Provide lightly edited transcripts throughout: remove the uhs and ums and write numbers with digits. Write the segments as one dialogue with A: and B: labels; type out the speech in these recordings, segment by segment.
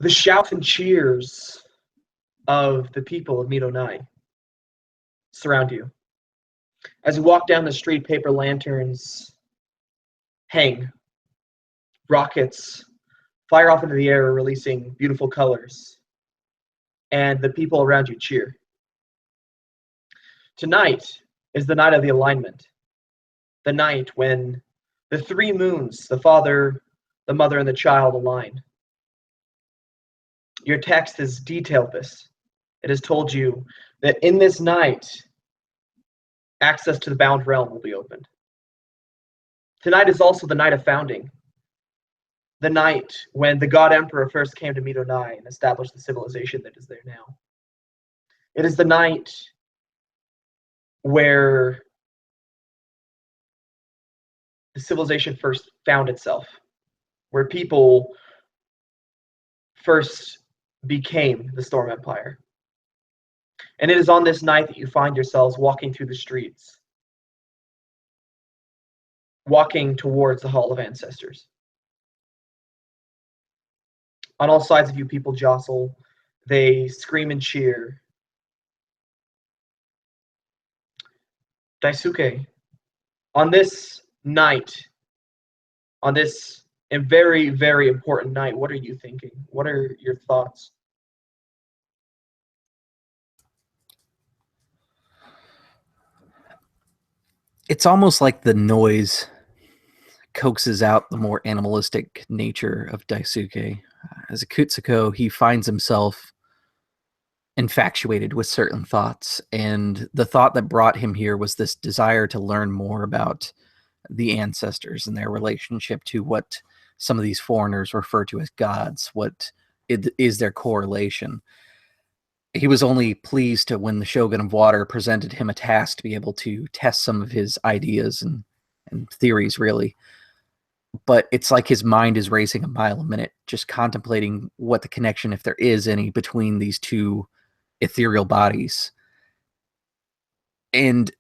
A: The shouts and cheers of the people of Midonai surround you. As you walk down the street, paper lanterns hang, rockets fire off into the air, releasing beautiful colors, and the people around you cheer. Tonight is the night of the alignment, the night when the three moons, the Father, the Mother, and the Child, align. Your text has detailed this. It has told you that in this night, access to the bound realm will be opened. Tonight is also the night of founding, the night when the God Emperor first came to Midonai and established the civilization that is there now. It is the night where the civilization first found itself, where people first became the Storm Empire. And it is on this night that you find yourselves walking through the streets, walking towards the Hall of Ancestors. On all sides of you, people jostle, they scream and cheer. Daisuke, on this night, on this very, very important night, what are you thinking? What are your thoughts?
B: It's almost like the noise coaxes out the more animalistic nature of Daisuke. As a Kutsuko, he finds himself infatuated with certain thoughts, and the thought that brought him here was this desire to learn more about the ancestors and their relationship to what some of these foreigners refer to as gods. What is their correlation? He was only pleased to when the Shogun of Water presented him a task to be able to test some of his ideas and theories, really. But it's like his mind is racing a mile a minute, just contemplating what the connection, if there is any, between these two ethereal bodies. And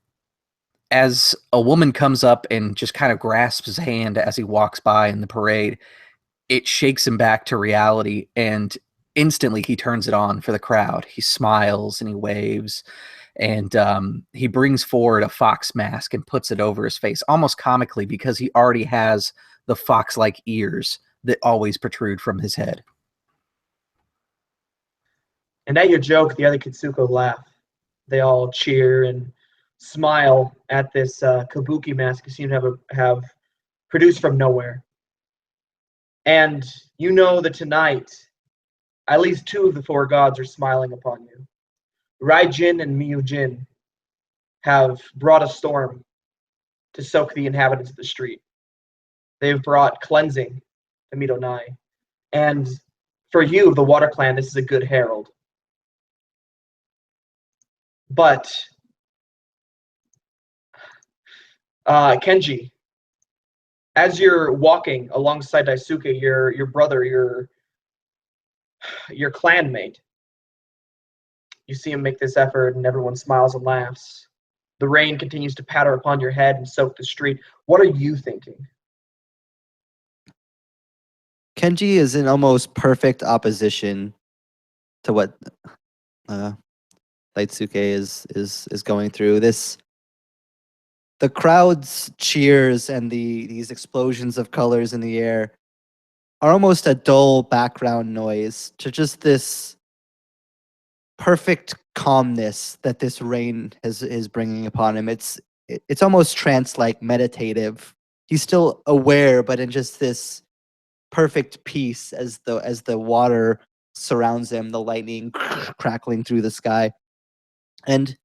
B: as a woman comes up and just kind of grasps his hand as he walks by in the parade, it shakes him back to reality, and instantly he turns it on for the crowd. He smiles and he waves, and he brings forward a fox mask and puts it over his face, almost comically, because he already has the fox-like ears that always protrude from his head.
A: And at your joke, the other Kitsuko laugh. They all cheer and smile at this kabuki mask you seem to have produced from nowhere. And you know that tonight, at least two of the four gods are smiling upon you. Raijin and Miyujin have brought a storm to soak the inhabitants of the street. They've brought cleansing to Midonai. And for you, the Water Clan, this is a good herald. But Kenji, as you're walking alongside Daisuke, your brother, your clanmate, you see him make this effort, and everyone smiles and laughs. The rain continues to patter upon your head and soak the street. What are you thinking?
C: Kenji is in almost perfect opposition to what Daisuke is going through. The crowd's cheers and these explosions of colors in the air are almost a dull background noise to just this perfect calmness that this rain is bringing upon him. It's almost trance-like, meditative. He's still aware, but in just this perfect peace as the water surrounds him, the lightning crackling through the sky, and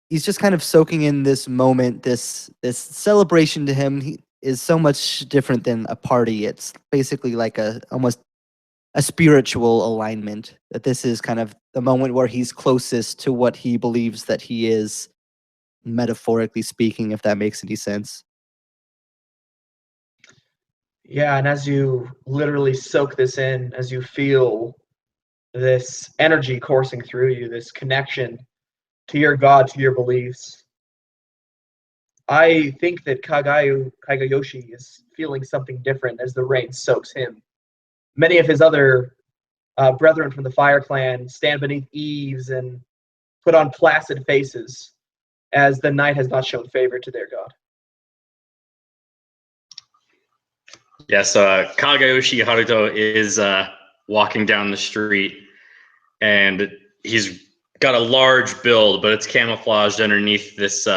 C: he's just kind of soaking in this moment. This celebration to him is so much different than a party. It's basically like almost a spiritual alignment, that this is kind of the moment where he's closest to what he believes that he is, metaphorically speaking, if that makes any sense.
A: Yeah, and as you literally soak this in, as you feel this energy coursing through you, this connection to your God, to your beliefs, I think that Kagayoshi is feeling something different as the rain soaks him Many of his other brethren from the Fire Clan stand beneath eaves and put on placid faces, as the night has not shown favor to their god.
D: Yes, Kagayoshi Haruto is walking down the street, and he's got a large build, but it's camouflaged underneath this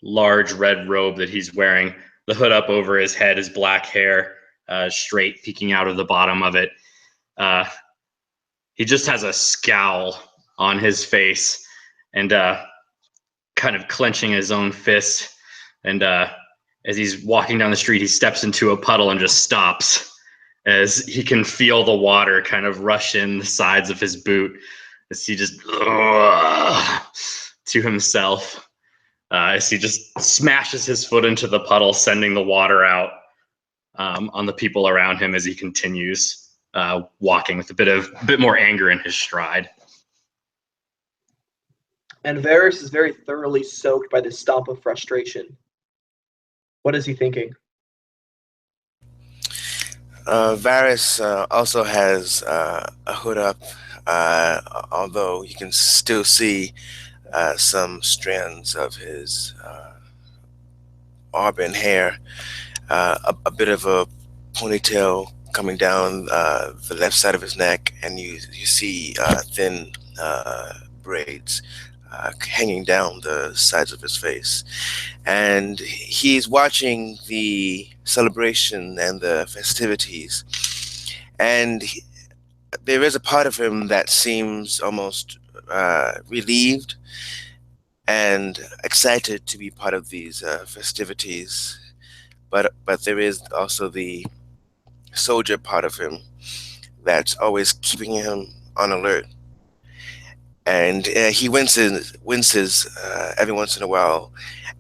D: large red robe that he's wearing. The hood up over his head, his black hair straight peeking out of the bottom of it. He just has a scowl on his face and kind of clenching his own fist. And as he's walking down the street, he steps into a puddle and just stops as he can feel the water kind of rush in the sides of his boot as he just to himself as he just smashes his foot into the puddle, sending the water out on the people around him as he continues walking with a bit more anger in his stride.
A: And Varys is very thoroughly soaked by this stomp of frustration. What is he thinking?
E: Varys also has a hood up, although you can still see some strands of his auburn hair, a bit of a ponytail coming down the left side of his neck, and you see thin braids hanging down the sides of his face. And he's watching the celebration and the festivities, and there is a part of him that seems almost relieved and excited to be part of these festivities, but there is also the soldier part of him that's always keeping him on alert. And he winces every once in a while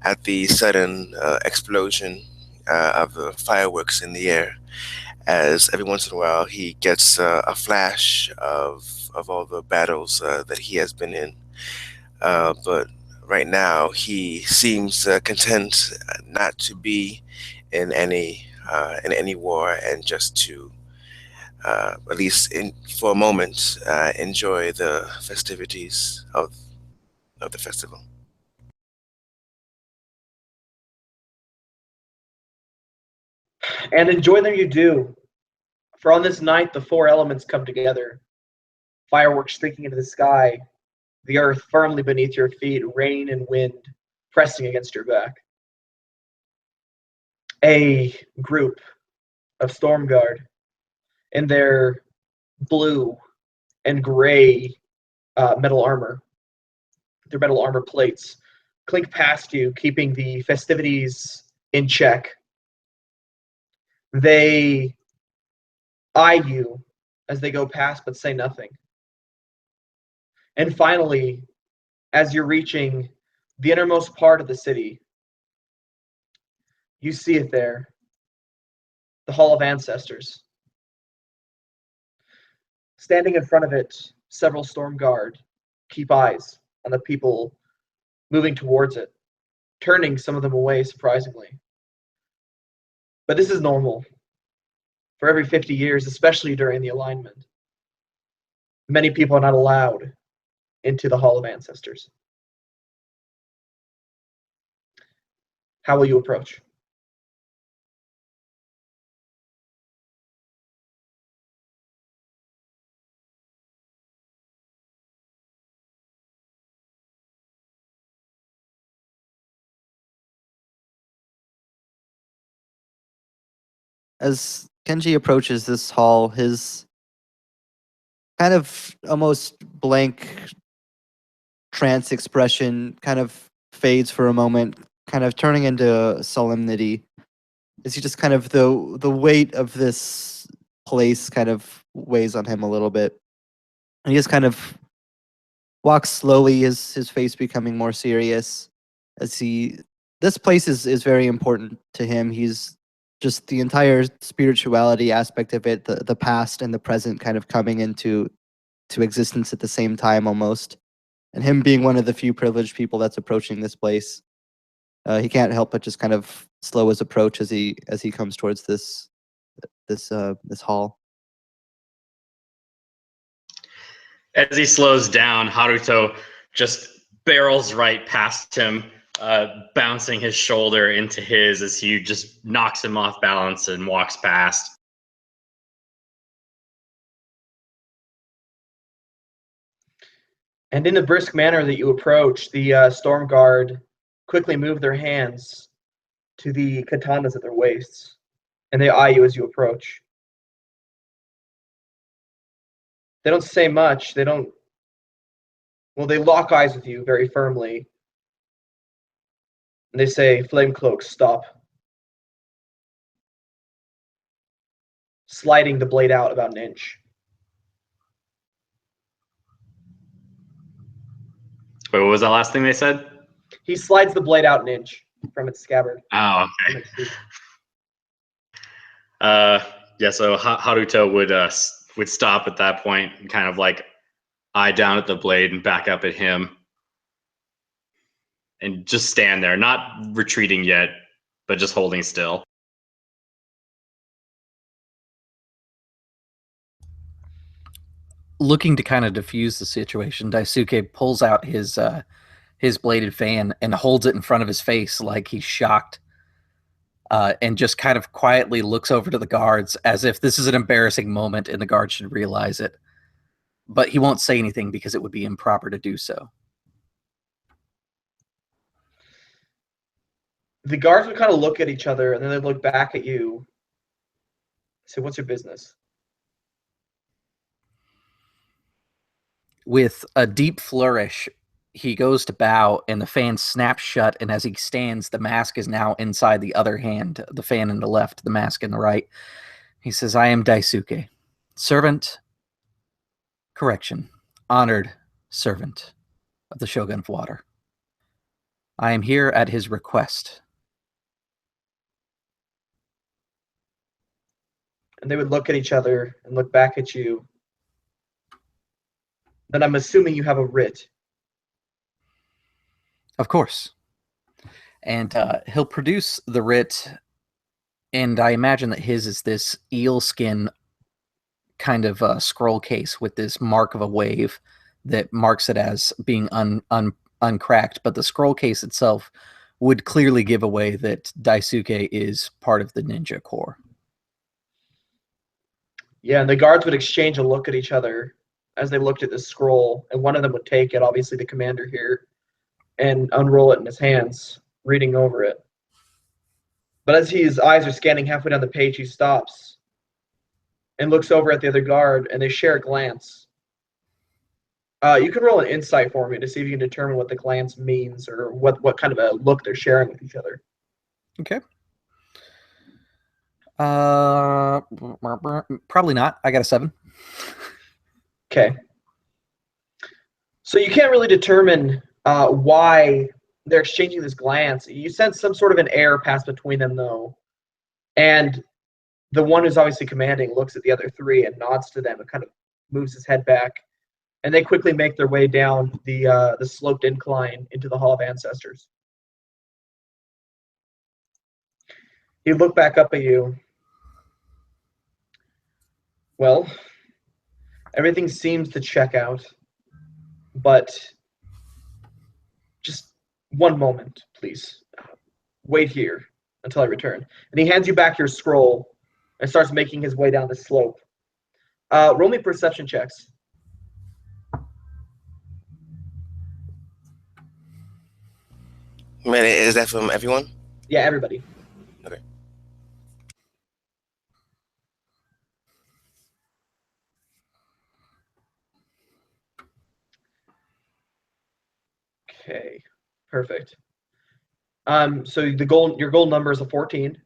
E: at the sudden explosion of the fireworks in the air, as every once in a while he gets a flash of all the battles that he has been in. But right now he seems content not to be in any war, and just to at least for a moment enjoy the festivities of the festival.
A: And enjoy them you do. For on this night the four elements come together. Fireworks streaking into the sky, the earth firmly beneath your feet, rain and wind pressing against your back. A group of Stormguard in their blue and gray metal armor, their metal armor plates, clink past you, keeping the festivities in check. They eye you as they go past, but say nothing. And finally, as you're reaching the innermost part of the city, you see it there, the Hall of Ancestors. Standing in front of it, several Stormguard keep eyes on the people moving towards it, turning some of them away, surprisingly. But this is normal. For every 50 years, especially during the alignment, many people are not allowed into the Hall of Ancestors. How will you approach?
C: As Kenji approaches this hall, his kind of almost blank trance expression kind of fades for a moment, kind of turning into solemnity. As he just kind of the weight of this place kind of weighs on him a little bit. And he just kind of walks slowly, his face becoming more serious as this place is very important to him. He's just the entire spirituality aspect of it, the past and the present kind of coming into existence at the same time almost. And him being one of the few privileged people that's approaching this place, he can't help but just kind of slow his approach as he comes towards this hall.
D: As he slows down, Haruto just barrels right past him, bouncing his shoulder into his as he just knocks him off balance and walks past.
A: And in the brisk manner that you approach, the storm guard quickly move their hands to the katanas at their waists, and they eye you as you approach. They don't say much. They lock eyes with you very firmly. And they say, Flame Cloak, stop. Sliding the blade out about an inch.
D: Wait, what was that last thing they said?
A: He slides the blade out an inch from its scabbard.
D: Oh, okay. Yeah, so Haruto would stop at that point and kind of like eye down at the blade and back up at him and just stand there, not retreating yet, but just holding still.
B: Looking to kind of diffuse the situation, Daisuke pulls out his bladed fan and holds it in front of his face like he's shocked, and just kind of quietly looks over to the guards as if this is an embarrassing moment and the guards should realize it. But he won't say anything because it would be improper to do so.
A: The guards would kind of look at each other and then they'd look back at you. Say, what's your business?
B: With a deep flourish, he goes to bow and the fan snaps shut, and as he stands, the mask is now inside the other hand, the fan in the left, the mask in the right. He says, I am Daisuke, honored servant of the Shogun of Water. I am here at his request.
A: And they would look at each other and look back at you. Then I'm assuming you have a writ.
B: Of course. And he'll produce the writ, and I imagine that his is this eel skin kind of scroll case with this mark of a wave that marks it as being uncracked, but the scroll case itself would clearly give away that Daisuke is part of the ninja corps.
A: Yeah, and the guards would exchange a look at each other as they looked at this scroll, and one of them would take it, obviously the commander here, and unroll it in his hands, reading over it. But as his eyes are scanning halfway down the page, he stops and looks over at the other guard, and they share a glance. You can roll an insight for me to see if you can determine what the glance means or what kind of a look they're sharing with each other.
B: Okay. Probably not. I got a 7.
A: Okay. So you can't really determine why they're exchanging this glance. You sense some sort of an air pass between them, though. And the one who's obviously commanding looks at the other three and nods to them and kind of moves his head back. And they quickly make their way down the sloped incline into the Hall of Ancestors. He looked back up at you. Well, everything seems to check out, but just one moment, please. Wait here until I return. And he hands you back your scroll and starts making his way down the slope. Roll me perception checks.
E: Man, is that from everyone?
A: Yeah, everybody.
E: Okay.
A: Okay, perfect. So your goal number is a 14.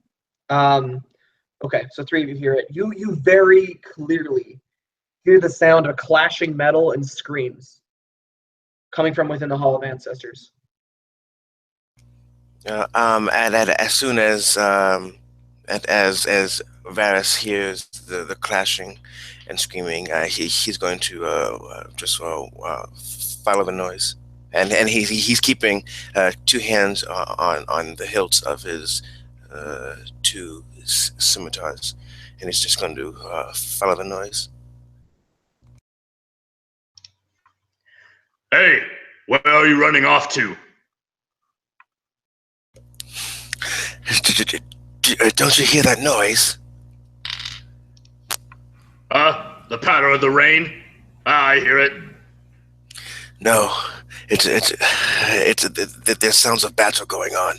A: Okay, so 3 of you hear it. You very clearly hear the sound of clashing metal and screams coming from within the Hall of Ancestors.
E: And as soon as Varys hears the clashing and screaming, he's going to just follow the noise, and he's keeping 2 hands on the hilts of his 2 scimitars, and he's just going to follow the noise.
D: Hey, where are you running off to?
E: Don't you hear that noise?
D: The patter of the rain? I hear it.
E: No, there's sounds of battle going on.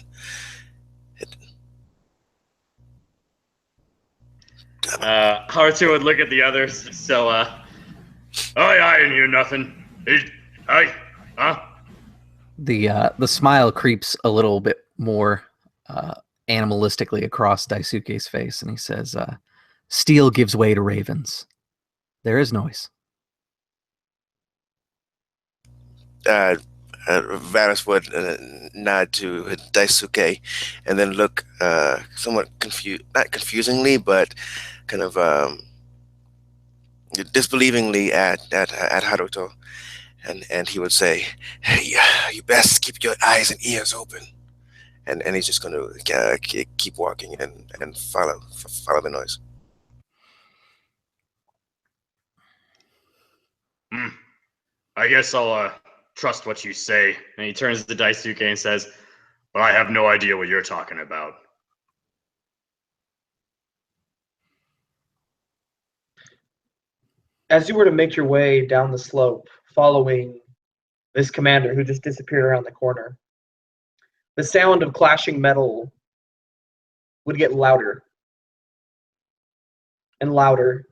D: Haruto would look at the others, so, I didn't hear nothing. Huh?
B: The smile creeps a little bit more animalistically across Daisuke's face, and he says, "Steel gives way to ravens. There is noise."
E: Varus would nod to Daisuke and then look somewhat confused, not confusingly, but kind of disbelievingly at Haruto. And he would say, "Hey, you best keep your eyes and ears open." And he's just going to keep walking and follow the noise.
D: I guess I'll trust what you say. And he turns to Daisuke and says, "But I have no idea what you're talking about."
A: As you were to make your way down the slope, following this commander who just disappeared around the corner, the sound of clashing metal would get louder and louder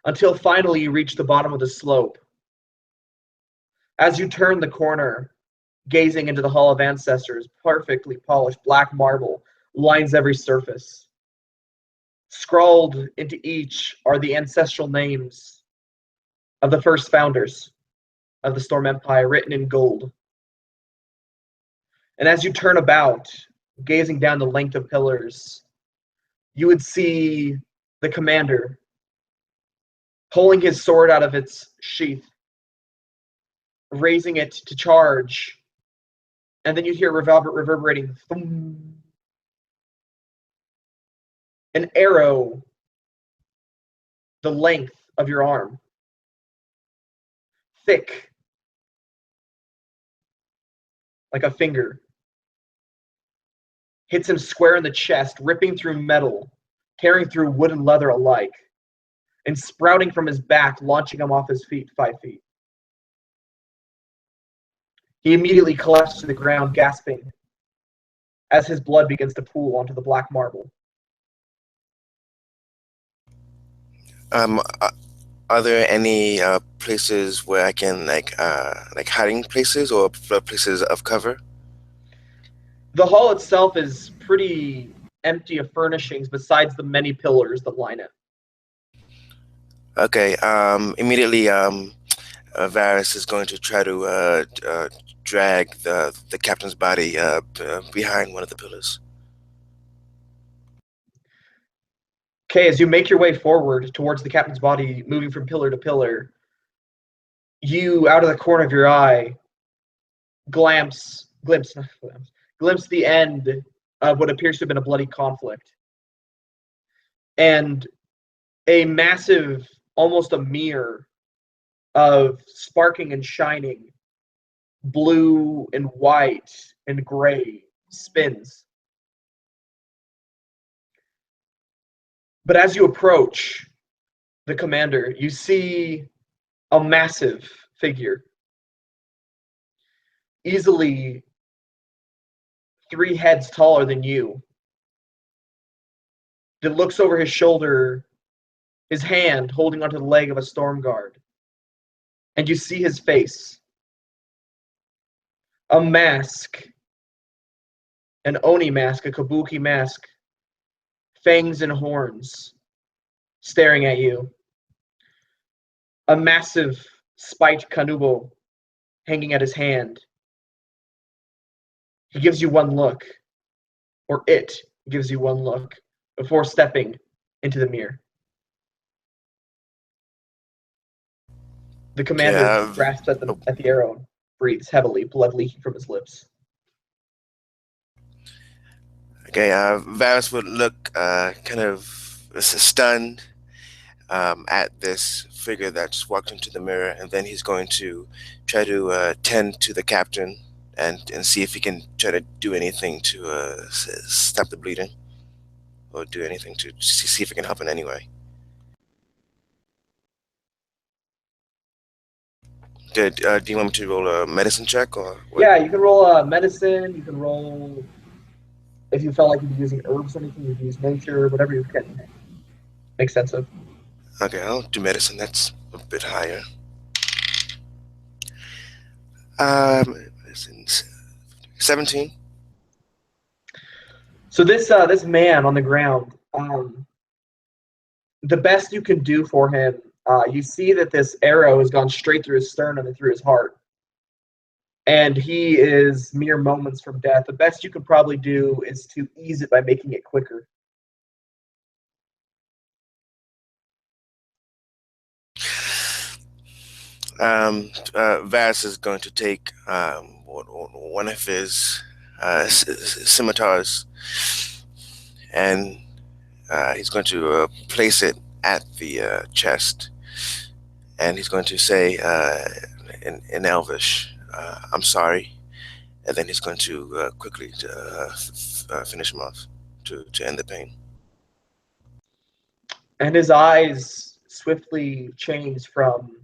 A: until finally you reach the bottom of the slope. As you turn the corner, gazing into the Hall of Ancestors, perfectly polished black marble lines every surface. Scrawled into each are the ancestral names of the first founders of the Storm Empire, written in gold. And as you turn about, gazing down the length of pillars, you would see the commander pulling his sword out of its sheath, raising it to charge, and then you hear reverberating thum. An arrow the length of your arm, thick like a finger, hits him square in the chest, ripping through metal, tearing through wood and leather alike, and sprouting from his back, launching him off his feet 5 feet. He immediately collapses to the ground, gasping, as his blood begins to pool onto the black marble.
E: Are there any places where I can like hiding places or places of cover?
A: The hall itself is pretty empty of furnishings besides the many pillars that line it.
E: Okay. Immediately, Varus is going to try to drag the captain's body behind one of the pillars.
A: Okay, as you make your way forward towards the captain's body, moving from pillar to pillar, you, out of the corner of your eye, glimpse the end of what appears to have been a bloody conflict. And a massive, almost a mirror of sparking and shining, blue and white and gray, spins. But as you approach the commander, you see a massive figure, easily 3 heads taller than you, that looks over his shoulder, his hand holding onto the leg of a storm guard. And you see his face. A mask, an Oni mask, a Kabuki mask, fangs and horns, staring at you. A massive spiked kanubo hanging at his hand. He gives you one look, or it gives you one look, before stepping into the mirror. The commander grasps at the arrow, breathes heavily, blood leaking from his lips.
E: Okay, Varus would look kind of stunned, at this figure that's walked into the mirror, and then he's going to try to tend to the captain and see if he can try to do anything to stop the bleeding or do anything to see if it can help in any way. Good. Do you want me to roll a medicine check or what?
A: Yeah, you can roll medicine. You can roll if you felt like you'd be using herbs or anything. You can use nature, whatever you can make sense of.
E: Okay, I'll do medicine. That's a bit higher. Medicine's 17.
A: So this man on the ground, the best you can do for him, you see that this arrow has gone straight through his sternum and through his heart, and he is mere moments from death. The best you could probably do is to ease it by making it quicker.
E: Vas is going to take one of his scimitars, and he's going to place it at the chest, and he's going to say in Elvish, "I'm sorry," and then he's going to quickly finish him off to end the pain.
A: And his eyes swiftly change from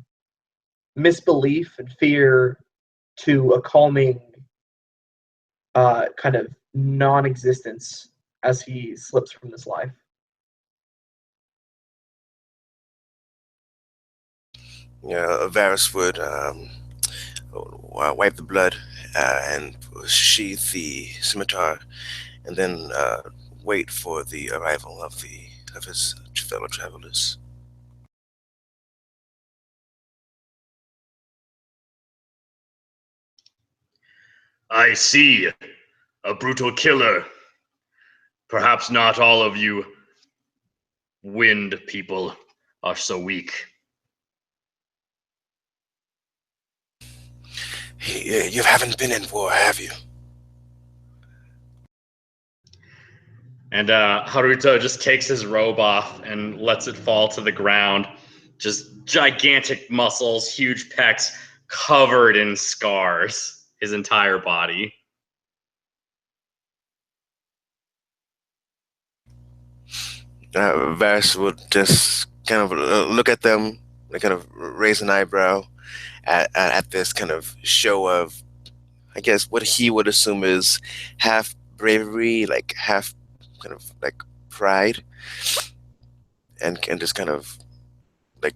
A: misbelief and fear to a calming kind of non-existence as he slips from this life.
E: Yeah, Varys would wipe the blood and sheath the scimitar, and then wait for the arrival of his fellow travelers.
D: I see. A brutal killer. Perhaps not all of you wind people are so weak.
E: You haven't been in war, have you?
D: And Haruto just takes his robe off and lets it fall to the ground. Just gigantic muscles, huge pecs, covered in scars, his entire body.
E: Varys would just kind of look at them, and kind of raise an eyebrow at this kind of show of, I guess, what he would assume is half bravery, like half kind of like pride, and just kind of like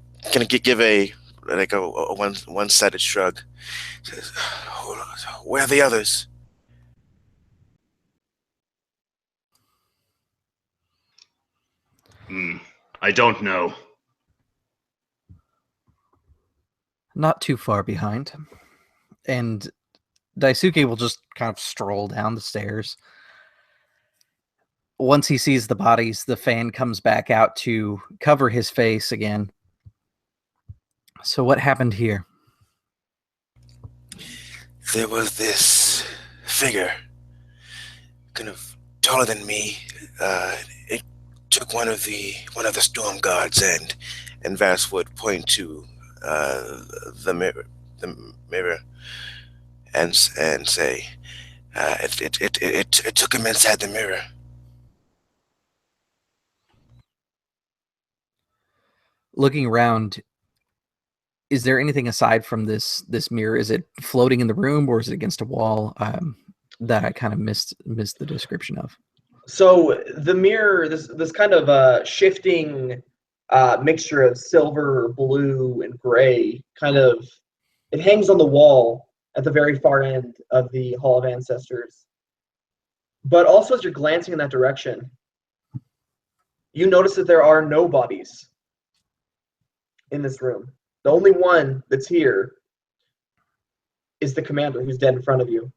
E: give a one-sided shrug. Says, "Where are the others?"
D: I don't know.
B: Not too far behind. And Daisuke will just kind of stroll down the stairs. Once he sees the bodies, the fan comes back out to cover his face again. So what happened here?
E: There was this figure, kind of taller than me. It took one of the storm guards, and Varys would point to the mirror, and say, it took him inside the mirror.
B: Looking around, is there anything aside from this mirror? Is it floating in the room, or is it against a wall? That I kind of missed the description of.
A: So the mirror, this kind of shifting mixture of silver, blue, and gray, it hangs on the wall at the very far end of the Hall of Ancestors. But also, as you're glancing in that direction, you notice that there are no bodies in this room. The only one that's here is the commander, who's dead in front of you.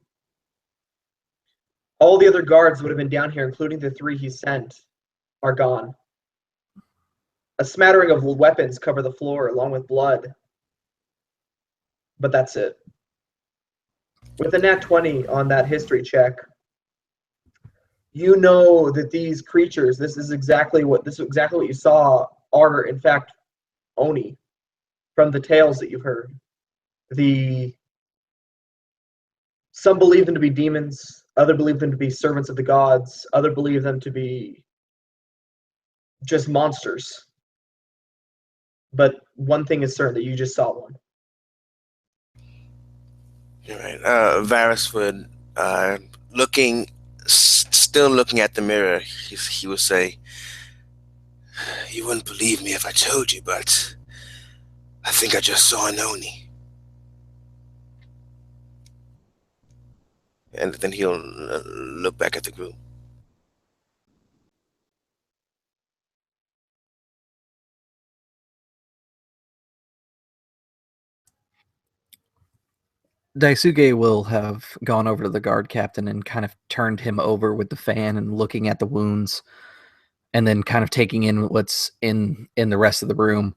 A: All the other guards would have been down here, including the 3 he sent, are gone. A smattering of weapons cover the floor along with blood. But that's it. With a nat 20 on that history check, you know that these creatures, this is exactly what you saw, are in fact Oni from the tales that you've heard. Some believe them to be demons, other believe them to be servants of the gods, other believe them to be just monsters. But one thing is certain, that you just saw one.
E: All right. Varys would, still looking at the mirror, he would say, "You wouldn't believe me if I told you, but I think I just saw an Oni." And then he'll look back at the group.
B: Daisuke will have gone over to the guard captain and kind of turned him over with the fan and looking at the wounds, and then kind of taking in what's in the rest of the room.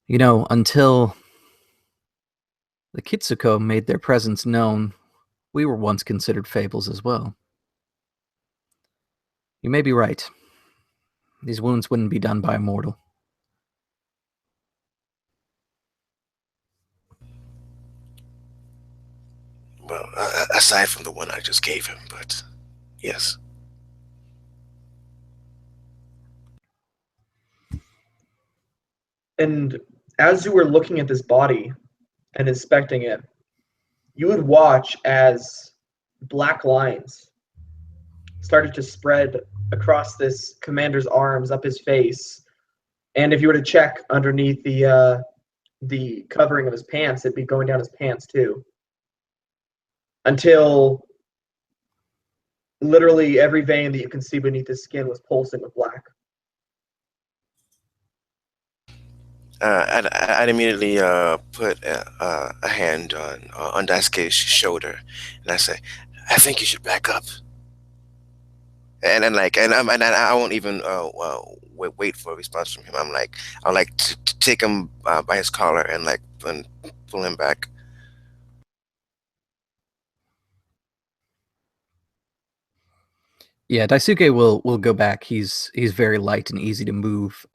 B: You know, until the Kitsuko made their presence known, we were once considered fables as well. You may be right. These wounds wouldn't be done by a mortal.
E: Well, aside from the one I just gave him, but yes.
A: And as you were looking at this body and inspecting it, you would watch as black lines started to spread across this commander's arms, up his face. And if you were to check underneath the covering of his pants, it'd be going down his pants too. Until literally every vein that you can see beneath his skin was pulsing with black.
E: I'd immediately put a hand on Daisuke's shoulder, and I say, "I think you should back up." And I won't even wait for a response from him. I'll take him by his collar and pull him back.
B: Yeah, Daisuke will go back. He's very light and easy to move.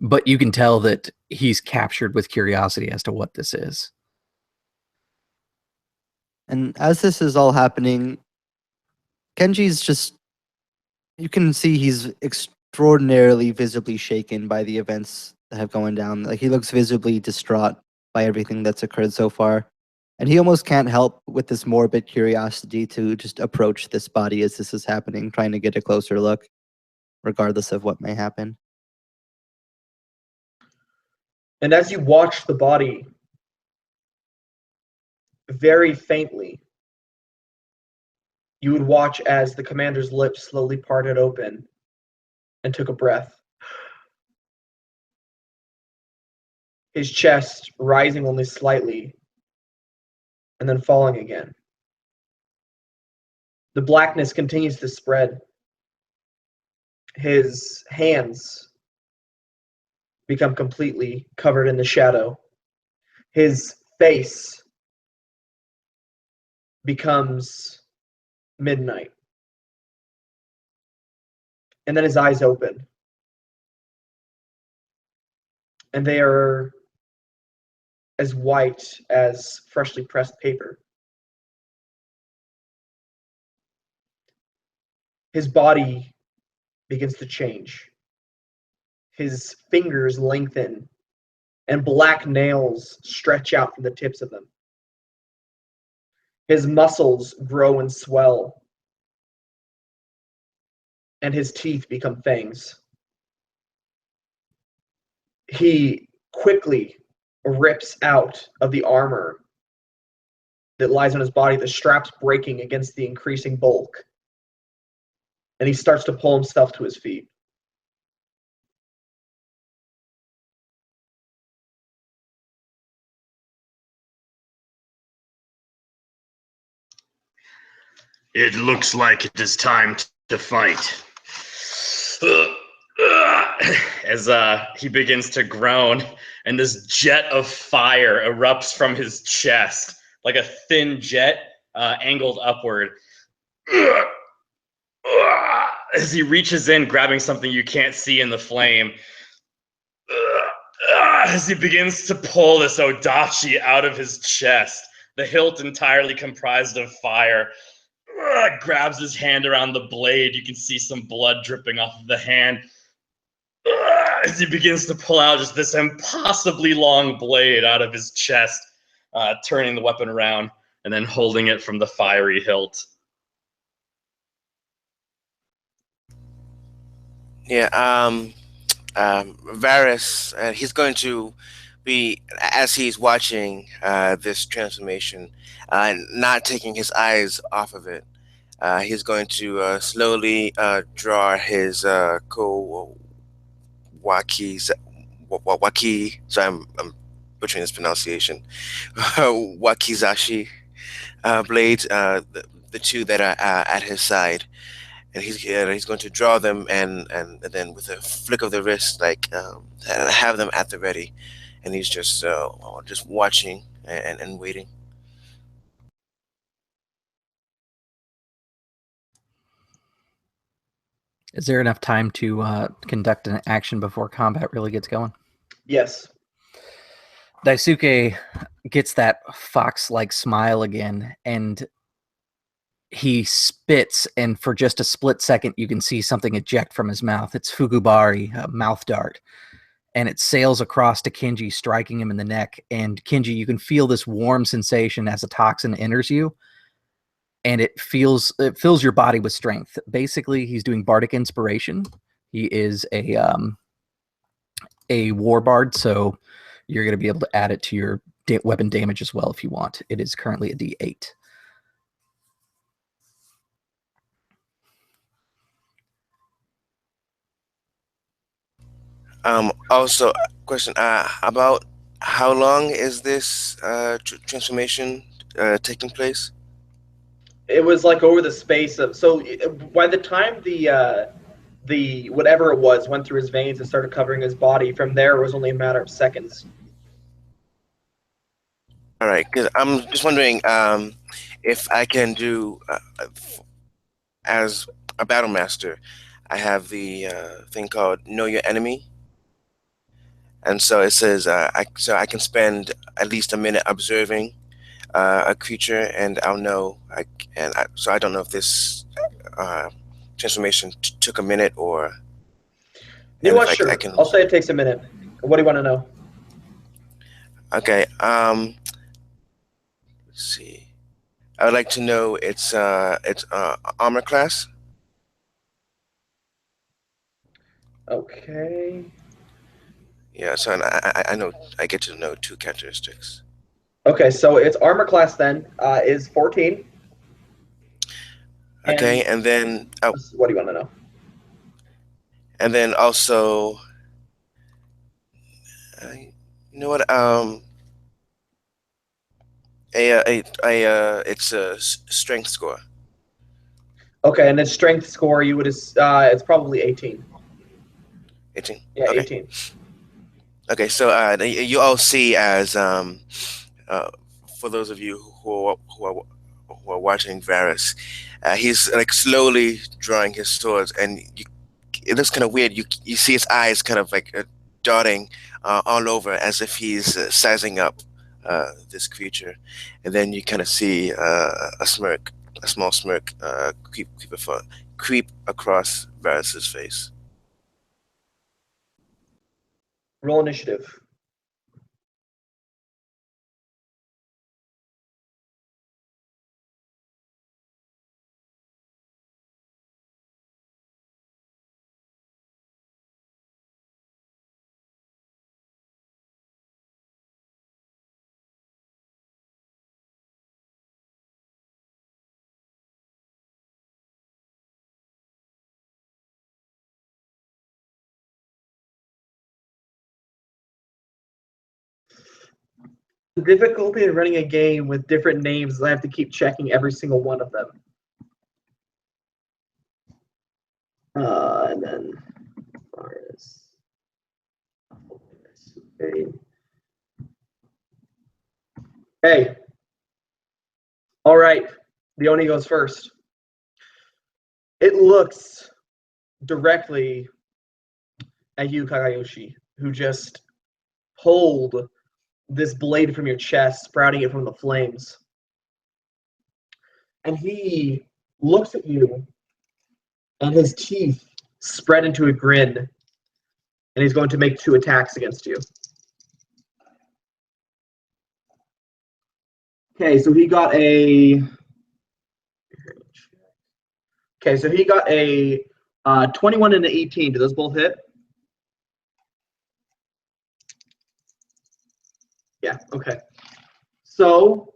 B: But you can tell that he's captured with curiosity as to what this is.
C: And as this is all happening, Kenji's just, you can see he's extraordinarily visibly shaken by the events that have gone down. Like, he looks visibly distraught by everything that's occurred so far. And he almost can't help with this morbid curiosity to just approach this body as this is happening, trying to get a closer look, regardless of what may happen.
A: And as you watch the body, very faintly, you would watch as the commander's lips slowly parted open and took a breath. His chest rising only slightly and then falling again. The blackness continues to spread. His hands become completely covered in the shadow. His face becomes midnight. And then his eyes open. And they are as white as freshly pressed paper. His body begins to change. His fingers lengthen, and black nails stretch out from the tips of them. His muscles grow and swell, and his teeth become fangs. He quickly rips out of the armor that lies on his body, the straps breaking against the increasing bulk, and he starts to pull himself to his feet.
D: It looks like it is time to fight. As he begins to groan, and this jet of fire erupts from his chest, like a thin jet angled upward. as he reaches in, grabbing something you can't see in the flame, as he begins to pull this odachi out of his chest, the hilt entirely comprised of fire, grabs his hand around the blade. You can see some blood dripping off of the hand. As he begins to pull out just this impossibly long blade out of his chest, turning the weapon around and then holding it from the fiery hilt.
E: Yeah, Varys, he's going to be, as he's watching this transformation, not taking his eyes off of it. He's going to slowly draw his waki. So I'm butchering this pronunciation. Wakizashi blades, the two that are at his side, and he's going to draw them and then with a flick of the wrist, have them at the ready, and he's just watching and waiting.
B: Is there enough time to conduct an action before combat really gets going?
A: Yes.
B: Daisuke gets that fox-like smile again, and he spits, and for just a split second, you can see something eject from his mouth. It's Fugubari, a mouth dart, and it sails across to Kinji, striking him in the neck. And Kinji, you can feel this warm sensation as a toxin enters you, and it fills your body with strength. Basically, he's doing bardic inspiration. He is a war bard, so you're going to be able to add it to your weapon damage as well if you want. It is currently a D8.
E: Also, question about how long is this transformation taking place?
A: It was like over the space of, so by the time the whatever it was went through his veins and started covering his body, from there it was only a matter of seconds.
E: All right, because I'm just wondering if I can do as a battle master. I have the thing called Know Your Enemy, and so it says I can spend at least a minute observing a creature, and I'll know. So I don't know if this transformation took a minute or.
A: You know what?
E: I
A: Sure.
E: can.
A: I'll say it takes a minute. What do you want to know?
E: Okay. Let's see. I would like to know its armor class.
A: Okay.
E: Yeah. So I know I get to know 2 characteristics.
A: Okay, so its armor class then is 14.
E: Okay, and then
A: what do you want to know?
E: and then also, you know what? It's a strength score.
A: Okay, and its strength score, you would it's probably 18.
E: 18.
A: Yeah,
E: Okay.
A: 18.
E: Okay, so you all see as for those of you who are watching Varys, he's like slowly drawing his swords, and it looks kind of weird. You see his eyes kind of like darting all over as if he's sizing up this creature, and then you kind of see a small smirk, creep across Varys's face.
A: Roll initiative. The difficulty in running a game with different names is I have to keep checking every single one of them. And then hey. All right. The Oni goes first. It looks directly at you, Kagayoshi, who just pulled this blade from your chest, sprouting it from the flames. And he looks at you, and his teeth spread into a grin, and he's going to make 2 attacks against you. Okay, so he got a 21 and an 18. Do those both hit? Yeah, okay. So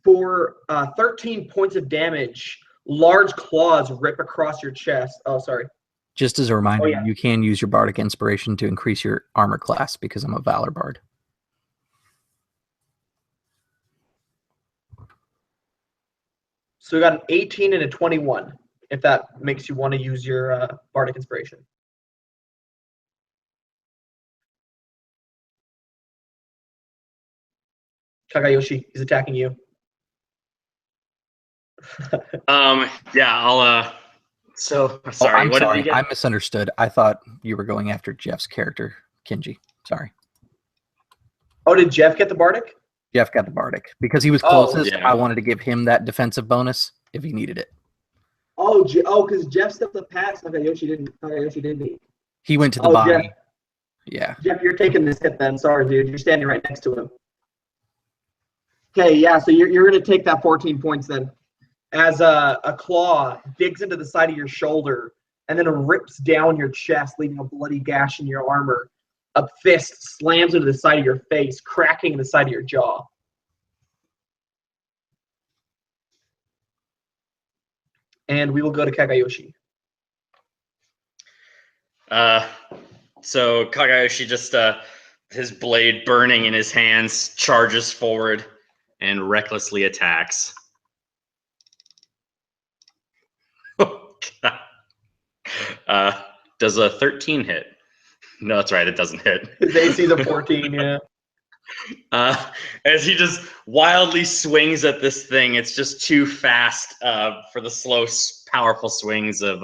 A: for 13 points of damage, large claws rip across your chest. Oh, sorry.
B: Just as a reminder,
A: yeah.
B: you can use your Bardic Inspiration to increase your armor class because I'm a Valor Bard.
A: So we got an 18 and a 21, if that makes you want to use your Bardic Inspiration. Kagayoshi, he's attacking you.
D: Yeah, I'll so sorry,
B: I'm
D: what
B: sorry.
D: did you
B: I
D: get?
B: misunderstood. I thought you were going after Jeff's character, Kinji. Sorry.
A: Oh, did Jeff get the Bardic?
B: Jeff got the Bardic. Because he was
A: Oh,
B: closest,
D: yeah.
B: I wanted to give him that defensive bonus if he needed it.
A: Oh, because Jeff stepped up past Kagayoshi didn't.
B: He went to the
A: Oh,
B: body.
A: Jeff.
B: Yeah.
A: Jeff, you're taking this hit then. Sorry, dude. You're standing right next to him. Okay, yeah, so you're going to take that 14 points then. As a claw digs into the side of your shoulder and then rips down your chest, leaving a bloody gash in your armor. A fist slams into the side of your face, cracking the side of your jaw. And we will go to Kagayoshi.
D: So Kagayoshi just his blade burning in his hands charges forward and recklessly attacks. Oh, God. Does a 13 hit? No, that's right. It doesn't hit.
A: His AC is a 14, yeah.
D: As he just wildly swings at this thing, it's just too fast for the slow, powerful swings of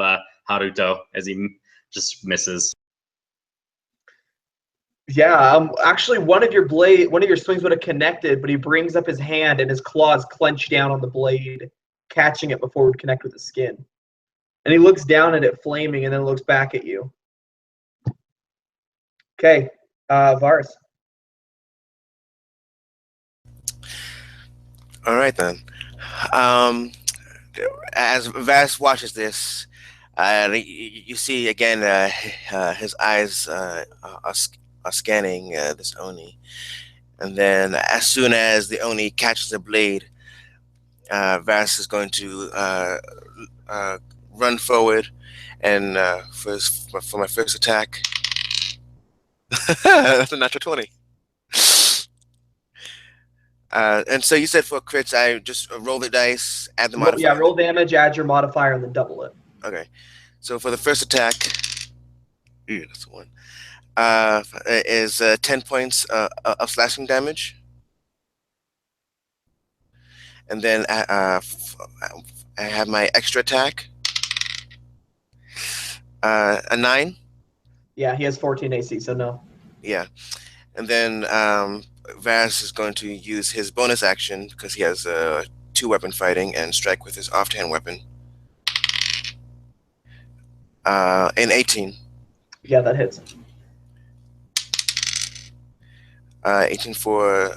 D: Haruto as he just misses.
A: Yeah, actually one of your swings would have connected, but he brings up his hand and his claws clench down on the blade, catching it before it would connect with the skin. And he looks down at it flaming and then looks back at you. Okay, Varus.
E: All right then. As Vas watches this, you see again his eyes are scanning this Oni, and then as soon as the Oni catches the blade, Vas is going to run forward, and for my first attack, that's a natural 20. And so you said for crits, I just roll the dice, add the modifier.
A: Yeah, roll damage, add your modifier, and then double it.
E: Okay. So for the first attack, that's the one. Is 10 points of slashing damage. And then I have my extra attack. A 9.
A: Yeah, he has 14 AC, so no.
E: Yeah. And then Vaz is going to use his bonus action because he has 2-weapon fighting and strike with his offhand weapon. In 18.
A: Yeah, that hits.
E: 18 for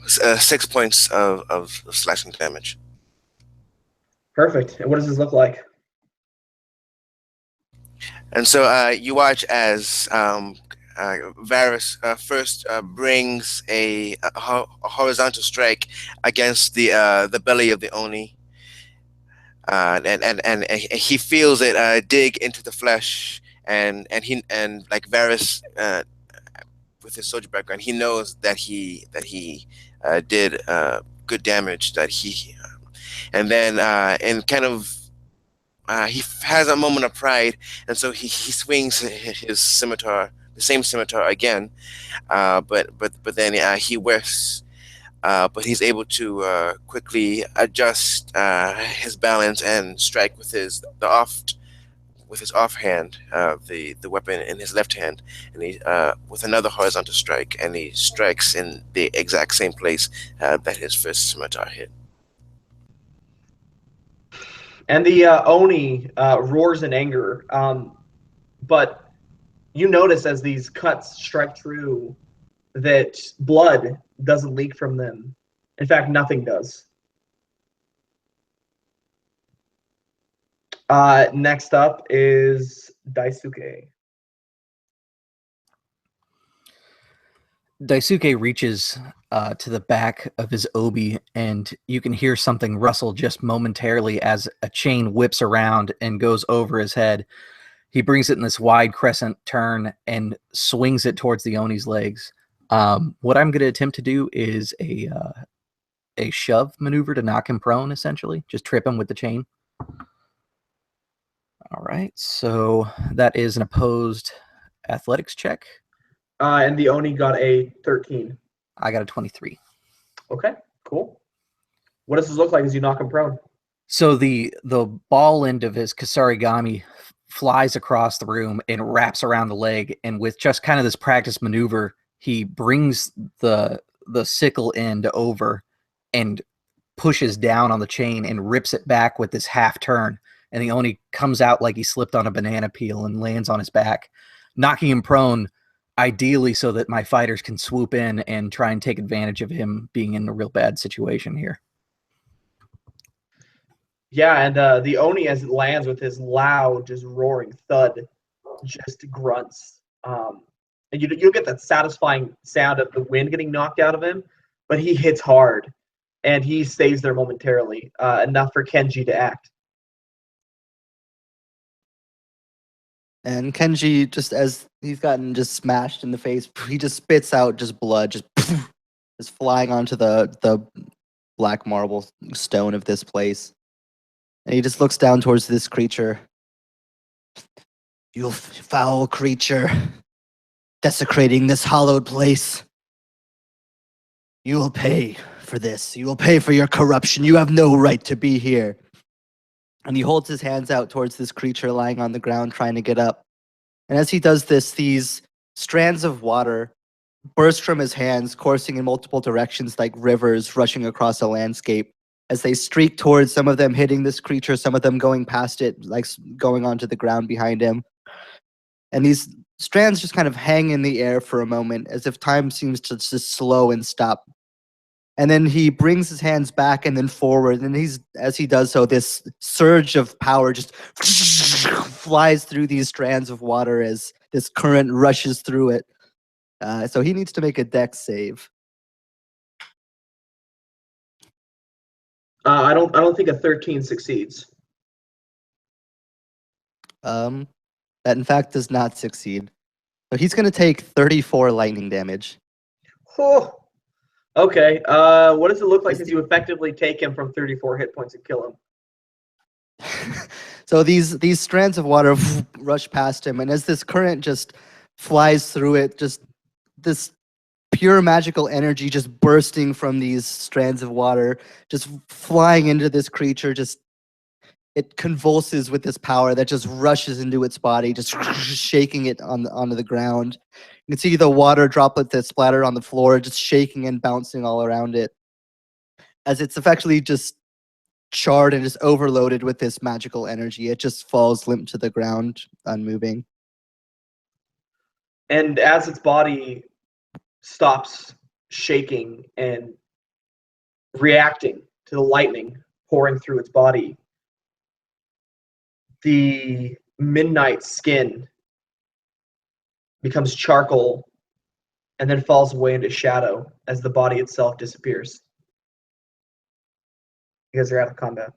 E: 6 points of slashing damage.
A: Perfect. And what does this look like?
E: And so you watch as Varus first brings a horizontal strike against the belly of the Oni, and he feels it dig into the flesh, and like Varus with his soldier background, he knows that he did good damage. And then and kind of. He has a moment of pride, and so he swings his scimitar, the same scimitar again, but then he whiffs, but he's able to quickly adjust his balance and strike with his offhand, the weapon in his left hand, and he with another horizontal strike, and he strikes in the exact same place that his first scimitar hit.
A: And the Oni roars in anger, but you notice as these cuts strike through that blood doesn't leak from them. In fact, nothing does. Next up is Daisuke.
B: Daisuke reaches to the back of his obi, and you can hear something rustle just momentarily as a chain whips around and goes over his head. He brings it in this wide crescent turn and swings it towards the Oni's legs. What I'm going to attempt to do is a shove maneuver to knock him prone, essentially. Just trip him with the chain. All right, so that is an opposed athletics check.
A: And the Oni got a 13.
B: I got a 23.
A: Okay, cool. What does this look like as you knock him prone?
B: So the ball end of his Kasarigami flies across the room and wraps around the leg, and with just kind of this practice maneuver, he brings the sickle end over and pushes down on the chain and rips it back with this half turn, and the Oni comes out like he slipped on a banana peel and lands on his back, knocking him prone, ideally so that my fighters can swoop in and try and take advantage of him being in a real bad situation here.
A: Yeah, and the Oni, as it lands with his loud, just roaring thud, just grunts. And you'll get that satisfying sound of the wind getting knocked out of him, but he hits hard, and he stays there momentarily, enough for Kenji to act.
C: And Kenji, just as he's gotten just smashed in the face, he just spits out just blood, just flying onto the black marble stone of this place. And he just looks down towards this creature. You foul creature, desecrating this hallowed place. You will pay for this. You will pay for your corruption. You have no right to be here. And he holds his hands out towards this creature lying on the ground trying to get up. And as he does this, these strands of water burst from his hands, coursing in multiple directions like rivers rushing across a landscape. As they streak towards, some of them hitting this creature, some of them going past it, like going onto the ground behind him. And these strands just kind of hang in the air for a moment, as if time seems to just slow and stop. And then he brings his hands back and then forward, and as he does so, this surge of power just flies through these strands of water as this current rushes through it. So he needs to make a dex save.
A: I don't think a 13 succeeds.
C: That in fact does not succeed. So he's going to take 34 lightning damage.
A: Oh, okay. What does it look like as you effectively take him from 34 hit points and kill him?
C: So these strands of water rush past him, and as this current just flies through it, just this pure magical energy just bursting from these strands of water, just flying into this creature, just it convulses with this power that just rushes into its body, just shaking it onto the ground. You can see the water droplet that splatter on the floor, just shaking and bouncing all around it, as it's effectively just charred and just overloaded with this magical energy. It just falls limp to the ground, unmoving.
A: And as its body stops shaking and reacting to the lightning pouring through its body, the midnight skin becomes charcoal and then falls away into shadow as the body itself disappears. You guys are out of combat.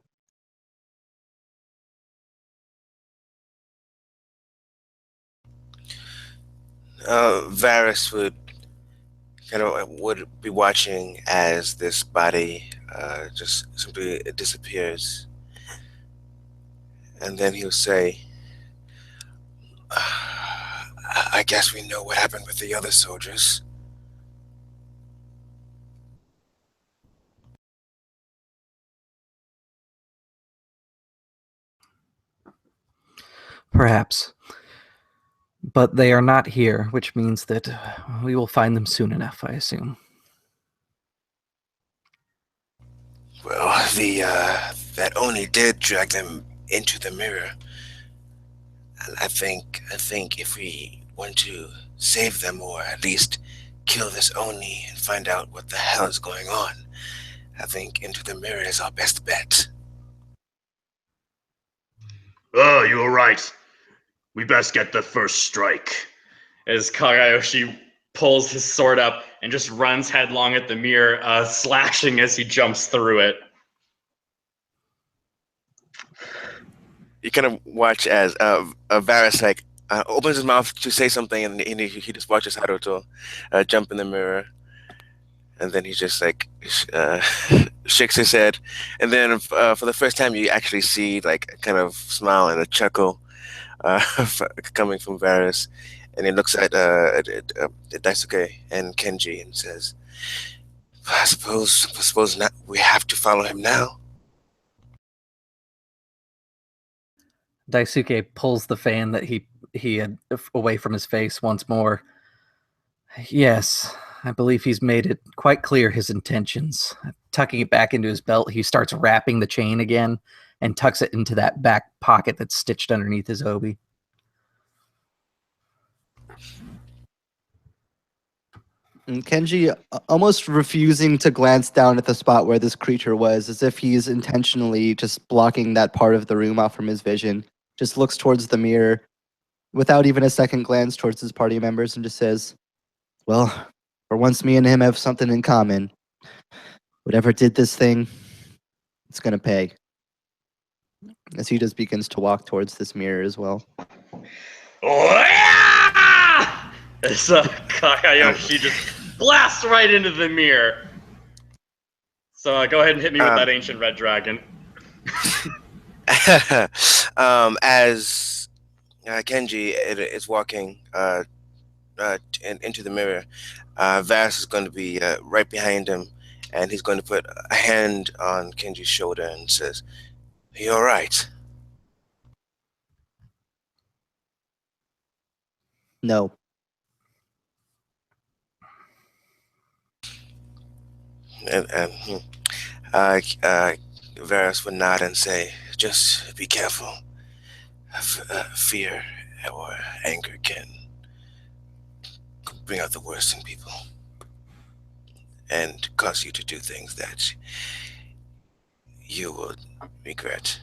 E: Varys would be watching as this body just simply disappears, and then he'll say, "I guess we know what happened with the other soldiers."
B: Perhaps. But they are not here, which means that we will find them soon enough, I assume.
E: Well, that Oni did drag them into the mirror. And I think if we want to save them or at least kill this Oni and find out what the hell is going on, I think into the mirror is our best bet.
D: Oh, you were right. We best get the first strike. As Kagayoshi pulls his sword up and just runs headlong at the mirror, slashing as he jumps through it.
E: You kind of watch as Varys opens his mouth to say something, and he just watches Haruto jump in the mirror, and then he just like shakes his head, and then for the first time you actually see like a kind of smile and a chuckle coming from Varys, and he looks at Daisuke and Kenji and says, I suppose not. We have to follow him now.
B: Daisuke pulls the fan that he had away from his face once more. Yes, I believe he's made it quite clear his intentions. Tucking it back into his belt, he starts wrapping the chain again and tucks it into that back pocket that's stitched underneath his obi.
C: And Kenji, almost refusing to glance down at the spot where this creature was, as if he's intentionally just blocking that part of the room off from his vision, just looks towards the mirror without even a second glance towards his party members and just says, well, for once me and him have something in common. Whatever did this thing, it's going to pay. As he just begins to walk towards this mirror as well.
D: As Kakayoshi just blasts right into the mirror. So go ahead and hit me with that ancient red dragon.
E: As Kenji is walking into the mirror, Varys is going to be right behind him, and he's going to put a hand on Kenji's shoulder and says, "Are you all right?"
C: No.
E: And Varys would nod and say, "Just be careful. Fear or anger can bring out the worst in people and cause you to do things that you will regret."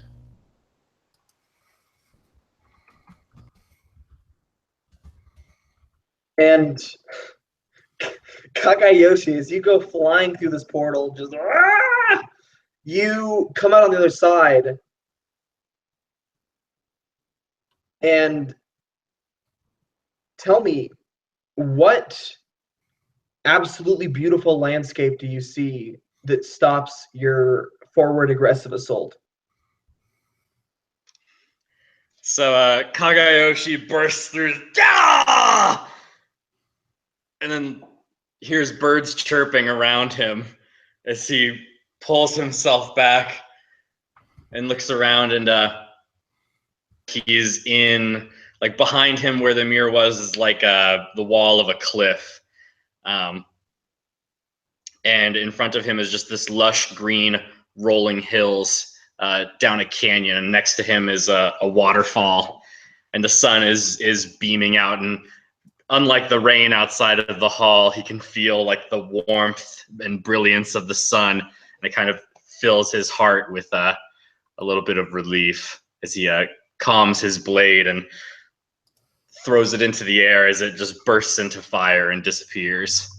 A: And Kagayoshi, as you go flying through this portal, just you come out on the other side, and tell me, what absolutely beautiful landscape do you see that stops your forward aggressive assault?
D: So Kagayoshi bursts through, and then hears birds chirping around him as he pulls himself back and looks around, and he's in, like, behind him where the mirror was is like the wall of a cliff, and in front of him is just this lush green rolling hills down a canyon, and next to him is a waterfall, and the sun is beaming out, and unlike the rain outside of the hall, he can feel like the warmth and brilliance of the sun, and it kind of fills his heart with a little bit of relief as he calms his blade and throws it into the air as it just bursts into fire and disappears.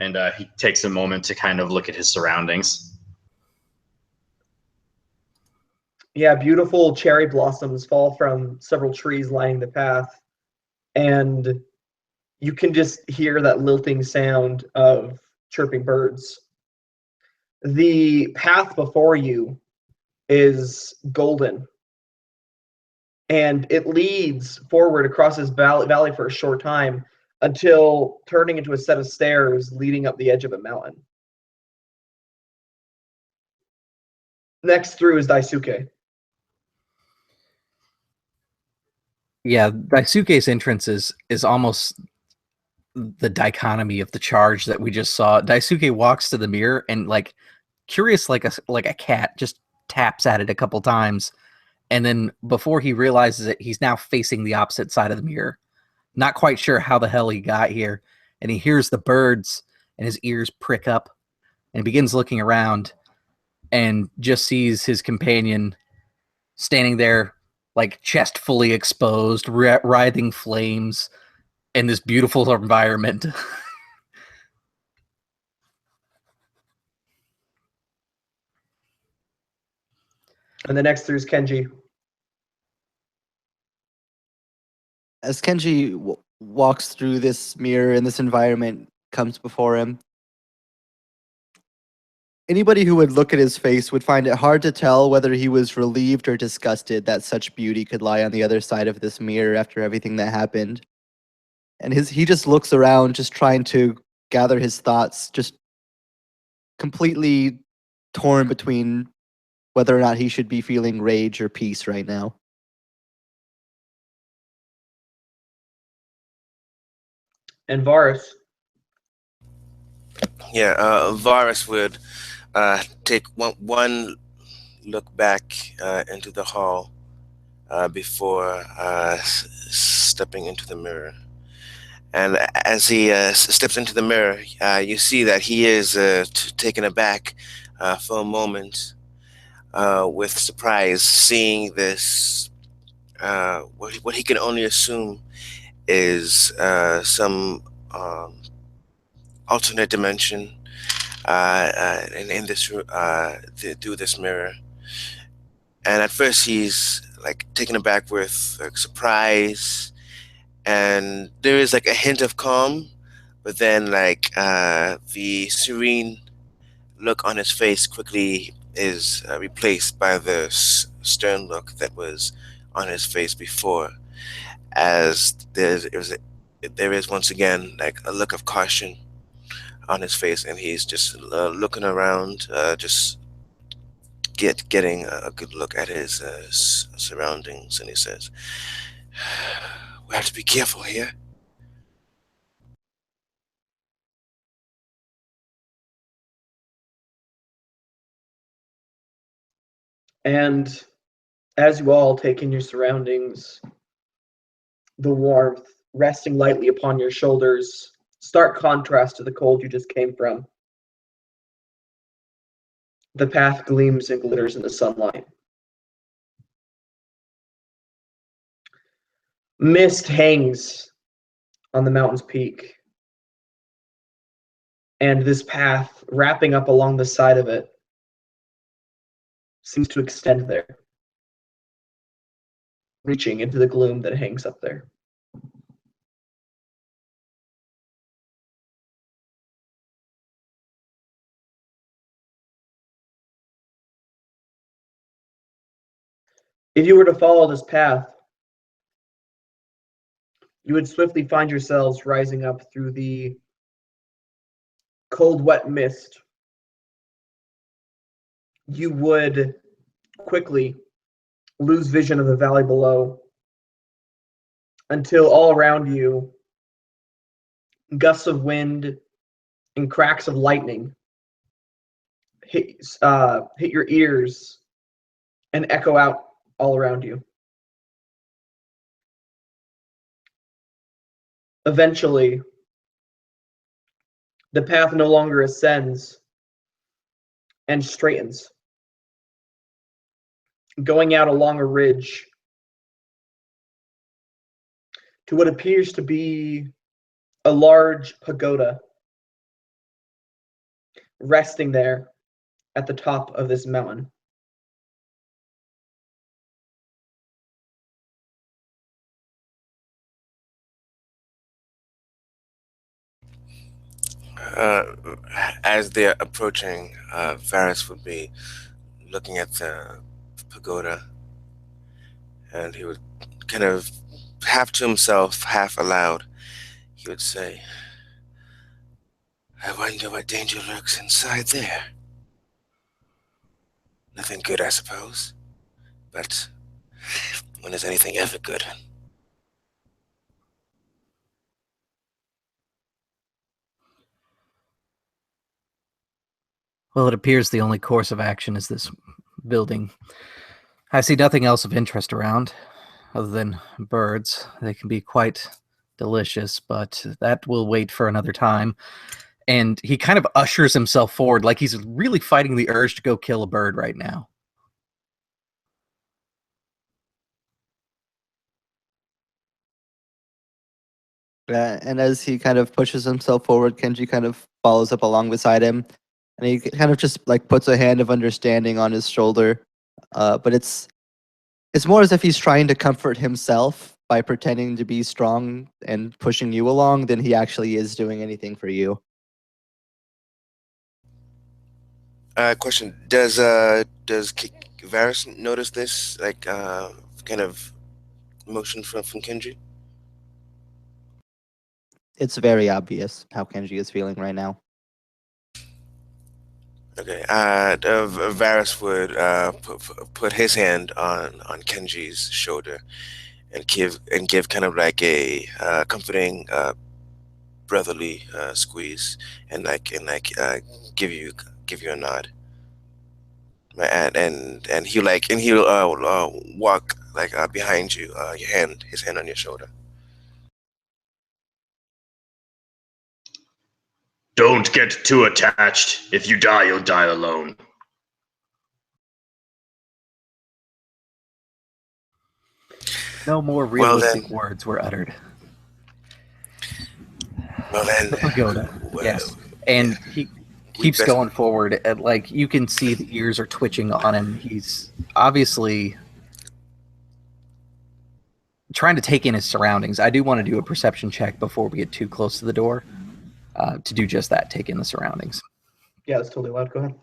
D: And he takes a moment to kind of look at his surroundings.
A: Yeah, beautiful cherry blossoms fall from several trees lining the path, and you can just hear that lilting sound of chirping birds. The path before you is golden, and it leads forward across this valley for a short time until turning into a set of stairs leading up the edge of a mountain. Next through is Daisuke.
B: Yeah, Daisuke's entrance is almost the dichotomy of the charge that we just saw. Daisuke walks to the mirror and, like, curious like a cat, just taps at it a couple times, and then before he realizes it, he's now facing the opposite side of the mirror. Not quite sure how the hell he got here, and he hears the birds, and his ears prick up, and begins looking around, and just sees his companion standing there, like chest fully exposed, writhing flames in this beautiful environment.
A: And the next through is Kenji.
C: As Kenji walks through this mirror and this environment comes before him, anybody who would look at his face would find it hard to tell whether he was relieved or disgusted that such beauty could lie on the other side of this mirror after everything that happened. And he just looks around, just trying to gather his thoughts, just completely torn between whether or not he should be feeling rage or peace right now.
A: And Varus.
E: Yeah, Varus would take one look back into the hall before stepping into the mirror. And as he steps into the mirror, you see that he is taken aback for a moment with surprise, seeing this, what he can only assume is some alternate dimension in this through this mirror. And at first he's like taken aback with like, surprise, and there is like a hint of calm, but then like the serene look on his face quickly is replaced by the stern look that was on his face before, as there is once again like a look of caution on his face, and he's just looking around, just getting a good look at his surroundings, and he says, "We have to be careful here."
A: And as you all take in your surroundings, the warmth resting lightly upon your shoulders, stark contrast to the cold you just came from. The path gleams and glitters in the sunlight. Mist hangs on the mountain's peak, and this path, wrapping up along the side of it, seems to extend there, reaching into the gloom that hangs up there. If you were to follow this path, you would swiftly find yourselves rising up through the cold, wet mist. You would quickly lose vision of the valley below until all around you, gusts of wind and cracks of lightning hit your ears and echo out all around you. Eventually, the path no longer ascends and straightens, going out along a ridge to what appears to be a large pagoda resting there at the top of this mountain.
E: Uh, as they're approaching, Varus would be looking at the pagoda, and he would kind of half to himself, half aloud, he would say, "I wonder what danger lurks inside there. Nothing good, I suppose. But when is anything ever good?"
B: Well, it appears the only course of action is this building. I see nothing else of interest around, other than birds. They can be quite delicious, but that will wait for another time. And he kind of ushers himself forward like he's really fighting the urge to go kill a bird right now.
C: And as he kind of pushes himself forward, Kenji kind of follows up along beside him, and he kind of just like puts a hand of understanding on his shoulder. But it's more as if he's trying to comfort himself by pretending to be strong and pushing you along than he actually is doing anything for you.
E: Question: Does Varys notice this like kind of emotion from Kenji?
C: It's very obvious how Kenji is feeling right now.
E: Okay. Varys would put his hand on Kenji's shoulder and give kind of like a comforting brotherly squeeze and give you a nod. Right, and he'll walk like behind you, his hand on your shoulder.
D: Don't get too attached. If you die, you'll die alone.
B: No more
E: Well,
B: realistic words were uttered.
E: Well then,
B: The pagoda, yes. And he keeps going forward, and like you can see the ears are twitching on him. He's obviously trying to take in his surroundings. I do want to do a perception check before we get too close to the door to do just that, take in the surroundings.
A: Yeah, that's totally allowed. Go ahead.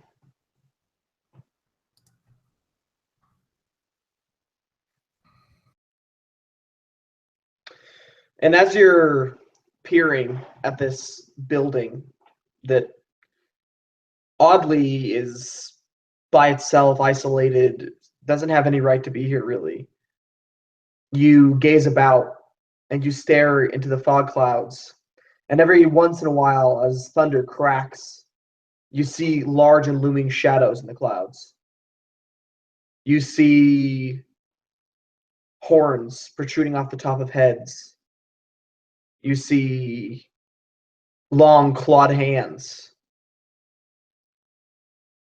A: And as you're peering at this building that oddly is by itself, isolated, doesn't have any right to be here really, you gaze about and you stare into the fog clouds. And every once in a while, as thunder cracks, you see large and looming shadows in the clouds. You see horns protruding off the top of heads. You see long clawed hands.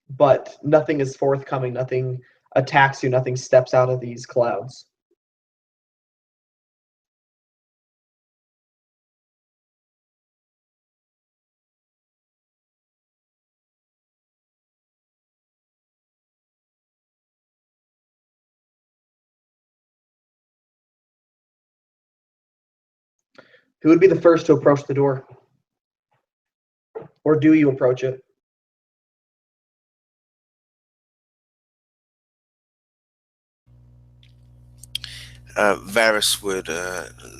A: But nothing is forthcoming. Nothing attacks you. Nothing steps out of these clouds. Who would be the first to approach the door? Or do you approach it?
E: Varys would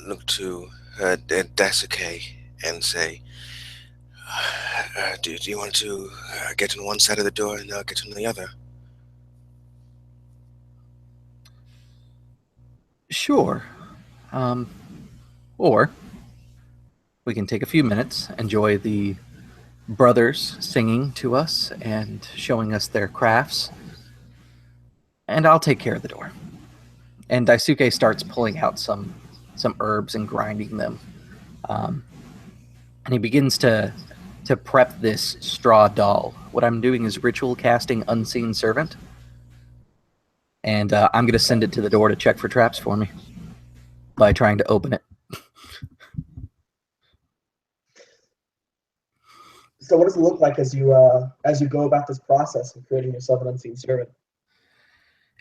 E: look to Daisuke and say, do you want to get on one side of the door and I'll get on the other?
B: Sure. Or we can take a few minutes, enjoy the brothers singing to us and showing us their crafts, and I'll take care of the door. And Daisuke starts pulling out some herbs and grinding them. And he begins to prep this straw doll. What I'm doing is ritual casting Unseen Servant. And I'm going to send it to the door to check for traps for me by trying to open it.
A: So what does it look like as you go about this process of creating yourself an unseen servant?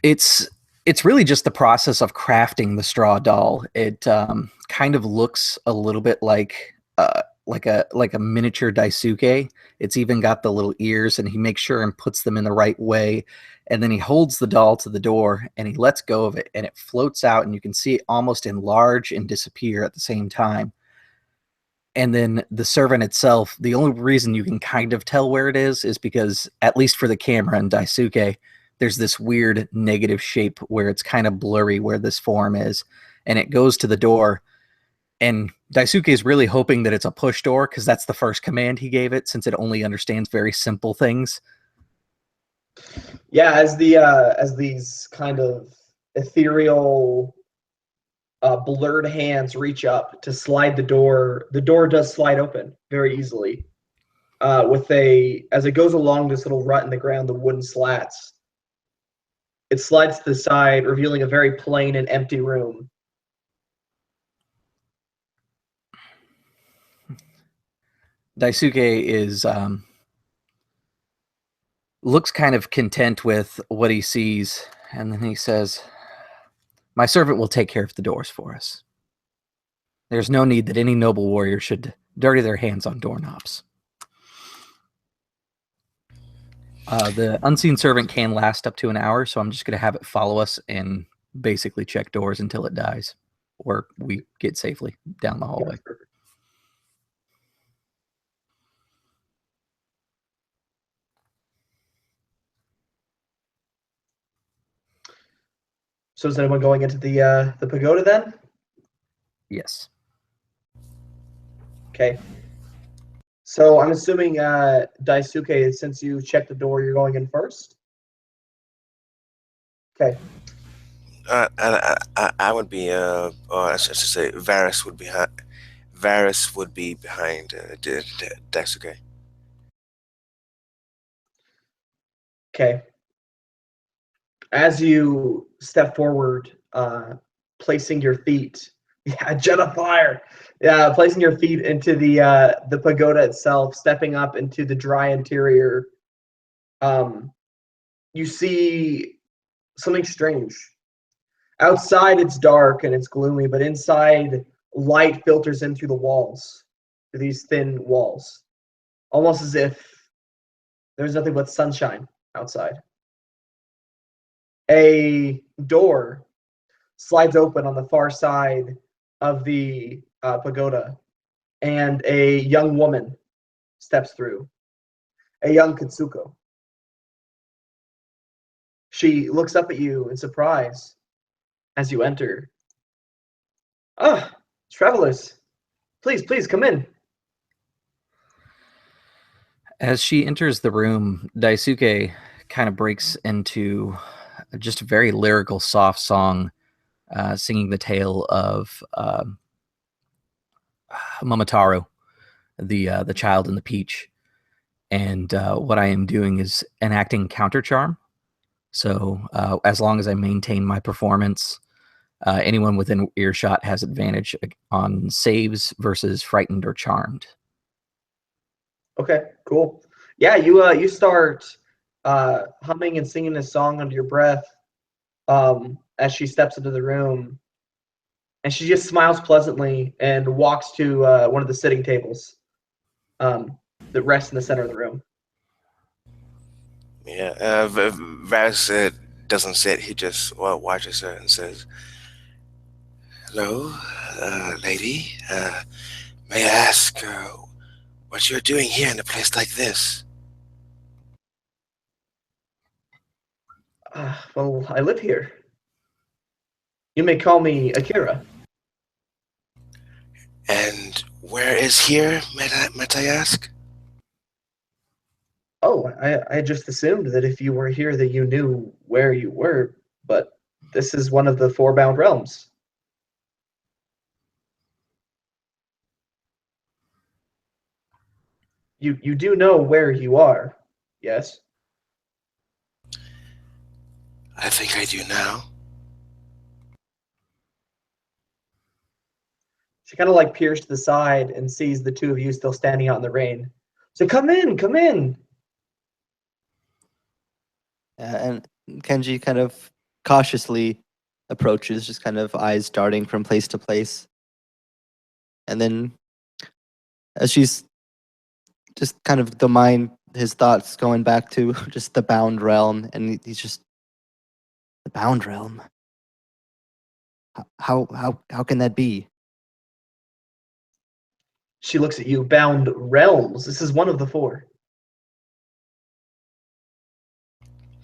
B: It's really just the process of crafting the straw doll. It kind of looks a little bit like a miniature Daisuke. It's even got the little ears, and he makes sure and puts them in the right way. And then he holds the doll to the door, and he lets go of it, and it floats out, and you can see it almost enlarge and disappear at the same time. And then the servant itself, the only reason you can kind of tell where it is because, at least for the camera in Daisuke, there's this weird negative shape where it's kind of blurry where this form is. And it goes to the door. And Daisuke is really hoping that it's a push door because that's the first command he gave it, since it only understands very simple things.
A: Yeah, as these kind of ethereal, blurred hands reach up to slide the door does slide open very easily. As it goes along this little rut in the ground, the wooden slats, it slides to the side, revealing a very plain and empty room.
B: Daisuke is looks kind of content with what he sees, and then he says, "My servant will take care of the doors for us. There's no need that any noble warrior should dirty their hands on doorknobs." The unseen servant can last up to an hour, so I'm just going to have it follow us and basically check doors until it dies, or we get safely down the hallway.
A: So is anyone going into the pagoda then?
B: Yes.
A: Okay. So I'm assuming Daisuke, since you checked the door, you're going in first. Okay.
E: I would be, or I should say, Varys would be behind Daisuke.
A: Okay. As you step forward, placing your feet, yeah, jet of fire, yeah, placing your feet into the pagoda itself, stepping up into the dry interior, you see something strange. Outside, it's dark and it's gloomy, but inside, light filters in through the walls, through these thin walls, almost as if there's nothing but sunshine outside. A door slides open on the far side of the pagoda, and a young woman steps through, a young Katsuko. She looks up at you in surprise as you enter. Ah, travelers, please come in.
B: As she enters the room, Daisuke kind of breaks into just a very lyrical, soft song, singing the tale of Momotaro, the child in the peach. And what I am doing is enacting counter charm. So as long as I maintain my performance, anyone within earshot has advantage on saves versus frightened or charmed.
A: Okay, cool. Yeah, you start humming and singing this song under your breath as she steps into the room, and she just smiles pleasantly and walks to one of the sitting tables that rests in the center of the room.
E: Yeah, Varys doesn't sit. He just watches her and says, "Hello, lady. May I ask what you're doing here in a place like this?"
A: Well, I live here. You may call me Akira.
E: And where is here, might I ask?
A: Oh, I just assumed that if you were here that you knew where you were, but this is one of the four-bound realms. You do know where you are, yes?
E: I think I do now.
A: She kind of like peers to the side and sees the two of you still standing out in the rain. So come in, come in.
C: And Kenji kind of cautiously approaches, just kind of eyes darting from place to place. And then, as she's just kind of his thoughts going back to just the bound realm, and he's just the bound realm. How can that be?
A: She looks at you. Bound realms. This is one of the four.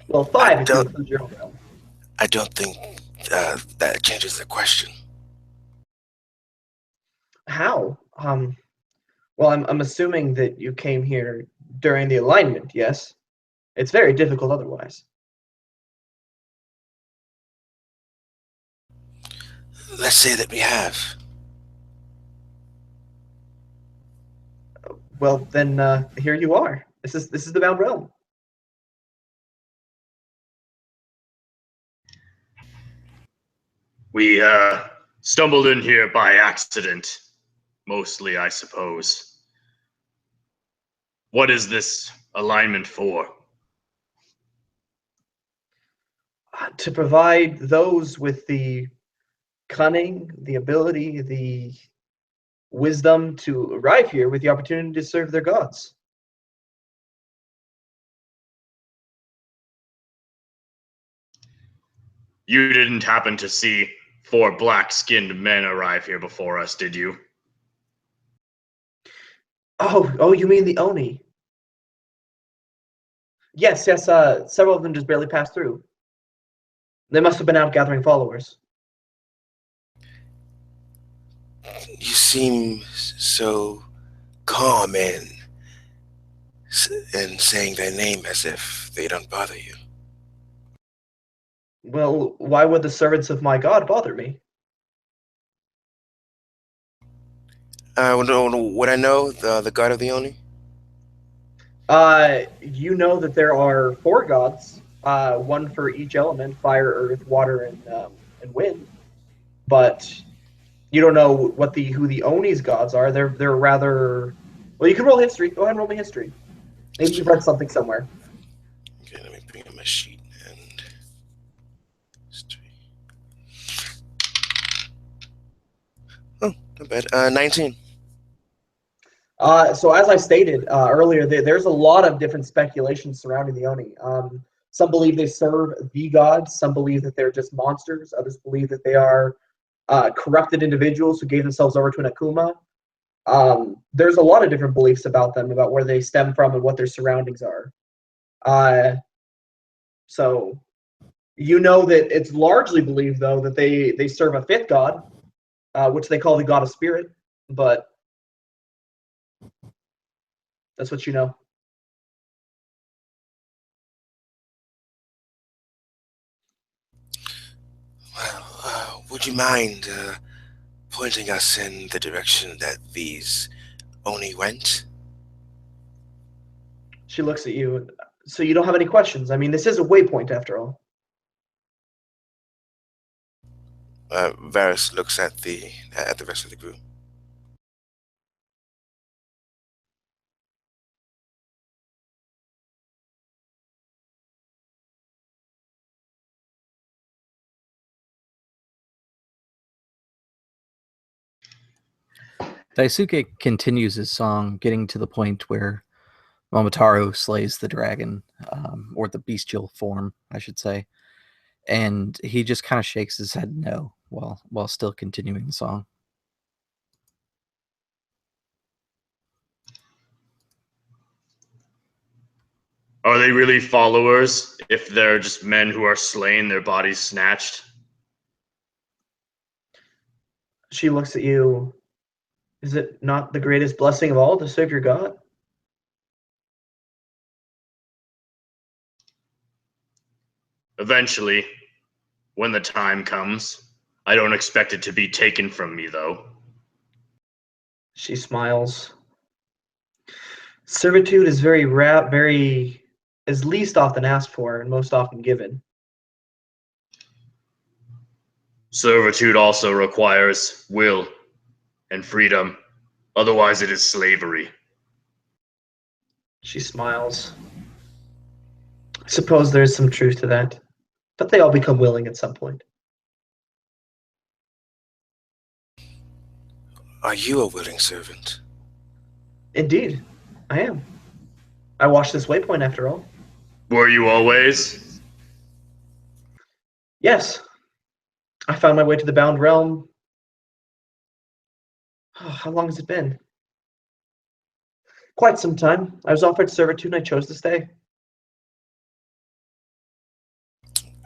A: Well, five if you include your own realm.
E: I don't think that changes the question.
A: How? Well, I'm assuming that you came here during the alignment, yes? It's very difficult otherwise.
E: Let's say that we have.
A: Well, then here you are. This is the Bound Realm.
D: We stumbled in here by accident, mostly, I suppose. What is this alignment for?
A: To provide those with the cunning, the ability, the wisdom to arrive here with the opportunity to serve their gods.
D: You didn't happen to see 4 black-skinned men arrive here before us, did you?
A: Oh, you mean the Oni? Yes. Several of them just barely passed through. They must have been out gathering followers.
E: You seem so calm and saying their name as if they don't bother you.
A: Well, why would the servants of my god bother me?
E: Would I know the god of the Oni?
A: You know that there are 4 gods, one for each element: fire, earth, water, and wind. But you don't know who the Oni's gods are. They're rather. Well, you can roll history. Go ahead and roll me history. Maybe you've read something somewhere.
E: Okay, let me bring up my sheet and history. Oh, not bad. 19.
A: So as I stated earlier, there's a lot of different speculations surrounding the Oni. Some believe they serve the gods. Some believe that they're just monsters. Others believe that they are corrupted individuals who gave themselves over to an Akuma. There's a lot of different beliefs about them, about where they stem from and what their surroundings are. So you know that it's largely believed, though, that they serve a 5th god, which they call the god of spirit. But that's what you know.
E: Well, would you mind pointing us in the direction that these Oni went?
A: She looks at you. So you don't have any questions? I mean, this is a waypoint after all.
E: Varys looks at the rest of the group.
B: Daisuke continues his song, getting to the point where Momotaro slays the dragon, or the bestial form, I should say. And he just kind of shakes his head no while still continuing the song.
D: Are they really followers if they're just men who are slain, their bodies snatched?
A: She looks at you. Is it not the greatest blessing of all to serve your God?
D: Eventually, when the time comes. I don't expect it to be taken from me, though.
A: She smiles. Servitude is is least often asked for and most often given.
D: Servitude also requires will and freedom. Otherwise, it is slavery.
A: She smiles. I suppose there is some truth to that, but they all become willing at some point.
E: Are you a willing servant?
A: Indeed, I am. I watched this waypoint after all.
D: Were you always?
A: Yes. I found my way to the Bound Realm. Oh, how long has it been? Quite some time. I was offered servitude and I chose to stay.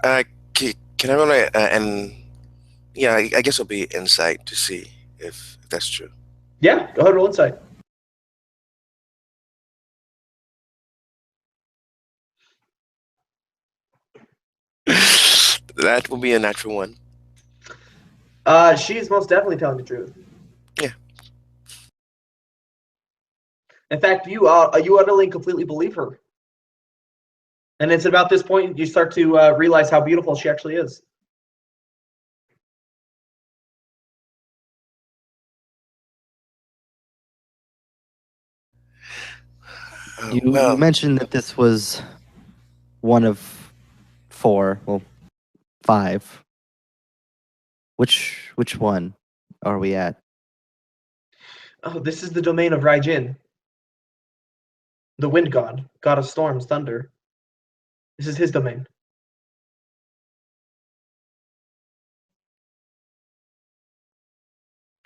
E: Can I roll and yeah, I guess it'll be insight to see if that's true.
A: Yeah, go ahead, roll insight.
E: That will be a natural one.
A: She's most definitely telling the truth.
E: Yeah.
A: In fact, you utterly and completely believe her. And it's about this point you start to realize how beautiful she actually is.
C: You mentioned that this was one of 4, well, 5. Which one are we at?
A: Oh, this is the domain of Raijin, the wind god, god of storms, thunder. This is his domain.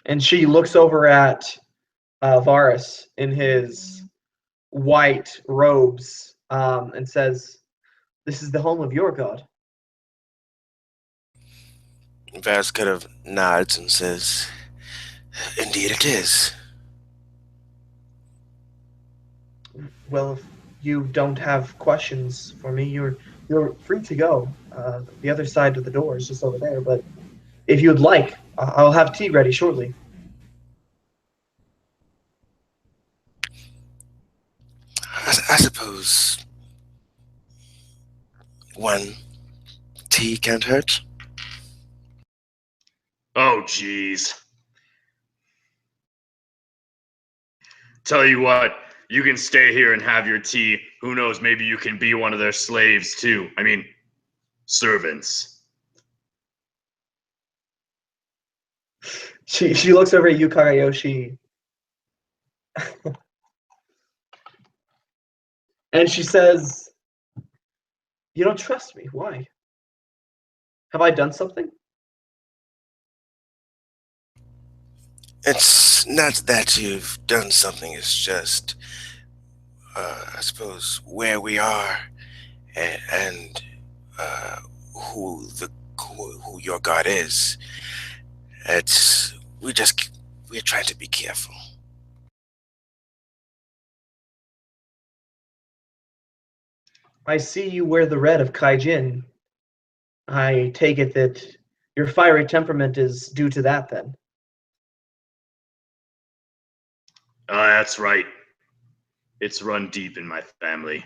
A: And she looks over at Varus in his white robes and says, "This is the home of your god."
E: Varus kind of nods and says, "Indeed, it is."
A: Well, if you don't have questions for me, you're free to go. The other side of the door is just over there. But if you'd like, I'll have tea ready shortly.
E: I suppose one tea can't hurt.
D: Oh, jeez. Tell you what, you can stay here and have your tea. Who knows, maybe you can be one of their slaves too. I mean, servants.
A: She looks over at you, Kagayoshi, and she says, "You don't trust me. Why? Have I done something?"
E: It's not that you've done something. It's just, I suppose, where we are and who who your god is. It's we're trying to be careful.
A: I see you wear the red of Kaijin. I take it that your fiery temperament is due to that, then.
D: That's right. It's run deep in my family.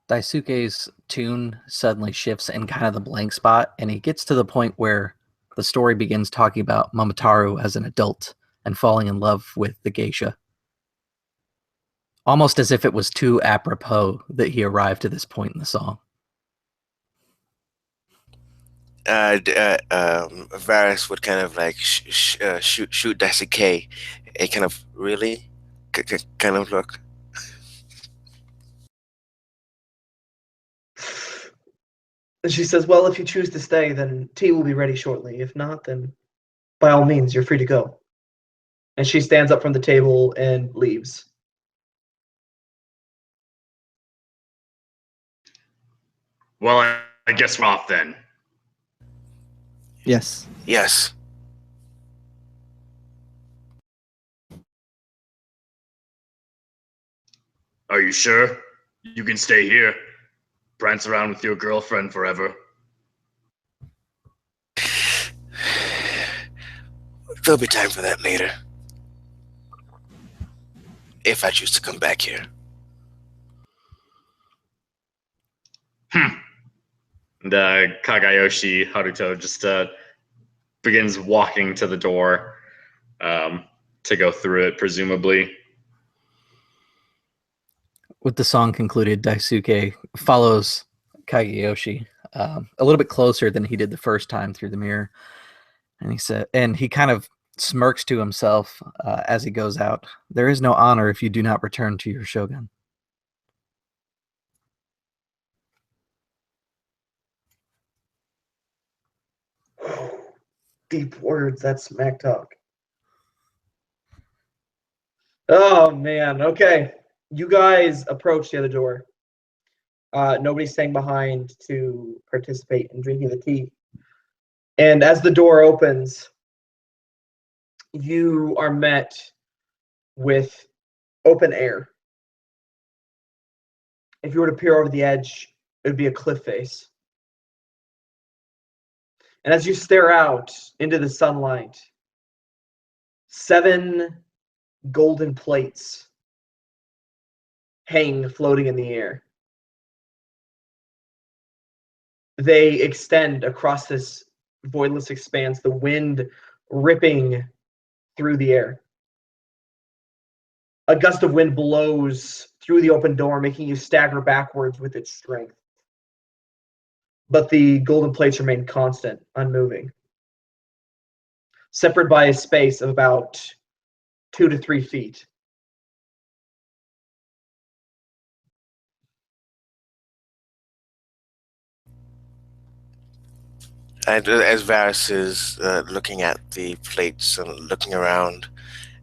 B: Daisuke's tune suddenly shifts in kind of the blank spot, and he gets to the point where the story begins talking about Momotaro as an adult and falling in love with the geisha. Almost as if it was too apropos that he arrived to this point in the song.
E: Varus would kind of like shoot Daisuke a kind of really kind of look.
A: And she says, "Well, if you choose to stay, then tea will be ready shortly. If not, then by all means, you're free to go." And she stands up from the table and leaves.
D: Well, I guess we're off then.
C: Yes.
E: Yes.
D: Are you sure? You can stay here. Prance around with your girlfriend forever.
E: There'll be time for that later. If I choose to come back here.
D: And Kagayoshi Haruto just begins walking to the door to go through it, presumably.
B: With the song concluded, Daisuke follows Kagayoshi a little bit closer than he did the first time through the mirror. And he kind of smirks to himself as he goes out. There is no honor if you do not return to your shogun.
A: Deep words, that's smack talk. Oh, man. Okay. You guys approach the other door. Nobody's staying behind to participate in drinking the tea. And as the door opens, you are met with open air. if you were to peer over the edge, it would be a cliff face. And as you stare out into the sunlight, 7 golden plates hang floating in the air. They extend across this voidless expanse, the wind ripping through the air. A gust of wind blows through the open door, making you stagger backwards with its strength. But the golden plates remain constant, unmoving, separated by a space of about 2 to 3 feet.
E: And as Varys is looking at the plates and looking around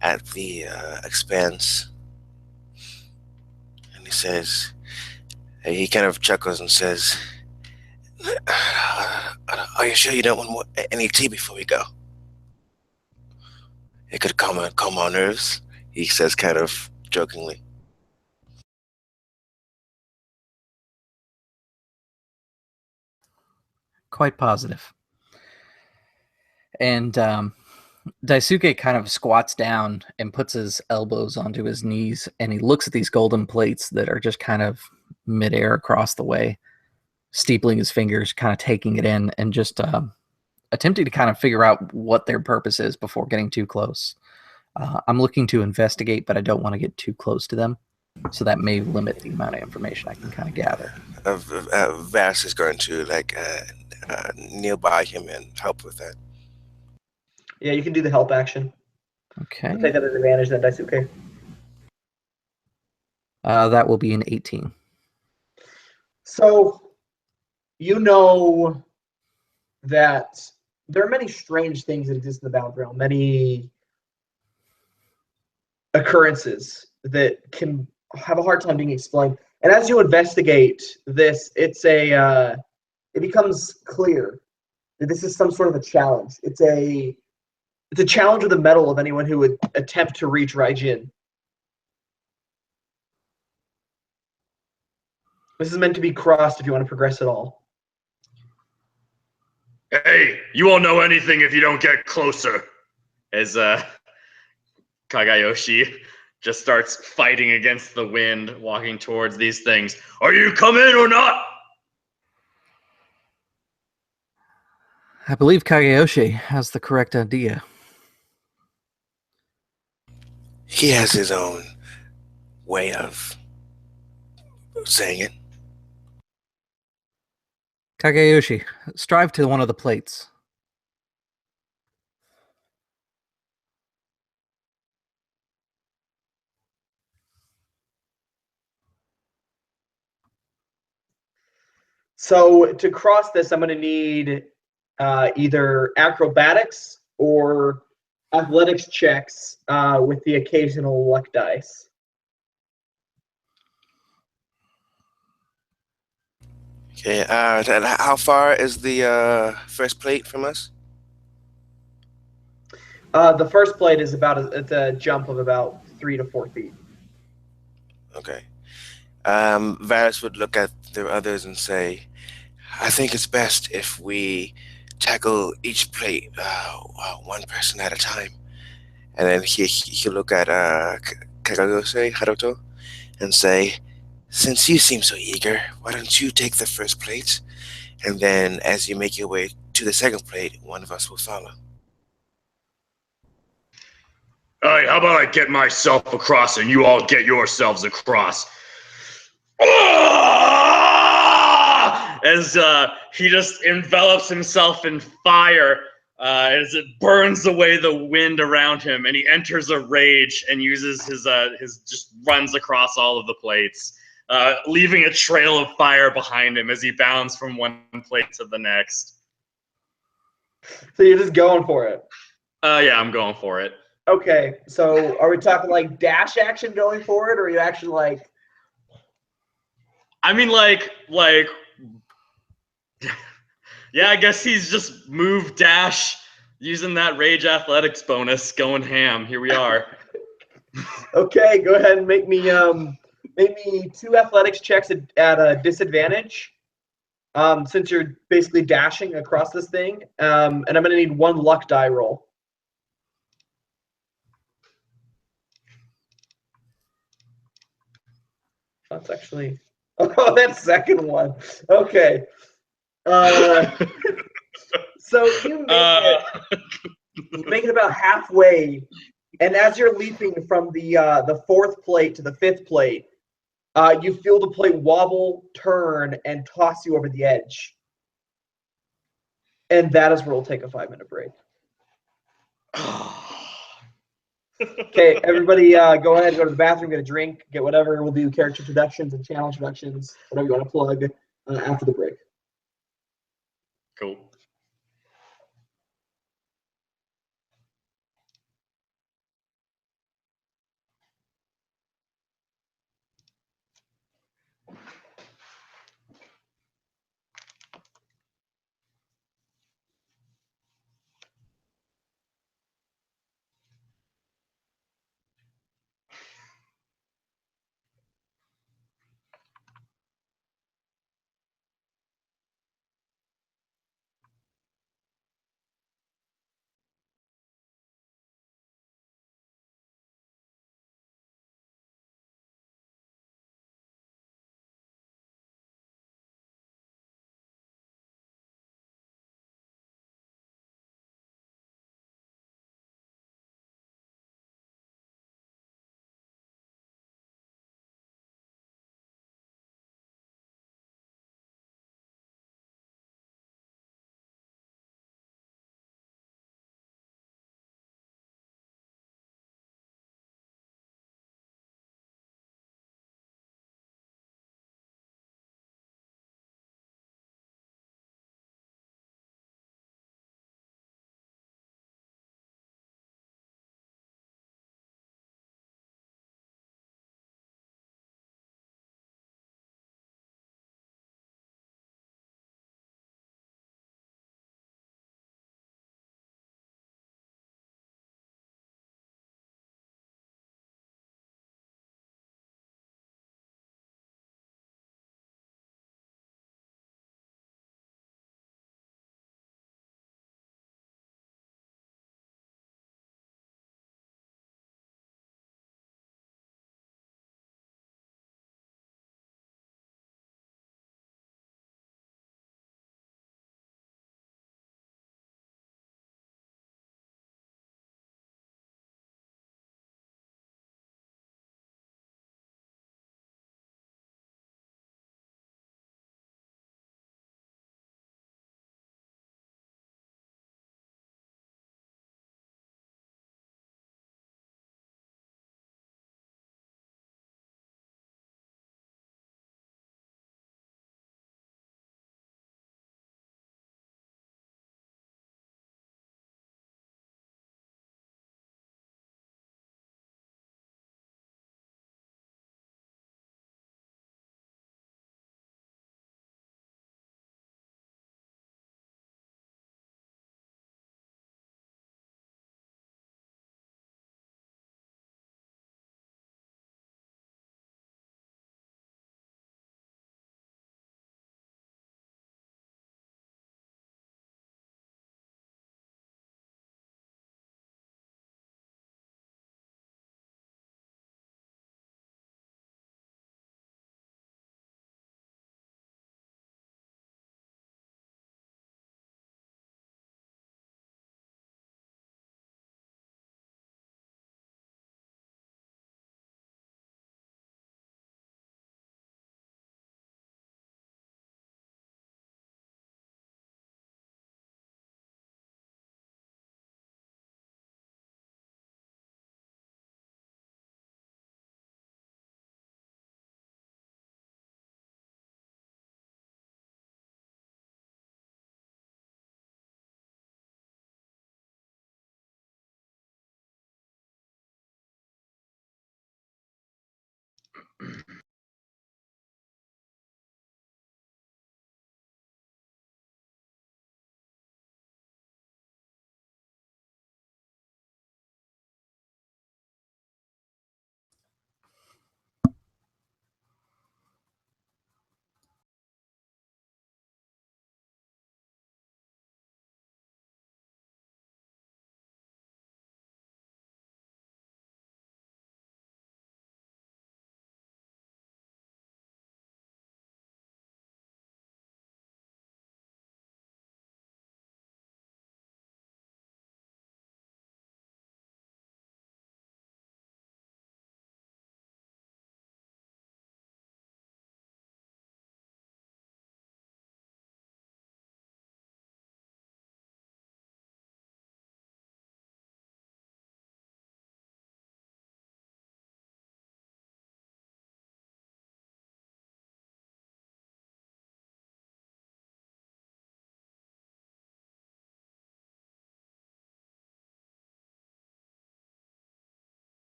E: at the expanse, and he says, he kind of chuckles and says, "Are you sure you don't want any tea before we go? It could calm our nerves," he says kind of jokingly.
B: Quite positive. And Daisuke kind of squats down and puts his elbows onto his knees, and he looks at these golden plates that are just kind of midair across the way, steepling his fingers, kind of taking it in, and just attempting to kind of figure out what their purpose is before getting too close. I'm looking to investigate, but I don't want to get too close to them, so that may limit the amount of information I can kind of gather.
E: Varys is going to kneel by him and help with that.
A: Yeah, you can do the help action.
B: Okay.
A: I'll take that as an advantage then, Daisuke.
B: That will be an 18.
A: So, you know that there are many strange things that exist in the Bound Realm, many occurrences that can have a hard time being explained. And as you investigate this, it becomes clear that this is some sort of a challenge. It's a challenge with the mettle of anyone who would attempt to reach Raijin. This is meant to be crossed if you want to progress at all.
D: Hey, you won't know anything if you don't get closer. As Kagayoshi just starts fighting against the wind, walking towards these things. Are you coming or not?
B: I believe Kagayoshi has the correct idea.
E: He has his own way of saying it.
B: Kagayoshi, strive to one of the plates.
A: So to cross this, I'm going to need either acrobatics or athletics checks with the occasional luck dice.
E: Okay, and how far is the first plate from us?
A: The first plate is it's a jump of about 3 to 4 feet.
E: Okay. Varys would look at the others and say, I think it's best if we tackle each plate one person at a time. And then he'll look at Kagose, Haruto, and say, since you seem so eager, why don't you take the first plate? And then as you make your way to the second plate, one of us will follow.
D: All right, how about I get myself across and you all get yourselves across? As he just envelops himself in fire as it burns away the wind around him, and he enters a rage and uses his just runs across all of the plates, leaving a trail of fire behind him as he bounds from one plate to the next.
A: So you're just going for it?
D: Yeah, I'm going for it.
A: Okay, so are we talking like dash action going for it, or are you actually like...
D: I mean, yeah, I guess he's just move dash using that rage athletics bonus, going ham. Here we are.
A: Okay, go ahead and make me make me 2 athletics checks at a disadvantage. Since you're basically dashing across this thing, and I'm gonna need 1 luck die roll. That's actually, oh, that second one. Okay. So you make it about halfway, and as you're leaping from the 4th plate to the 5th plate, you feel the plate wobble, turn, and toss you over the edge. And that is where we'll take a 5-minute break. Okay, everybody, go ahead, go to the bathroom, get a drink, get whatever. We'll do character introductions and channel introductions, whatever you want to plug after the break.
D: Cool.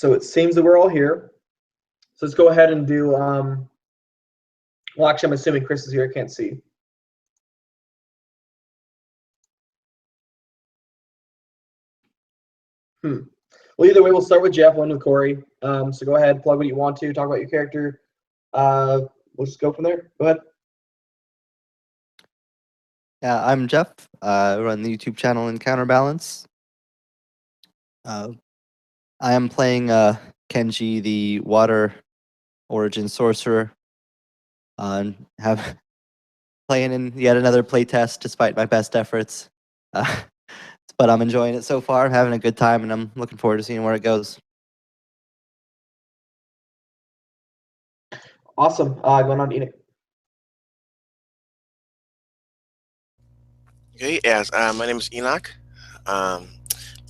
A: So it seems that we're all here. So let's go ahead and do. Well, actually, I'm assuming Chris is here. I can't see. Well, either way, we'll start with Jeff, one with Corey. So go ahead, plug what you want to, talk about your character. We'll just go from there. Go ahead.
C: Yeah, I'm Jeff. I run the YouTube channel in Counterbalance. I am playing Kenji, the water origin sorcerer. Have playing in yet another playtest despite my best efforts. But I'm enjoying it so far, having a good time, and I'm looking forward to seeing where it goes.
A: Awesome. Going on to Enoch.
E: Okay, yes, my name is Enoch.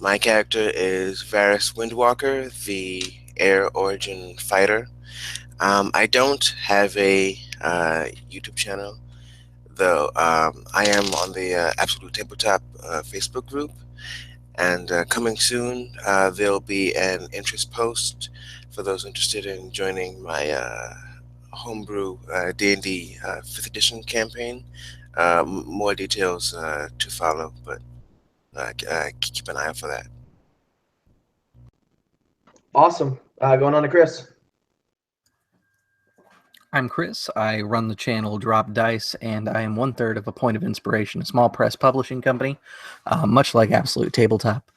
E: My character is Varys Windwalker, the air origin fighter. I don't have a YouTube channel, though I am on the Absolute Tabletop Facebook group. And coming soon, there'll be an interest post for those interested in joining my homebrew D&D 5th edition campaign. More details to follow, but keep an eye out for that.
A: Awesome. Going on to Chris.
B: I'm Chris. I run the channel Drop Dice, and I am 1/3 of A Point of Inspiration, a small press publishing company, much like Absolute Tabletop,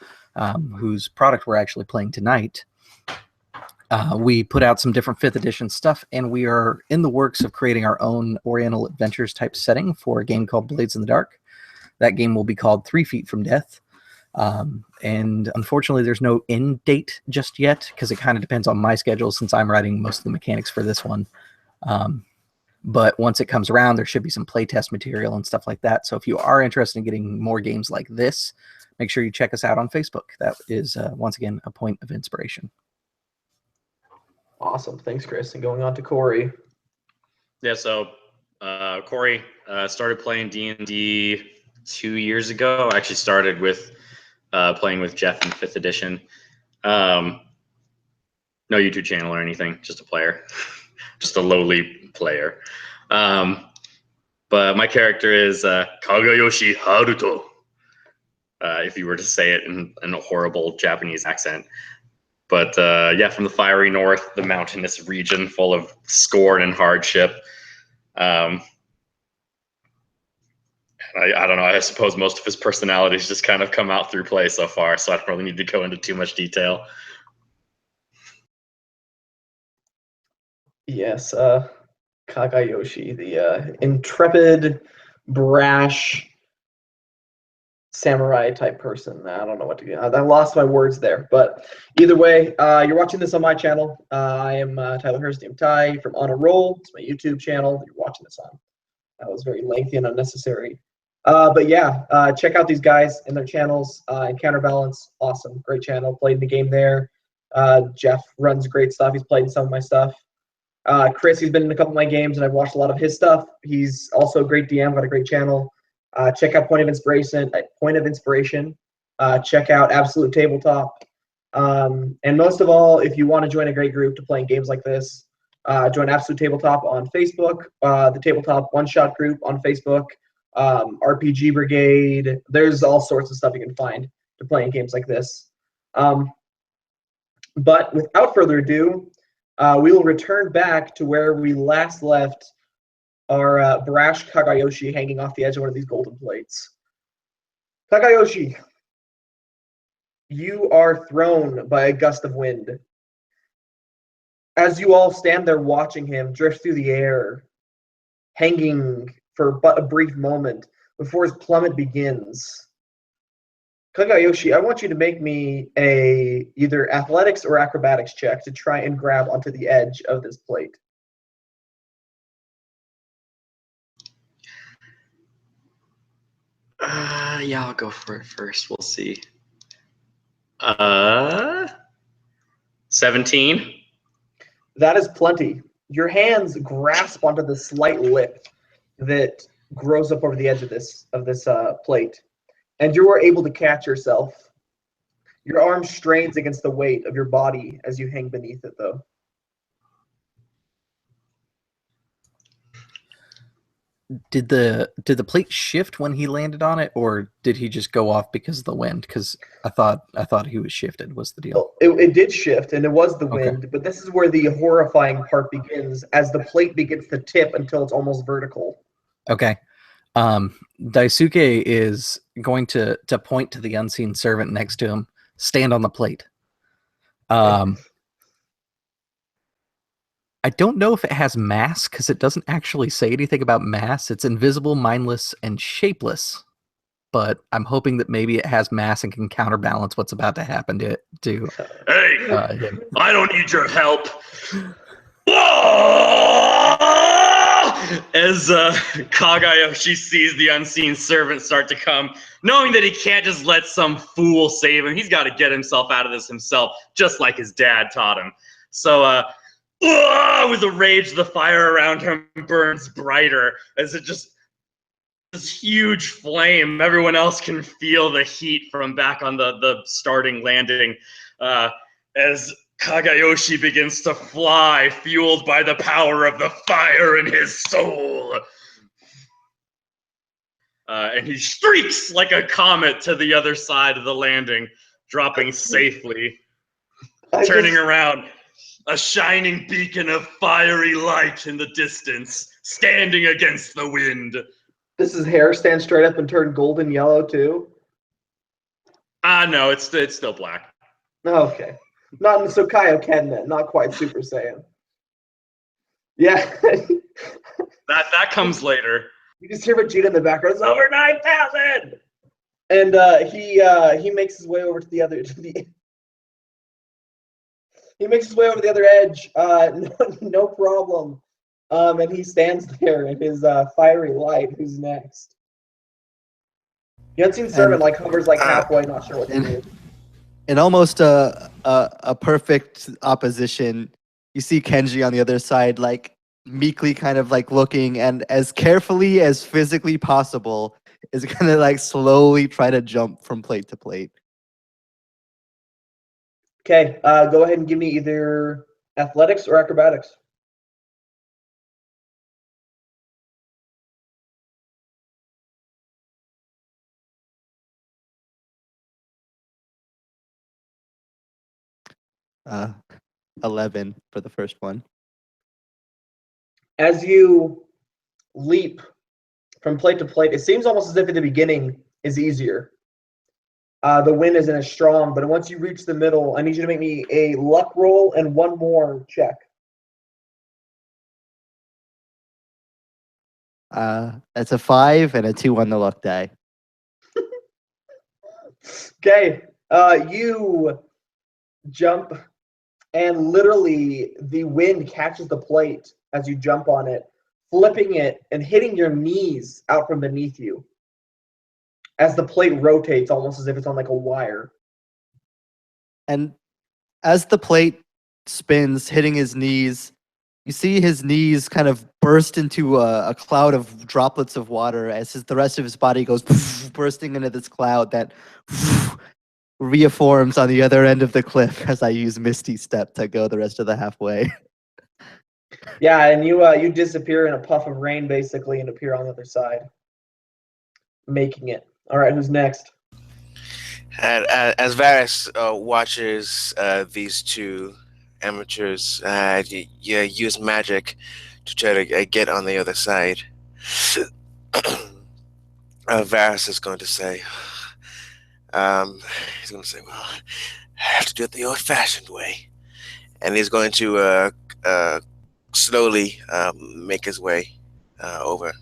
B: whose product we're actually playing tonight. We put out some different 5th edition stuff, and we are in the works of creating our own Oriental Adventures type setting for a game called Blades in the Dark. That game will be called 3 Feet from Death. And unfortunately, there's no end date just yet, because it kind of depends on my schedule since I'm writing most of the mechanics for this one. But once it comes around, there should be some playtest material and stuff like that. So if you are interested in getting more games like this, make sure you check us out on Facebook. That is, once again, A Point of Inspiration.
A: Awesome. Thanks, Chris. And going on to Corey.
D: Yeah, so Corey started playing D&D 2 years ago. I actually started with playing with Jeff in 5th edition. No YouTube channel or anything, just a player. Just a lowly player. But my character is Kagayoshi Haruto, if you were to say it in a horrible Japanese accent. But yeah, from the fiery north, the mountainous region full of scorn and hardship. I don't know, I suppose most of his personalities just kind of come out through play so far, so I don't really need to go into too much detail.
A: Yes, Kagayoshi, the intrepid, brash, samurai type person. I don't know what to do. I lost my words there, but either way, you're watching this on my channel. I am Tyler Hurst, Ty from On a Roll. It's my YouTube channel that you're watching this on. That was very lengthy and unnecessary. But yeah, check out these guys and their channels. And Counterbalance, awesome, great channel. Played the game there. Jeff runs great stuff. He's played some of my stuff. Chris, he's been in a couple of my games, and I've watched a lot of his stuff. He's also a great DM, got a great channel. Check out Point of Inspiration. Check out Absolute Tabletop. And most of all, if you want to join a great group to playing games like this, join Absolute Tabletop on Facebook, the Tabletop One-Shot group on Facebook, RPG Brigade. There's all sorts of stuff you can find to playing games like this. But without further ado, we will return back to where we last left our brash Kagayoshi hanging off the edge of one of these golden plates. Kagayoshi, you are thrown by a gust of wind. As you all stand there watching him drift through the air, hanging for but a brief moment before his plummet begins. Kagayoshi, I want you to make me a either athletics or acrobatics check to try and grab onto the edge of this plate.
D: Yeah, I'll go for it first. We'll see. 17.
A: That is plenty. Your hands grasp onto the slight lip that grows up over the edge of this plate, and you are able to catch yourself. Your arm strains against the weight of your body as you hang beneath it, though.
B: Did the plate shift when he landed on it, or did he just go off because of the wind? Because I thought he was shifted. Was the deal?
A: It did shift, and it was the
B: Okay.
A: wind. But this is where the horrifying part begins, as the plate begins to tip until it's almost vertical.
B: Okay. Daisuke is going to point to the unseen servant next to him. Stand on the plate. I don't know if it has mass because it doesn't actually say anything about mass. It's invisible, mindless, and shapeless. But I'm hoping that maybe it has mass and can counterbalance what's about to happen to
D: Hey,
B: him.
D: I don't need your help. As Kagayoshi sees the unseen servant start to come, knowing that he can't just let some fool save him, he's got to get himself out of this himself, just like his dad taught him. So, with a rage, the fire around him burns brighter as it just this huge flame. Everyone else can feel the heat from back on the starting landing as Kagayoshi begins to fly, fueled by the power of the fire in his soul. And he streaks like a comet to the other side of the landing, dropping safely, turning around. A shining beacon of fiery light in the distance, standing against the wind.
A: Does his hair stand straight up and turn golden yellow too?
D: No, it's still black.
A: Okay. Not in Kaioken then, not quite Super Saiyan. Yeah.
D: That comes later.
A: You just hear Vegeta in the background, it's over 9,000! And he makes his way over to the other he makes his way over the other edge, no problem. And he stands there in his fiery light. Who's next? The unseen servant hovers halfway, not sure what to do.
C: In almost a perfect opposition, you see Kenji on the other side, meekly kind of looking, and as carefully as physically possible is gonna slowly try to jump from plate to plate.
A: Okay, go ahead and give me either athletics or acrobatics.
C: Uh, 11 for the first one.
A: As you leap from plate to plate, it seems almost as if at the beginning is easier. The wind isn't as strong, but once you reach the middle, I need you to make me a luck roll and one more check.
C: That's a 5 and a 2 on the luck die.
A: Okay, you jump, and literally the wind catches the plate as you jump on it, flipping it and hitting your knees out from beneath you as the plate rotates almost as if it's on a wire.
C: And as the plate spins, hitting his knees, you see his knees kind of burst into a cloud of droplets of water as the rest of his body goes bursting into this cloud that reforms on the other end of the cliff as I use Misty Step to go the rest of the halfway.
A: Yeah, and you disappear in a puff of rain basically and appear on the other side, making it. All right, who's next?
E: As Varys watches these two amateurs use magic to try to get on the other side, Varys is going to say, he's going to say, well, I have to do it the old-fashioned way. And he's going to slowly make his way over,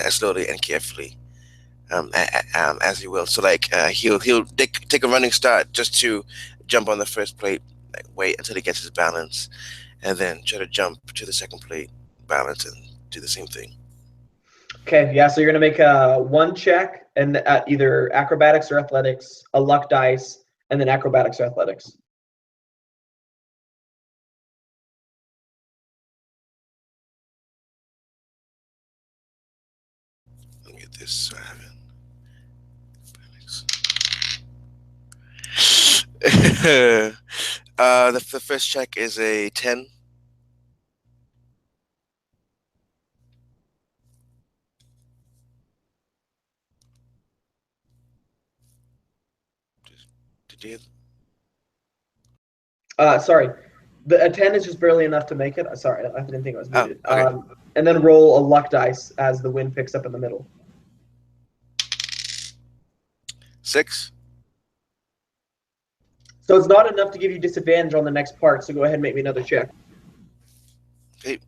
E: slowly and carefully. As he will. So he'll take a running start just to jump on the first plate, wait until he gets his balance, and then try to jump to the second plate, balance, and do the same thing.
A: Okay, yeah, so you're going to make one check and either acrobatics or athletics, a luck dice, and then acrobatics or athletics.
E: Let me get this. So I have it. The first check is a 10. Did you?
A: Sorry. A 10 is just barely enough to make it. Sorry, I didn't think I was
E: Oh,
A: muted.
E: okay.
A: And then roll a luck dice as the wind picks up in the middle.
E: 6.
A: So it's not enough to give you disadvantage on the next part, so go ahead and make me another check.
E: Okay.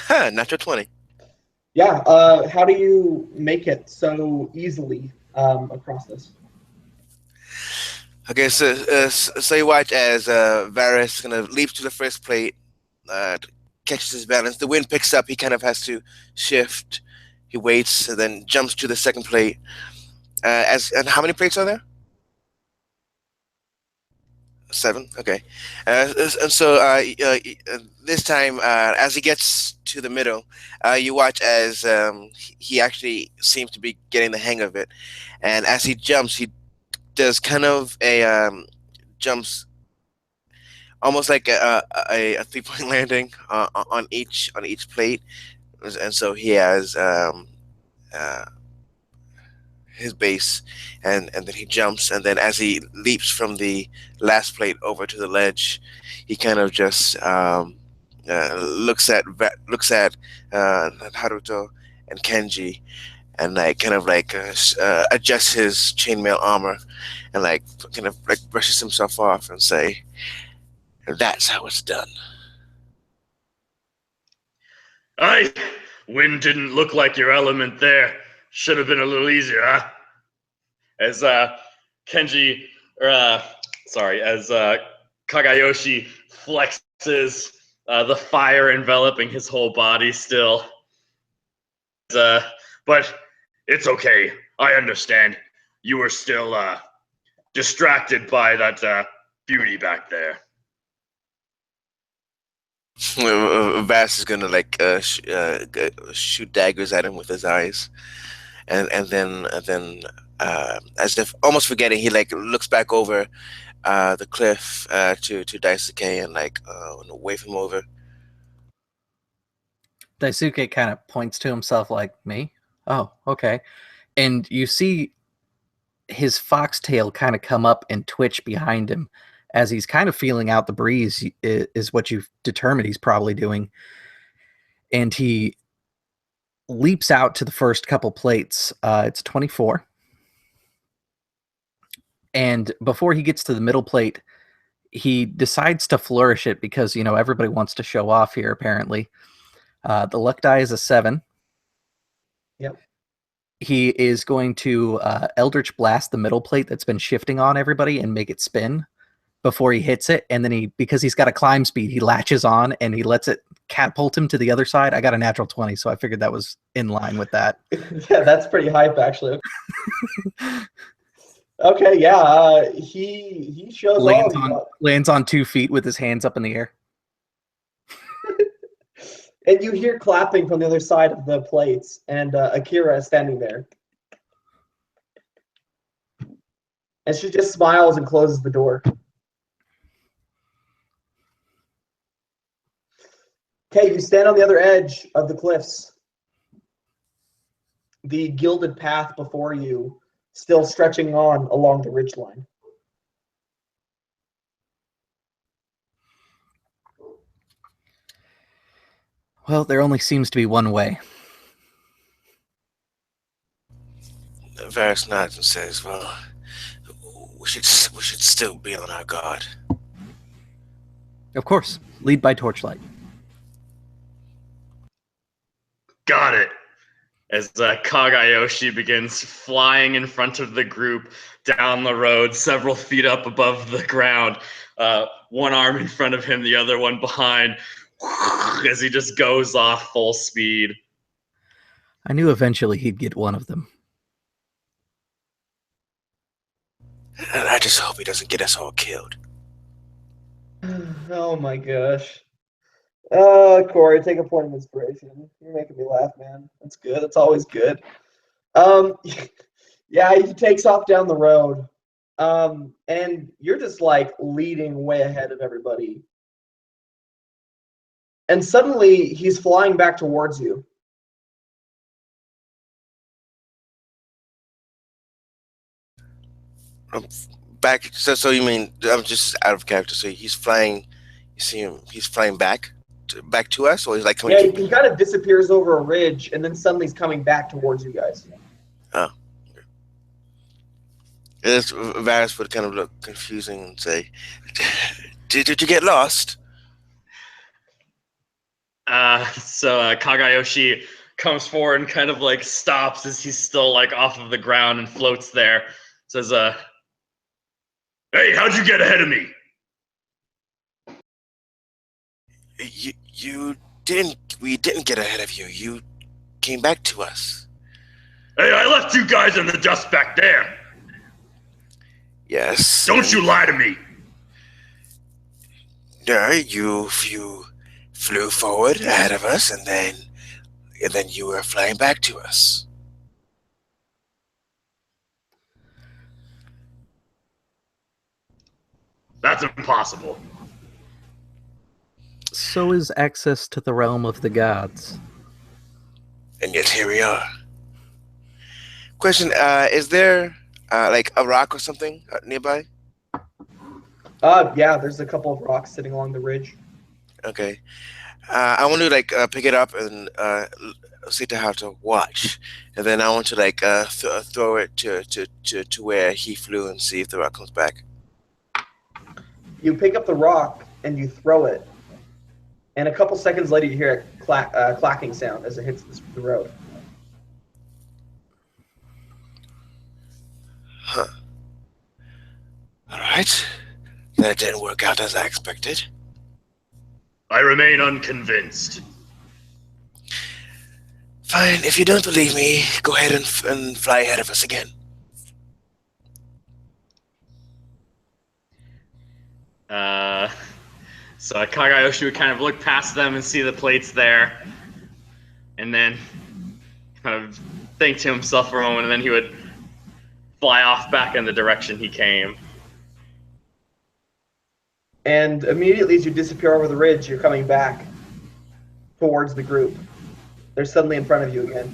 E: Natural 20.
A: Yeah, how do you make it so easily across this?
E: Okay, so you watch as Varys kind of leaps to the first plate, catches his balance. The wind picks up. He kind of has to shift. He waits and then jumps to the second plate. And how many plates are there? 7. Okay. And so this time, as he gets to the middle, you watch as he actually seems to be getting the hang of it. And as he jumps, he does kind of a jumps almost like a 3-point landing on each plate, and so he has uh, his base, and then he jumps, and then as he leaps from the last plate over to the ledge, he kind of just looks at Haruto and Kenji, and like kind of like adjusts his chainmail armor, and like kind of like brushes himself off and say, "That's how it's done."
D: Aye, wind didn't look like your element there. Should have been a little easier, huh? As Kenji, or as Kagayoshi flexes, the fire enveloping his whole body still. But it's okay. I understand. You were still distracted by that beauty back there.
E: Vass is gonna like shoot daggers at him with his eyes, and then as if almost forgetting, he like looks back over the cliff to Daisuke and like wave him over.
B: Daisuke kind of points to himself like, me? Oh, okay. And you see his foxtail kind of come up and twitch behind him as he's kind of feeling out the breeze, is what you've determined he's probably doing. And he leaps out to the first couple plates. It's 24. And before he gets to the middle plate, he decides to flourish it because, everybody wants to show off here, apparently. The luck die is a 7.
A: Yep.
B: He is going to Eldritch Blast the middle plate that's been shifting on everybody and make it spin before he hits it. And then because he's got a climb speed, he latches on and he lets it catapult him to the other side. I got a natural 20, so I figured that was in line with that.
A: Yeah, that's pretty hype, actually. Okay, yeah, he shows
B: lands on 2 feet with his hands up in the air.
A: And you hear clapping from the other side of the plates, and Akira is standing there. And she just smiles and closes the door. Okay, you stand on the other edge of the cliffs. The gilded path before you still stretching on along the ridgeline.
B: Well, there only seems to be one way.
E: Varys nods and says, "Well, we should still be on our guard."
B: Of course, lead by torchlight.
D: Got it. As Kagayoshi begins flying in front of the group down the road, several feet up above the ground, one arm in front of him, the other one behind, as he just goes off full speed.
B: I knew eventually he'd get one of them.
E: And I just hope he doesn't get us all killed.
A: Oh my gosh. Corey, take a point of inspiration. You're making me laugh, man. That's good. That's always good. Yeah, he takes off down the road. And you're just like leading way ahead of everybody. And suddenly he's flying back towards you.
E: Back. So you mean I'm just out of character? So he's flying. You see him? He's flying back to us, or he's like coming.
A: Yeah, he kind of disappears over a ridge, and then suddenly he's coming back towards you guys.
E: Oh. This Varys would kind of look confusing and say, "Did you get lost?"
D: So Kagayoshi comes forward and kind of like stops as he's still like off of the ground and floats there. Says, "Hey, how'd you get ahead of me?"
E: You didn't. We didn't get ahead of you. You came back to us.
D: Hey, I left you guys in the dust back there.
E: Yes.
D: Don't you lie to me.
E: No, you flew forward ahead of us, and then you were flying back to us.
D: That's impossible.
B: So is access to the realm of the gods.
E: And yet here we are. Question: is there like a rock or something nearby?
A: Yeah, there's a couple of rocks sitting along the ridge.
E: Okay. I want to like pick it up and say to how to watch, and then I want to like throw it to where he flew and see if the rock comes back.
A: You pick up the rock and you throw it, and a couple seconds later you hear a clacking sound as it hits the road.
E: Huh. All right. That didn't work out as I expected.
D: I remain unconvinced.
E: Fine. If you don't believe me, go ahead and fly ahead of us again.
D: So Kagayoshi would kind of look past them and see the plates there, and then kind of think to himself for a moment, and then he would fly off back in the direction he came.
A: And immediately as you disappear over the ridge, you're coming back towards the group. They're suddenly in front of you again.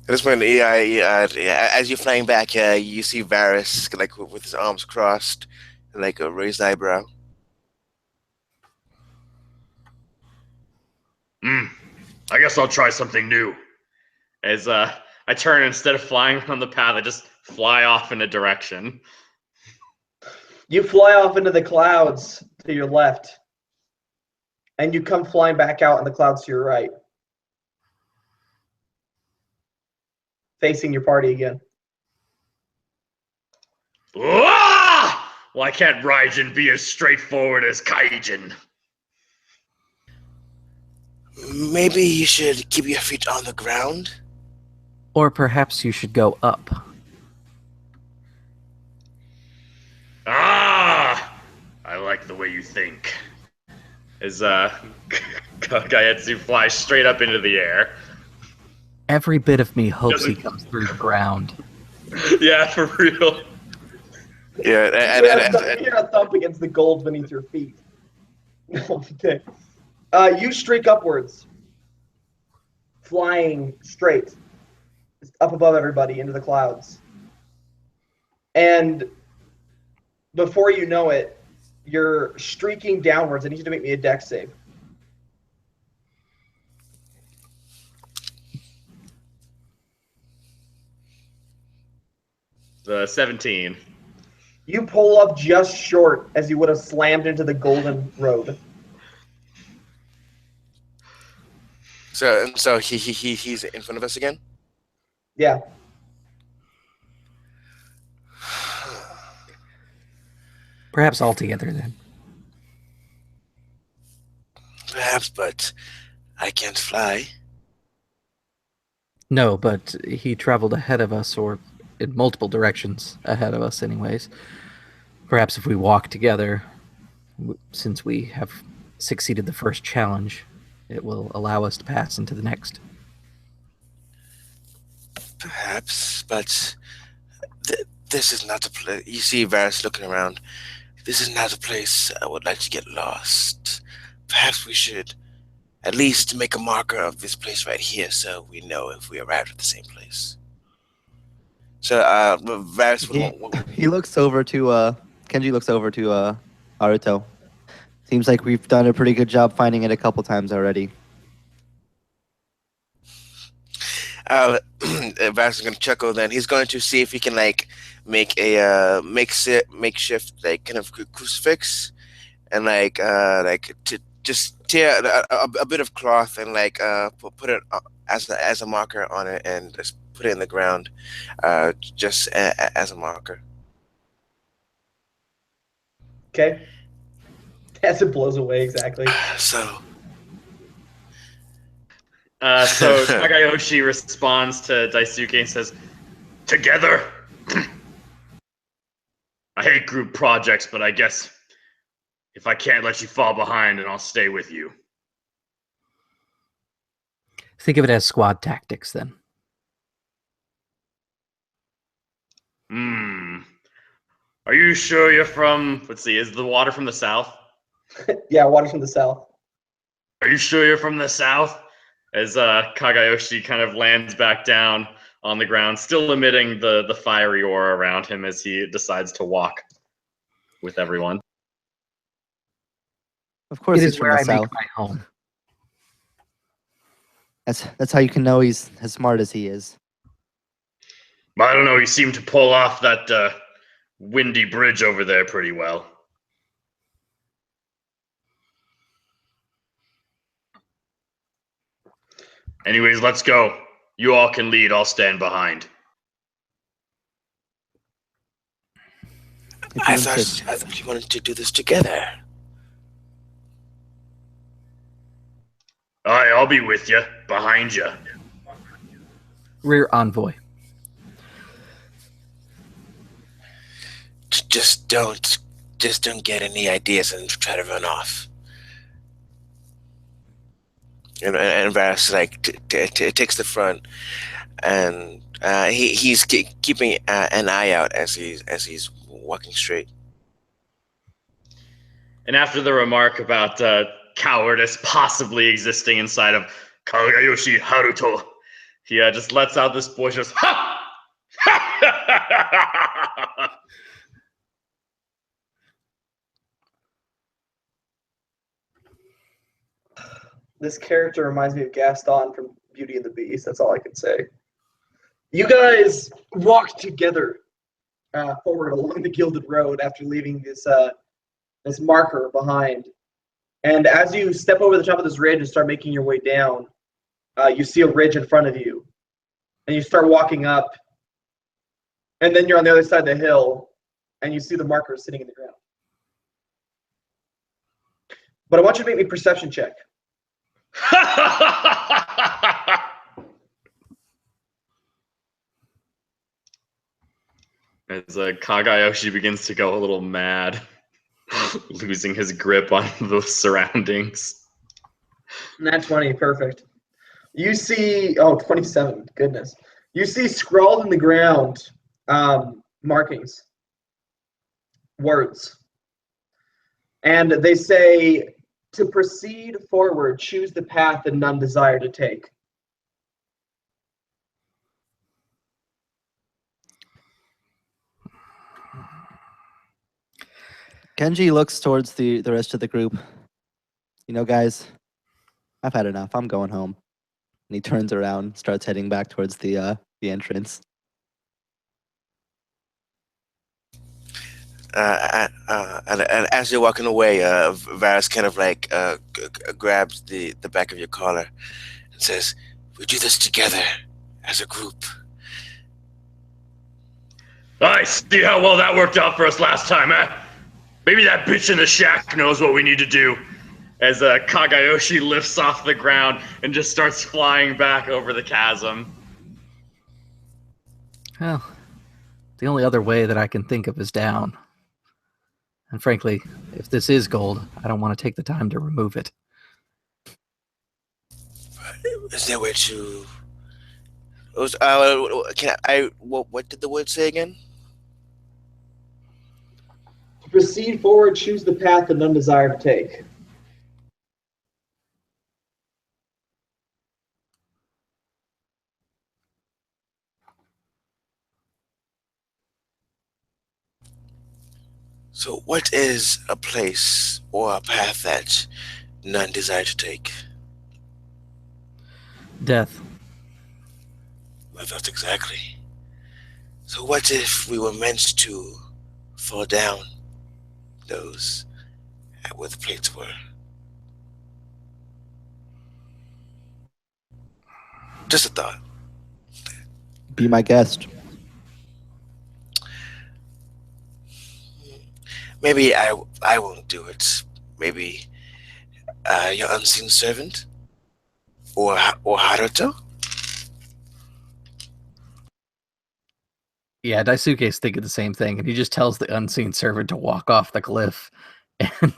E: At this point, as you're flying back, you see Varys like with his arms crossed, and like a raised eyebrow.
D: I guess I'll try something new. As I turn, instead of flying on the path, I just fly off in a direction.
A: You fly off into the clouds to your left, and you come flying back out in the clouds to your right, facing your party again.
D: Ah! Why can't Raijin be as straightforward as Kaijin?
E: Maybe you should keep your feet on the ground.
B: Or perhaps you should go up.
D: Ah! I like the way you think. As Gayetsu flies straight up into the air.
B: Every bit of me hopes he comes through the ground.
D: Yeah, for real.
E: Yeah,
A: You hear a thump against the gold beneath your feet. Okay. You streak upwards, flying straight, up above everybody into the clouds. And before you know it, you're streaking downwards. I need you to make me a dex save.
D: The 17.
A: You pull up just short as you would have slammed into the Golden Road.
E: So he's in front of us again.
A: Yeah.
B: Perhaps all together then.
E: Perhaps, but I can't fly.
B: No, but he traveled ahead of us, or in multiple directions ahead of us anyways. Perhaps if we walk together, since we have succeeded the first challenge, it will allow us to pass into the next.
E: Perhaps, but this is not the place. You see Varys looking around. This is not a place I would like to get lost. Perhaps we should at least make a marker of this place right here so we know if we arrived at the same place. So Varys would
C: He looks over to Kenji looks over to Aruto. Seems like we've done a pretty good job finding it a couple times already.
E: Varys is going to chuckle. Then he's going to see if he can like make a makeshift like kind of crucifix, and just tear a bit of cloth and like put it as a marker on it, and just put it in the ground, just as a marker.
A: Okay. As it blows away, exactly.
E: So
D: Kagayoshi responds to Daisuke and says, "Together? I hate group projects, but I guess if I can't let you fall behind, then I'll stay with you."
B: Think of it as squad tactics, then.
D: Are you sure you're from, let's see, is the water from the south?
A: Yeah, water's from the south.
D: Are you sure you're from the south? As Kagayoshi kind of lands back down on the ground, still emitting the fiery aura around him as he decides to walk with everyone.
C: Of course,
B: It
C: he's
B: is
C: from
B: where
C: the
B: I
C: south.
B: make my home.
C: That's how you can know he's as smart as he is.
D: I don't know, he seemed to pull off that windy bridge over there pretty well. Anyways, let's go. You all can lead, I'll stand behind.
C: If you
E: I
C: insist.
E: thought you wanted to do this together.
D: Alright, I'll be with you, behind you.
B: Rear envoy.
E: Just don't get any ideas and try to run off. And Varys takes the front, and he's keeping an eye out as he's walking straight.
D: And after the remark about cowardice possibly existing inside of Kagayoshi Haruto, he just lets out this boisterous ha!
A: This character reminds me of Gaston from Beauty and the Beast. That's all I can say. You guys walk together forward along the Gilded Road after leaving this marker behind. And as you step over the top of this ridge and start making your way down, you see a ridge in front of you. And you start walking up. And then you're on the other side of the hill, and you see the marker sitting in the ground. But I want you to make me a perception check.
D: As Kagayoshi begins to go a little mad, losing his grip on the surroundings.
A: Nat 20, perfect. You see, 27, goodness. You see scrawled in the ground markings, words. And they say, to proceed forward, choose the path that none desire to take.
C: Kenji looks towards the rest of the group. You know, guys, I've had enough. I'm going home. And he turns around, starts heading back towards the entrance.
E: And as you're walking away, Varys kind of like grabs the back of your collar and says, "We do this together as a group."
D: I see how well that worked out for us last time, eh? Maybe that bitch in the shack knows what we need to do. As Kagayoshi lifts off the ground and just starts flying back over the chasm.
B: Well, the only other way that I can think of is down. And frankly, if this is gold, I don't want to take the time to remove it.
E: Is there a way to Can I? What did the word say again?
A: To proceed forward, choose the path that none desire to take.
E: So, what is a place or a path that none desire to take?
B: Death.
E: Well, that's exactly. So, what if we were meant to fall down those where the plates were? Just a thought.
C: Be my guest.
E: Maybe I won't do it. Maybe your unseen servant or Haruto.
B: Yeah, Daisuke's thinking the same thing, and he just tells the unseen servant to walk off the cliff. And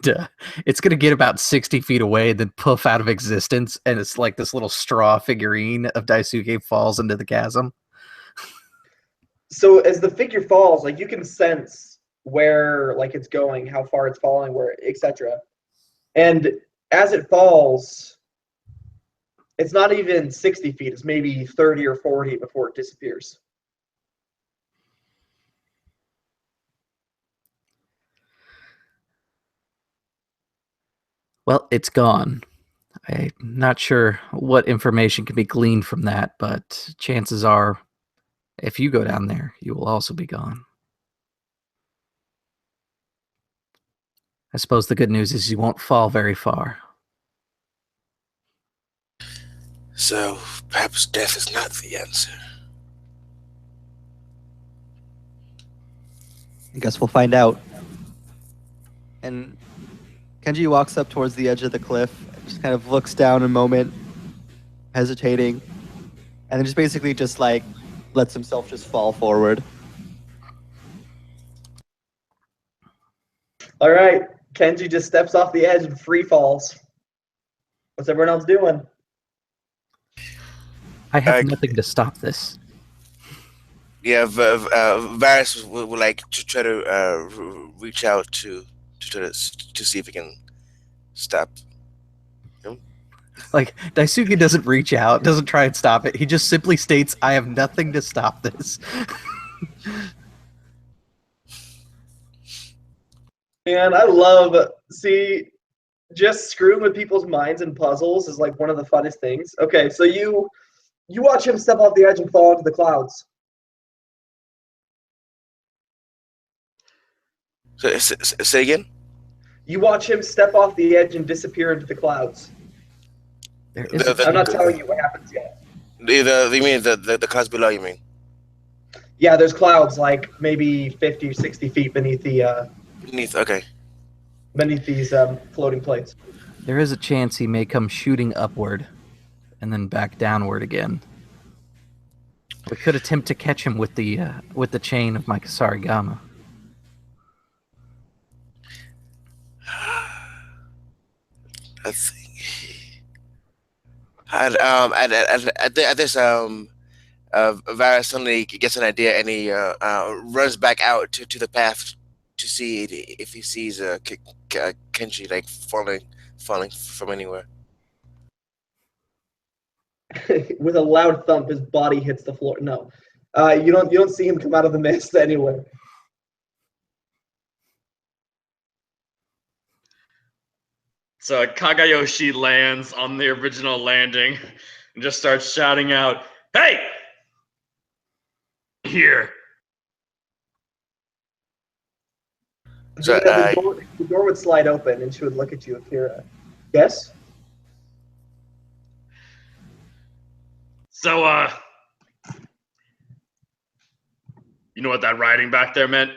B: it's going to get about 60 feet away, then poof out of existence, and it's like this little straw figurine of Daisuke falls into the chasm.
A: So as the figure falls, like you can sense where like it's going, how far it's falling, where etc. And as it falls, it's not even 60 feet, it's maybe 30 or 40 before it disappears.
B: Well, it's gone. I'm not sure what information can be gleaned from that, but chances are, if you go down there, you will also be gone. I suppose the good news is you won't fall very far.
E: So perhaps death is not the answer.
C: I guess we'll find out. And Kenji walks up towards the edge of the cliff, and just kind of looks down a moment, hesitating, and then just basically just like lets himself just fall forward.
A: All right, Kenji just steps off the edge and free falls. What's everyone else doing?
B: I have nothing to stop this.
E: Yeah, Varus would like to try to reach out to see if he can stop him.
B: Like, Daisuke doesn't reach out, doesn't try and stop it. He just simply states, I have nothing to stop this.
A: And I love, just screwing with people's minds and puzzles is like one of the funnest things. Okay, so you watch him step off the edge and fall into the clouds.
E: So say again.
A: You watch him step off the edge and disappear into the clouds.
B: There is
A: I'm not telling you what happens yet.
E: You mean the clouds below? You mean?
A: Yeah, there's clouds like maybe 50 or 60 feet beneath the beneath these floating plates.
B: There is a chance he may come shooting upward and then back downward again. We could attempt to catch him with the chain of my Kasarigama.
E: I think. At this Varus suddenly gets an idea and he runs back out to the path to see if he sees Kenji like falling from anywhere.
A: With a loud thump, his body hits the floor. No, you don't see him come out of the mist anywhere.
D: So Kagayoshi lands on the original landing and just starts shouting out, "Hey! Here!"
E: So,
A: the door would slide open and she would look at you, Akira. Yes?
D: So, you know what that writing back there meant?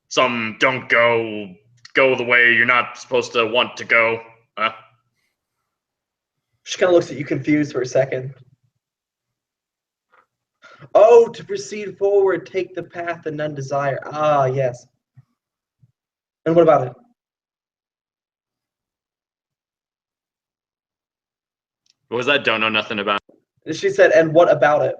D: Some don't go the way you're not supposed to want to go. Huh?
A: She kind of looks at you confused for a second. Oh, to proceed forward, take the path that none desire. Ah, yes. And what about it?
D: What was that? Don't know nothing about.
A: She said, and what about it?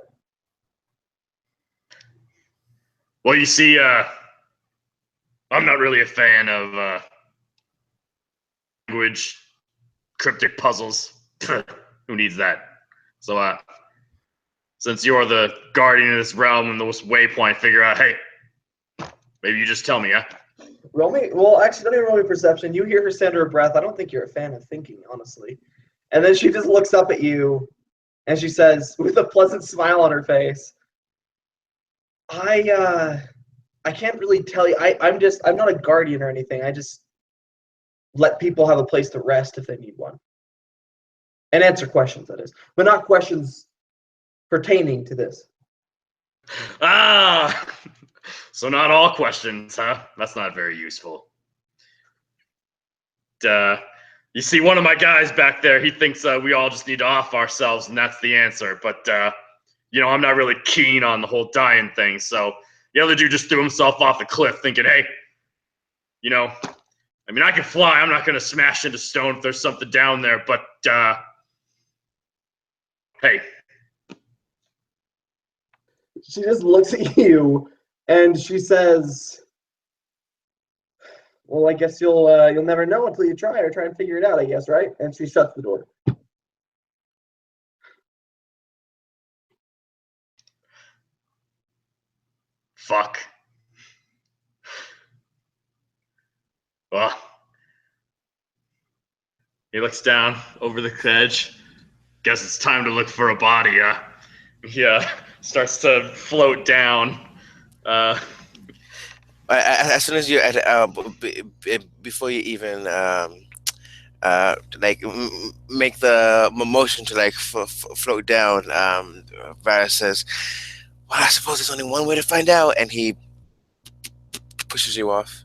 D: Well, you see, I'm not really a fan of language, cryptic puzzles. Who needs that? So, since you're the guardian of this realm and this waypoint, figure out, hey, maybe you just tell me, huh?
A: Roll me. Well, actually, don't even roll me perception. You hear her say under her breath, I don't think you're a fan of thinking, honestly. And then she just looks up at you and she says, with a pleasant smile on her face, I can't really tell you. I'm not a guardian or anything. I just let people have a place to rest if they need one. And answer questions, that is. But not questions pertaining to this.
D: Ah! So not all questions, huh? That's not very useful. You see, one of my guys back there, he thinks we all just need to off ourselves, and that's the answer. But, I'm not really keen on the whole dying thing. So the other dude just threw himself off the cliff thinking, hey, I can fly. I'm not going to smash into stone if there's something down there. But, hey.
A: She just looks at you and she says, well, I guess you'll never know until you try and figure it out, I guess, right? And she shuts the door.
D: Fuck. Well, he looks down over the edge. Guess it's time to look for a body, He starts to float down.
E: As soon as you before you even make the motion to float down, Varys says, well, I suppose there's only one way to find out, and he pushes you off.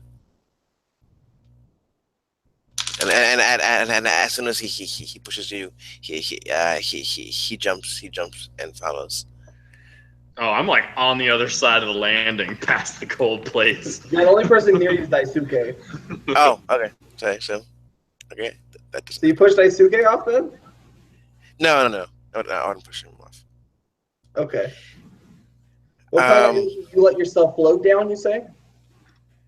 E: And as soon as he pushes you, he jumps and follows.
D: Oh, I'm like on the other side of the landing, past the cold plates.
A: Yeah, the only person near you is Daisuke.
E: Oh, okay. Sorry, so okay.
A: So you push Daisuke off then?
E: No. I wouldn't push him off.
A: Okay. What kind of you let yourself float down, you say?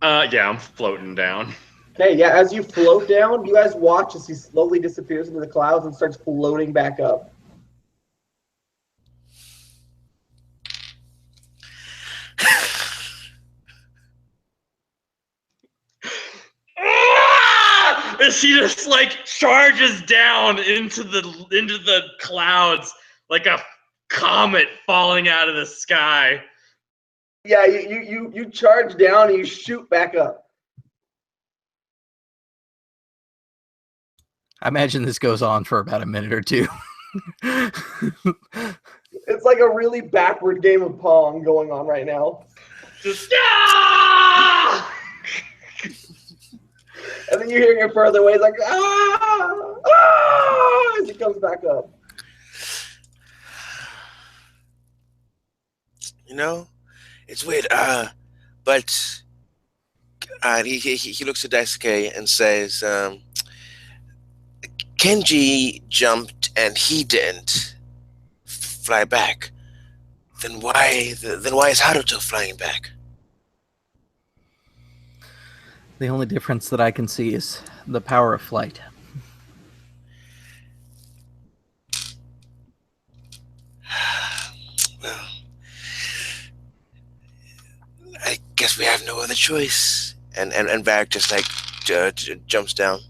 D: Yeah, I'm floating down.
A: Okay, yeah, as you float down, you guys watch as he slowly disappears into the clouds and starts floating back up.
D: And she just charges down into the clouds like a comet falling out of the sky.
A: Yeah, you charge down and you shoot back up.
B: I imagine this goes on for about a minute or two.
A: It's like a really backward game of Pong going on right now.
D: Just
A: And then you're hearing it further away. It's like, as he comes back up.
E: It's weird. But he looks at Daisuke and says, Kenji jumped and he didn't fly back. Then why is Haruto flying back?
B: The only difference that I can see is the power of flight.
E: Well, I guess we have no other choice. And Varric just jumps down.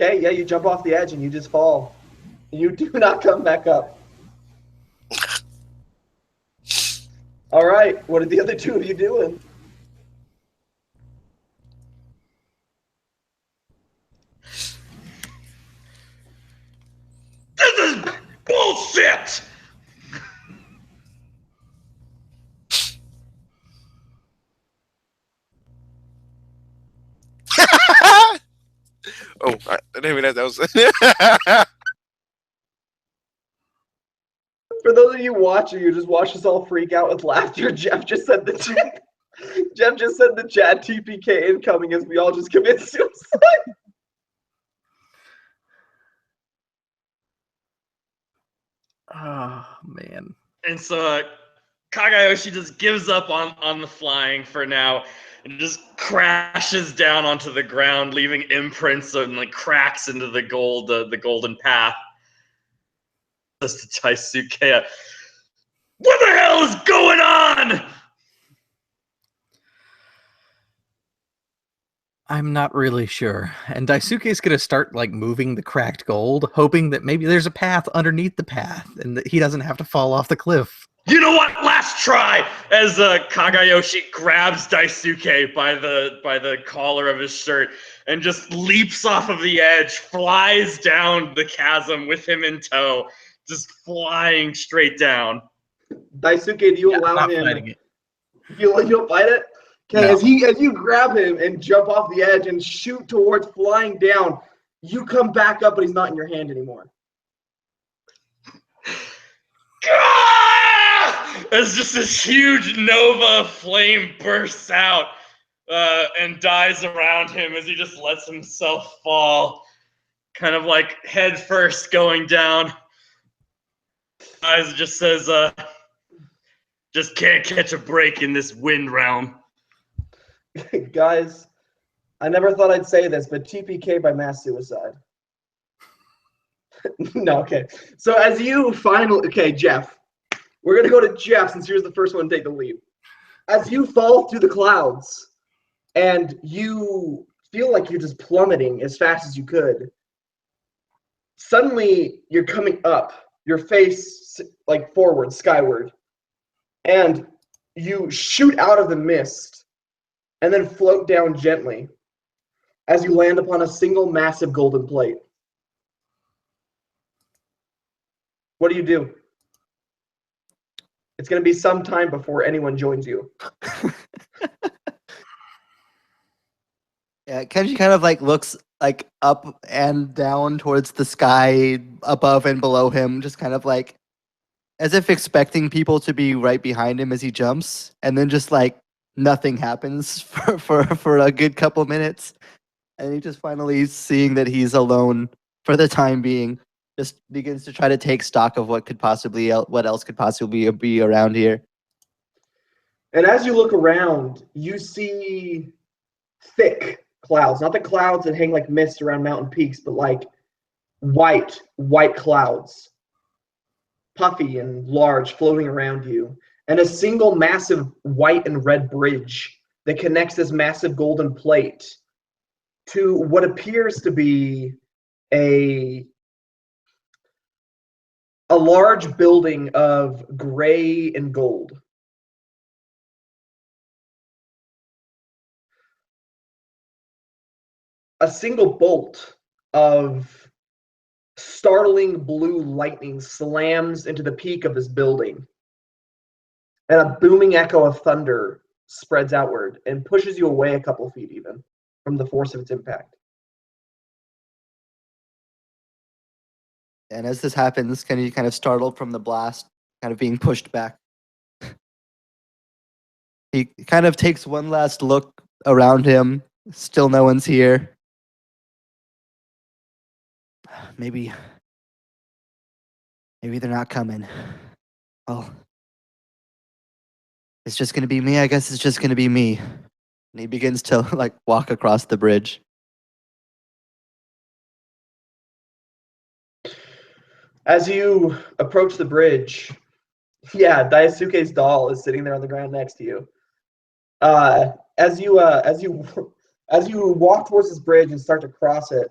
A: Okay, yeah, you jump off the edge and you just fall. You do not come back up. All right, what are the other two of you doing?
D: This is bullshit!
E: Oh, I didn't realize that was.
A: For those of you watching, you just watch us all freak out with laughter. Jeff just said the chat TPK incoming as we all just commit suicide.
B: Oh man.
D: And so Kagayoshi just gives up on the flying for now and just crashes down onto the ground, leaving imprints and like cracks into the golden path. Says to Daisuke, "What the hell is going on?"
B: I'm not really sure. And Daisuke's gonna start like moving the cracked gold, hoping that maybe there's a path underneath the path and that he doesn't have to fall off the cliff.
D: You know what? Last try. As Kagayoshi grabs Daisuke by the collar of his shirt and just leaps off of the edge, flies down the chasm with him in tow, just flying straight down.
A: Daisuke, do you allow
B: Not
A: him?
B: fighting it.
A: You'll fight it? Okay,
B: No.
A: as you grab him and jump off the edge and shoot towards flying down, you come back up, but he's not in your hand anymore.
D: As just this huge nova flame bursts out and dies around him as he just lets himself fall, kind of like head first going down. Eyes just says, just can't catch a break in this wind realm.
A: Guys, I never thought I'd say this, but TPK by mass suicide. No, okay. So as you finally, okay, Jeff, we're gonna go to Jeff since you're the first one to take the lead. As you fall through the clouds and you feel like you're just plummeting as fast as you could, suddenly you're coming up, your face like forward, skyward, and you shoot out of the mist and then float down gently as you land upon a single massive golden plate. What do? It's going to be some time before anyone joins you.
C: Yeah, Kenji kind of like looks like up and down towards the sky above and below him, just kind of like as if expecting people to be right behind him as he jumps, and then just like nothing happens for a good couple minutes, and he just finally seeing that he's alone for the time being, just begins to try to take stock of what else could possibly be around here.
A: And as you look around, you see thick clouds, not the clouds that hang like mist around mountain peaks, but like white clouds, puffy and large, floating around you, and a single massive white and red bridge that connects this massive golden plate to what appears to be a large building of gray and gold. A single bolt of startling blue lightning slams into the peak of this building, and a booming echo of thunder spreads outward and pushes you away a couple feet even from the force of its impact.
C: And as this happens, Kenji kind of startled from the blast, kind of being pushed back. He kind of takes one last look around him. Still no one's here. Maybe they're not coming. Well, it's just gonna be me. I guess it's just gonna be me. And he begins to like walk across the bridge.
A: As you approach the bridge, yeah, Daisuke's doll is sitting there on the ground next to you. As you walk towards this bridge and start to cross it,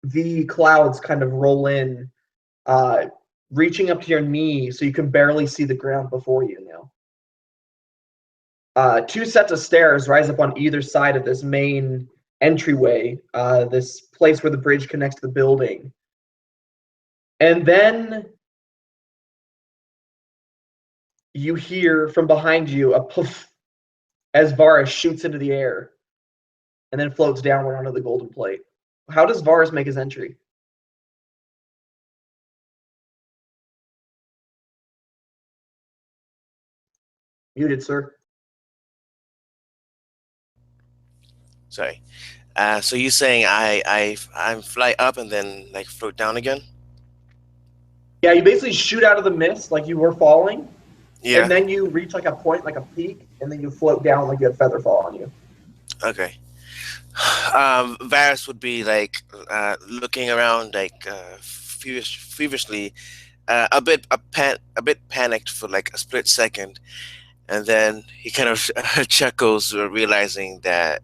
A: the clouds kind of roll in, reaching up to your knee so you can barely see the ground before you now. Two sets of stairs rise up on either side of this main entryway, this place where the bridge connects to the building. And then you hear from behind you a poof as Varus shoots into the air and then floats downward onto the golden plate. How does Varus make his entry? Muted, sir.
E: Sorry. So you're saying I fly up and then like float down again?
A: Yeah, you basically shoot out of the mist like you were falling,
E: Yeah.
A: and then you reach like a point, like a peak, and then you float down like you had feather fall on you.
E: Okay. Varus would be like looking around, like feverishly, a bit panicked for like a split second, and then he kind of chuckles, realizing that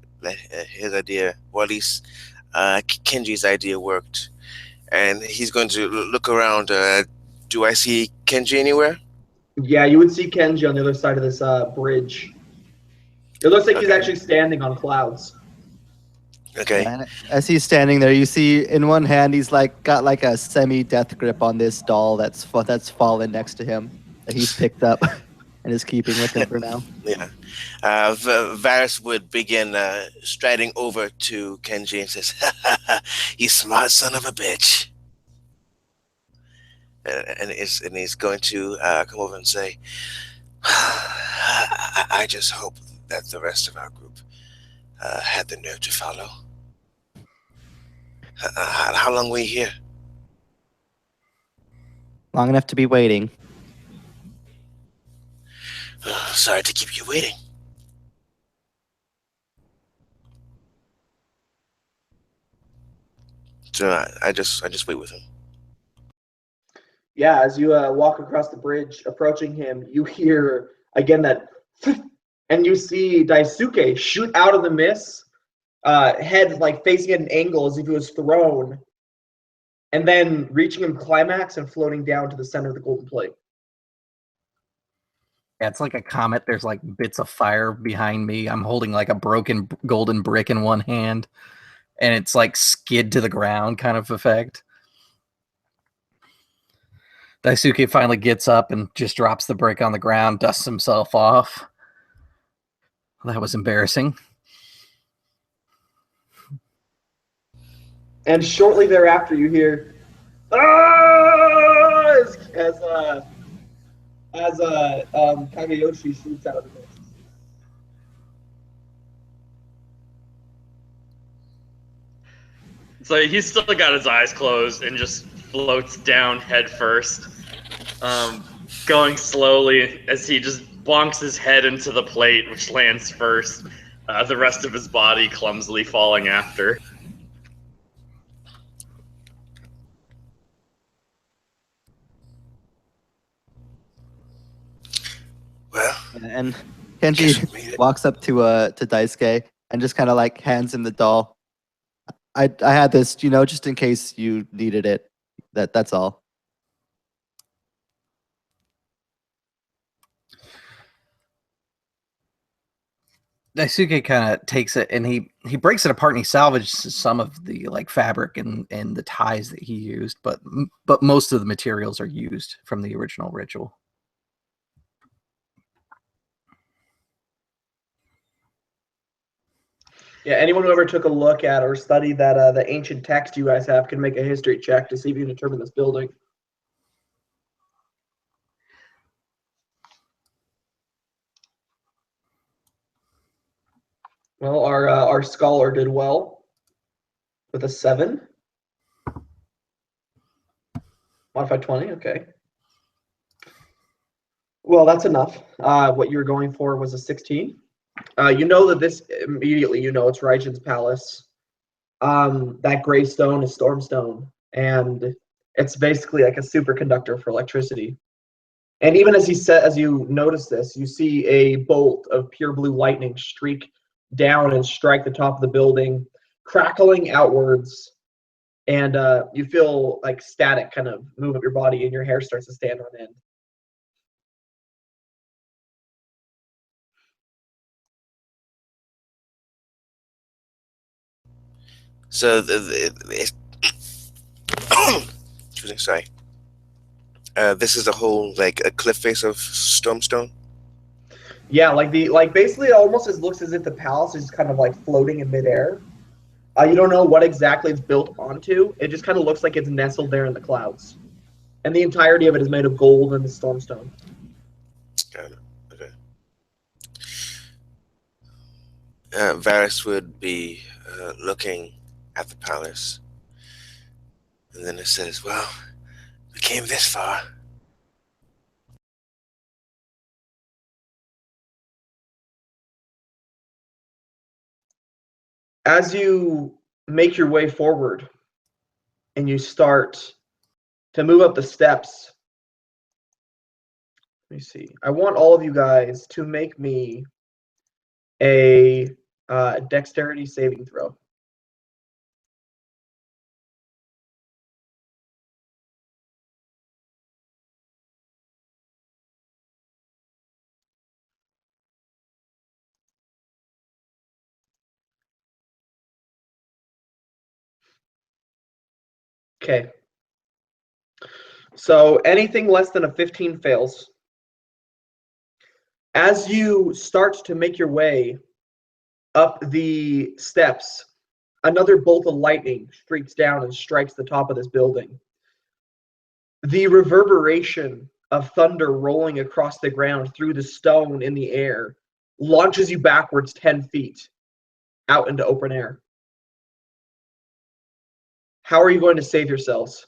E: his idea, or at least Kenji's idea, worked, and he's going to look around. Do I see Kenji anywhere?
A: Yeah, you would see Kenji on the other side of this bridge. It looks like he's
E: Okay.
A: actually standing on clouds.
E: Okay.
C: And as he's standing there, you see in one hand he's like got like a semi-death grip on this doll that's fallen next to him that he's picked up and is keeping with him for now.
E: Yeah. Varus would begin striding over to Kenji and says, "You smart son of a bitch." And he's going to come over and say, I just hope that the rest of our group had the nerve to follow. How long were you here?
C: Long enough to be waiting.
E: Sorry to keep you waiting. So I just wait with him.
A: Yeah, as you walk across the bridge, approaching him, you hear again that, and you see Daisuke shoot out of the mist, head like facing at an angle as if he was thrown, and then reaching him climax and floating down to the center of the golden plate.
B: Yeah, it's like a comet. There's like bits of fire behind me. I'm holding like a broken golden brick in one hand, and it's like skid to the ground kind of effect. Daisuke finally gets up and just drops the brick on the ground, dusts himself off. That was embarrassing.
A: And shortly thereafter, you hear, "Ah!" as Kagayoshi shoots out of the mist.
D: So he's still got his eyes closed and just floats down head first, going slowly as he just bonks his head into the plate, which lands first. The rest of his body clumsily falling after.
E: Well,
C: And
E: guess we made
C: Kenji
E: it.
C: walks up to Daisuke and just kind of like hands him the doll. I had this, just in case you needed it. That's all.
B: Daisuke kind of takes it and he breaks it apart and he salvages some of the like fabric and the ties that he used, but most of the materials are used from the original ritual.
A: Yeah, anyone who ever took a look at or studied that the ancient text you guys have can make a history check to see if you can determine this building. Well, our scholar did well with a 7. Modified 20, okay. Well, that's enough. What you were going for was a 16. You know that this immediately, it's Raijin's palace. That gray stone is Stormstone, and it's basically like a superconductor for electricity. And even as you notice this, you see a bolt of pure blue lightning streak down and strike the top of the building, crackling outwards, and you feel like static kind of move up your body, and your hair starts to stand on end.
E: So excuse me, sorry. This is a whole like a cliff face of Stormstone.
A: Yeah, like basically it almost looks as if the palace is kind of like floating in midair. You don't know what exactly it's built onto. It just kind of looks like it's nestled there in the clouds. And the entirety of it is made of gold and the Stormstone.
E: Got it. Okay. Varus would be looking at the palace, and then it says, "Well, We came this far.
A: As you make your way forward and you start to move up the steps, let me see. I want all of you guys to make me a dexterity saving throw. Okay. So anything less than a 15 fails. As you start to make your way up the steps, another bolt of lightning streaks down and strikes the top of this building. The reverberation of thunder rolling across the ground through the stone in the air launches you backwards 10 feet out into open air. How are you going to save yourselves?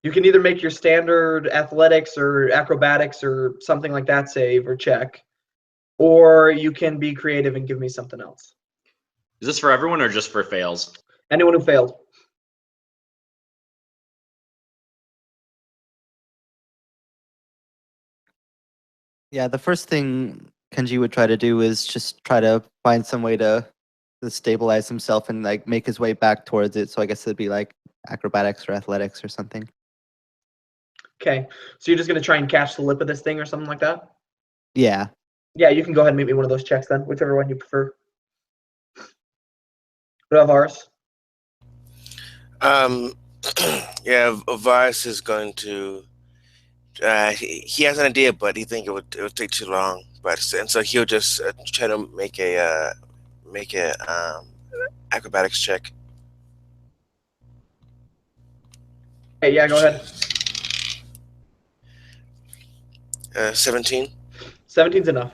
A: You can either make your standard athletics or acrobatics or something like that save or check, or you can be creative and give me something else.
D: Is this for everyone or just for fails?
A: Anyone who failed.
C: Yeah, the first thing Kenji would try to do is just try to find some way to stabilize himself and like make his way back towards it. So I guess it'd be like acrobatics or athletics or something.
A: Okay, so you're just going to try and catch the lip of this thing or something like that?
C: Yeah.
A: Yeah, you can go ahead and make me one of those checks then, whichever one you prefer. What about Varus?
E: Yeah, Varus is going to. He has an idea, but he think it would take too long. But and so he'll just try to make a acrobatics check.
A: Hey, yeah, go ahead.
E: 17.
A: 17's enough.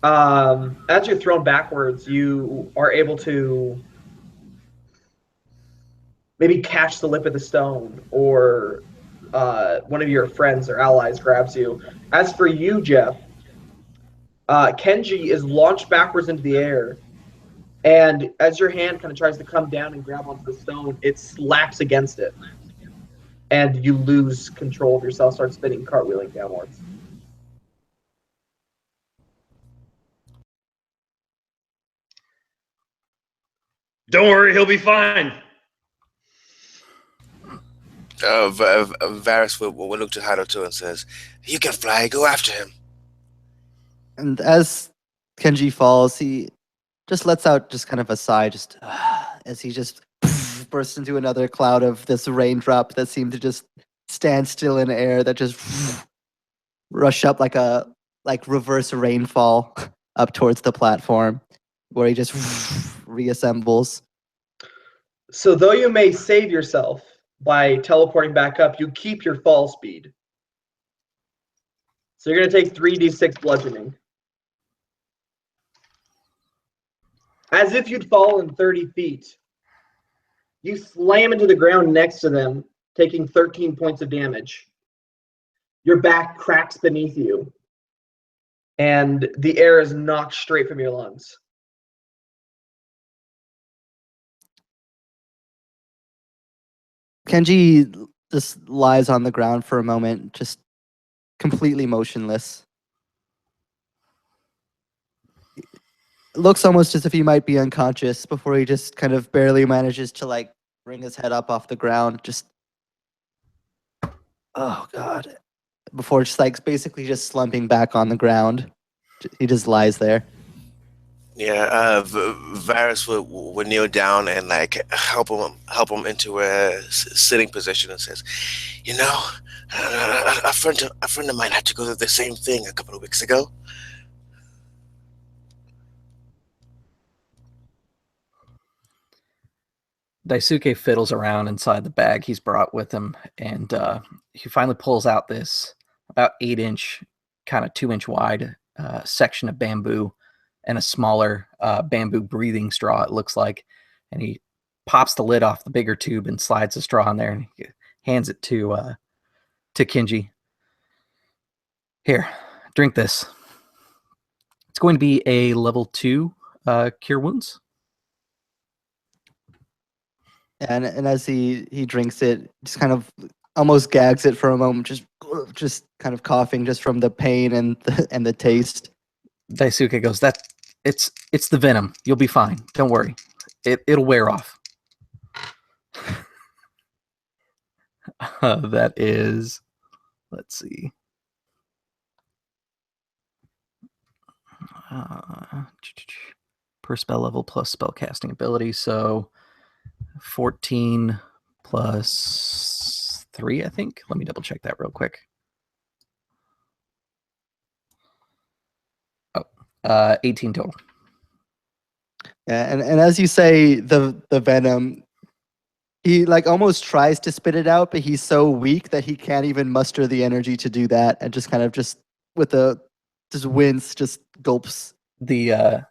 A: As you're thrown backwards, you are able to maybe catch the lip of the stone, or one of your friends or allies grabs you. As for you, Jeff, Kenji is launched backwards into the air, and as your hand kind of tries to come down and grab onto the stone, it slaps against it, and you lose control of yourself, start spinning, cartwheeling downwards.
D: Don't worry, he'll be fine.
E: Varus will look to Haruto and says, "You can fly. Go after him."
C: And as Kenji falls, he just lets out just kind of a sigh, just as he just bursts into another cloud of this raindrop that seemed to just stand still in air, that just rush up like a reverse rainfall up towards the platform, where he just reassembles.
A: So though you may save yourself by teleporting back up, you keep your fall speed. So you're going to take 3d6 bludgeoning. As if you'd fallen 30 feet. You slam into the ground next to them, taking 13 points of damage. Your back cracks beneath you, and the air is knocked straight from your lungs.
C: Kenji just lies on the ground for a moment, just completely motionless. It looks almost as if he might be unconscious before he just kind of barely manages to like bring his head up off the ground. Just, oh God. Before just like basically just slumping back on the ground. He just lies there.
E: Yeah, Varus would kneel down and like help him into a sitting position and says, "You know, a friend of mine had to go through the same thing a couple of weeks ago."
B: Daisuke fiddles around inside the bag he's brought with him, and he finally pulls out this about 8-inch, kind of 2-inch wide section of bamboo and a smaller bamboo breathing straw, it looks like. And he pops the lid off the bigger tube and slides the straw in there, and he hands it to Kinji. Here, drink this. It's going to be a level 2 cure wounds.
C: And as he drinks it, just kind of almost gags it for a moment, just kind of coughing just from the pain and the taste.
B: Daisuke goes, it's the venom. You'll be fine. Don't worry. It'll wear off. That is, let's see. Per spell level plus spell casting ability. So 14 plus 3, I think. Let me double check that real quick. 18 total.
C: Yeah, and as you say, the venom, he like almost tries to spit it out, but he's so weak that he can't even muster the energy to do that, and just kind of just wince, just gulps.
B: The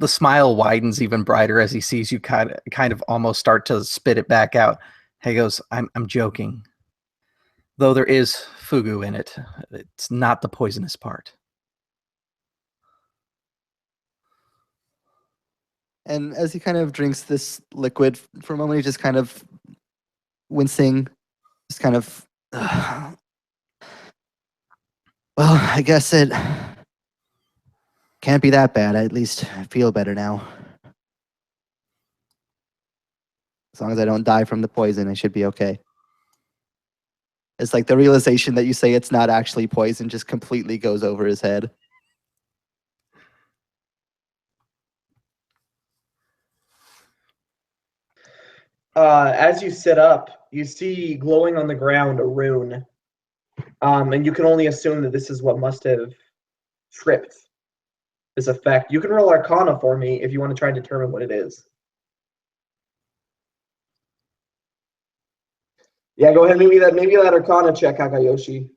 B: smile widens even brighter as he sees you kind of almost start to spit it back out. He goes, I'm joking. Though there is fugu in it, it's not the poisonous part.
C: And as he kind of drinks this liquid for a moment, he just kind of wincing, just kind of, well, I guess it can't be that bad. At least I feel better now. As long as I don't die from the poison, I should be okay. It's like the realization that you say it's not actually poison just completely goes over his head.
A: As you sit up, you see glowing on the ground a rune. And you can only assume that this is what must have tripped this effect. You can roll Arcana for me if you want to try and determine what it is. Yeah, go ahead. Maybe that Arcana check, Hakayoshi.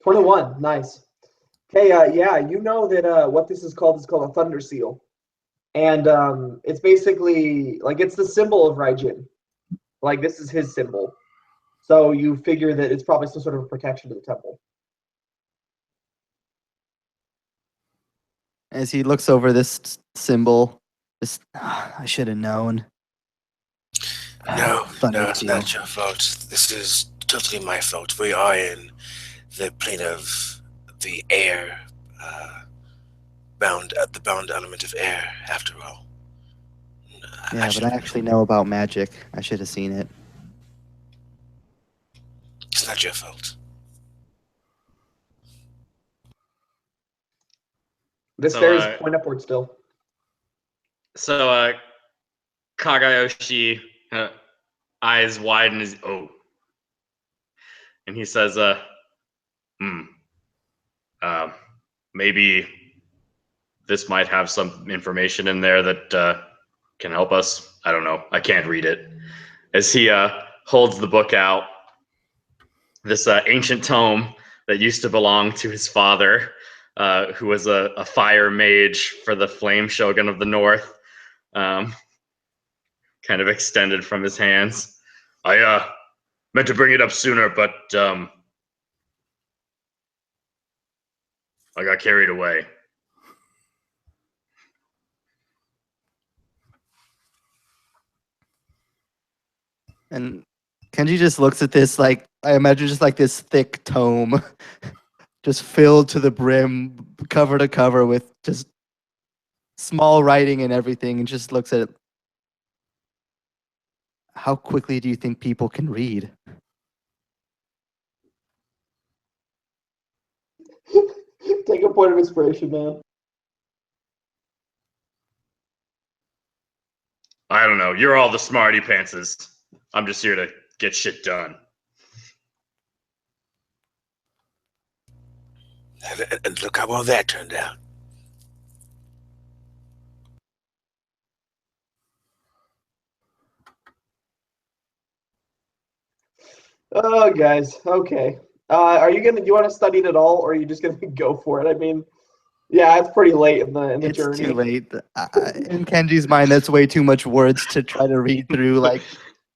A: 21. Nice. Okay. Yeah, you know that what this is called a thunder seal, and it's basically like it's the symbol of Raijin. Like this is his symbol. So you figure that it's probably some sort of a protection to the temple.
C: As he looks over this symbol, just, I should have known.
E: No,
C: Thunder
E: it's
C: seal.
E: not your fault. This is totally my fault. We are in the plane of the air, the bound element of air, after all.
C: Yeah, but I actually know about magic. I should have seen it.
E: It's not your fault.
A: This
D: So,
A: stairs point upward still.
D: So Kagayoshi eyes widen his and he says, maybe this might have some information in there that can help us. I don't know. I can't read it. As he holds the book out, this ancient tome that used to belong to his father, who was a fire mage for the Flame Shogun of the North, kind of extended from his hands. I meant to bring it up sooner, but I got carried away.
C: And Kenji just looks at this like, I imagine just like this thick tome, just filled to the brim, cover to cover with just small writing and everything, and just looks at it. How quickly do you think people can read?
A: Take a point of inspiration, man.
D: I don't know. You're all the smarty pantses. I'm just here to get shit done.
E: And look how well that turned out.
A: Oh, guys. Okay. Are you gonna? Do you want to study it at all, or are you just gonna go for it? I mean, yeah, it's pretty late in the
C: It's
A: journey.
C: too late. In Kenji's mind, that's way too much words to try to read through. Like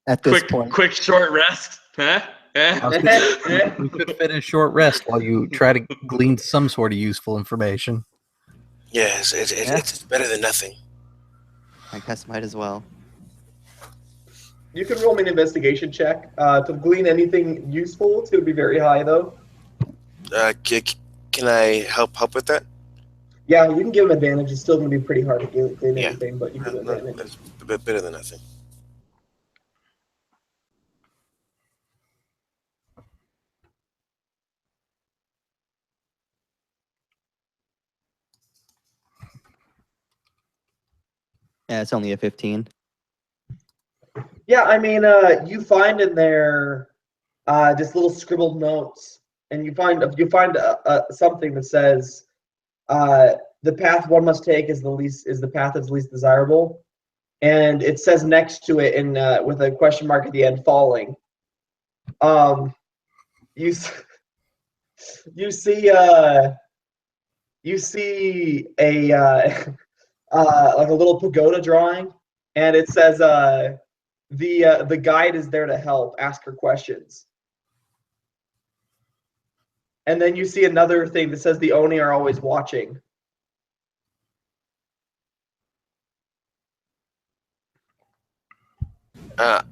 C: at this point,
D: Quick short rest. Huh?
B: We could fit in a short rest while you try to glean some sort of useful information.
E: Yes, it's better than nothing.
C: I guess might as well.
A: You can roll me an investigation check to glean anything useful. It's gonna be very high though.
E: Can I help with that?
A: Yeah, you can give him advantage. It's still gonna be pretty hard to glean
E: Yeah.
A: anything, but you can give him advantage.
E: That's a bit better than nothing.
C: Yeah, it's only a 15.
A: Yeah, I mean, you find in there just little scribbled notes, and you find something that says the path one must take is the path that's least desirable, and it says next to it in with a question mark at the end, falling. You you see a like a little pagoda drawing, and it says the guide is there to help. Ask her questions. And then you see another thing that says the Oni are always watching.
E: And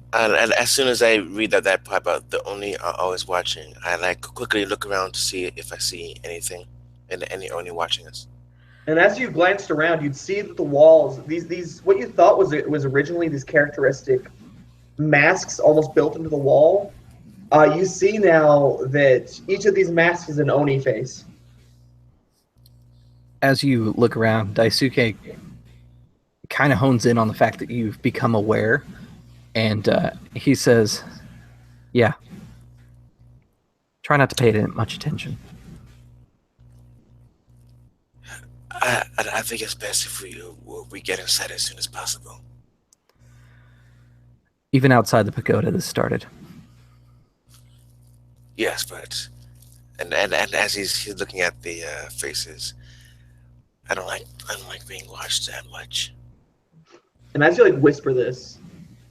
E: as soon as I read that part about the only are always watching, I like quickly look around to see if I see anything, and any Oni watching us.
A: And as you glanced around, you'd see that the walls, these what you thought was originally these characteristic masks almost built into the wall. You see now that each of these masks is an Oni face.
B: As you look around, Daisuke kind of hones in on the fact that you've become aware, and he says, yeah, try not to pay it much attention.
E: I think it's best if we get inside as soon as possible.
B: Even outside the pagoda, this started.
E: Yes, but and as he's looking at the faces, I don't like being watched that much.
A: And as you like whisper this,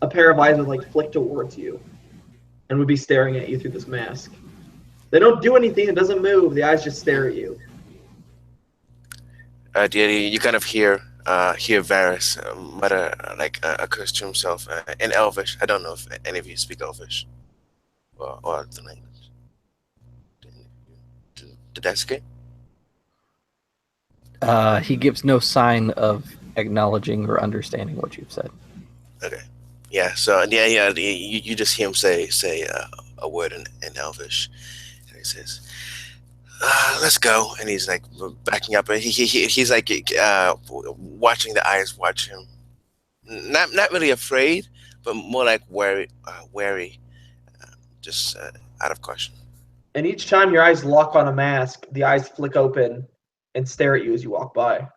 A: a pair of eyes would like flick towards you and would be staring at you through this mask. They don't do anything, it doesn't move, the eyes just stare at you.
E: You kind of hear Varys mutter like a curse to himself in Elvish. I don't know if any of you speak Elvish or the language. Did that escape?
B: He gives no sign of acknowledging or understanding what you've said.
E: Okay. Yeah. So you just hear him say a word in Elvish, and he says, "Let's go." And he's like backing up, and he's like watching the eyes watch him. Not really afraid, but more like wary, just out of caution.
A: And each time your eyes lock on a mask, the eyes flick open and stare at you as you walk by.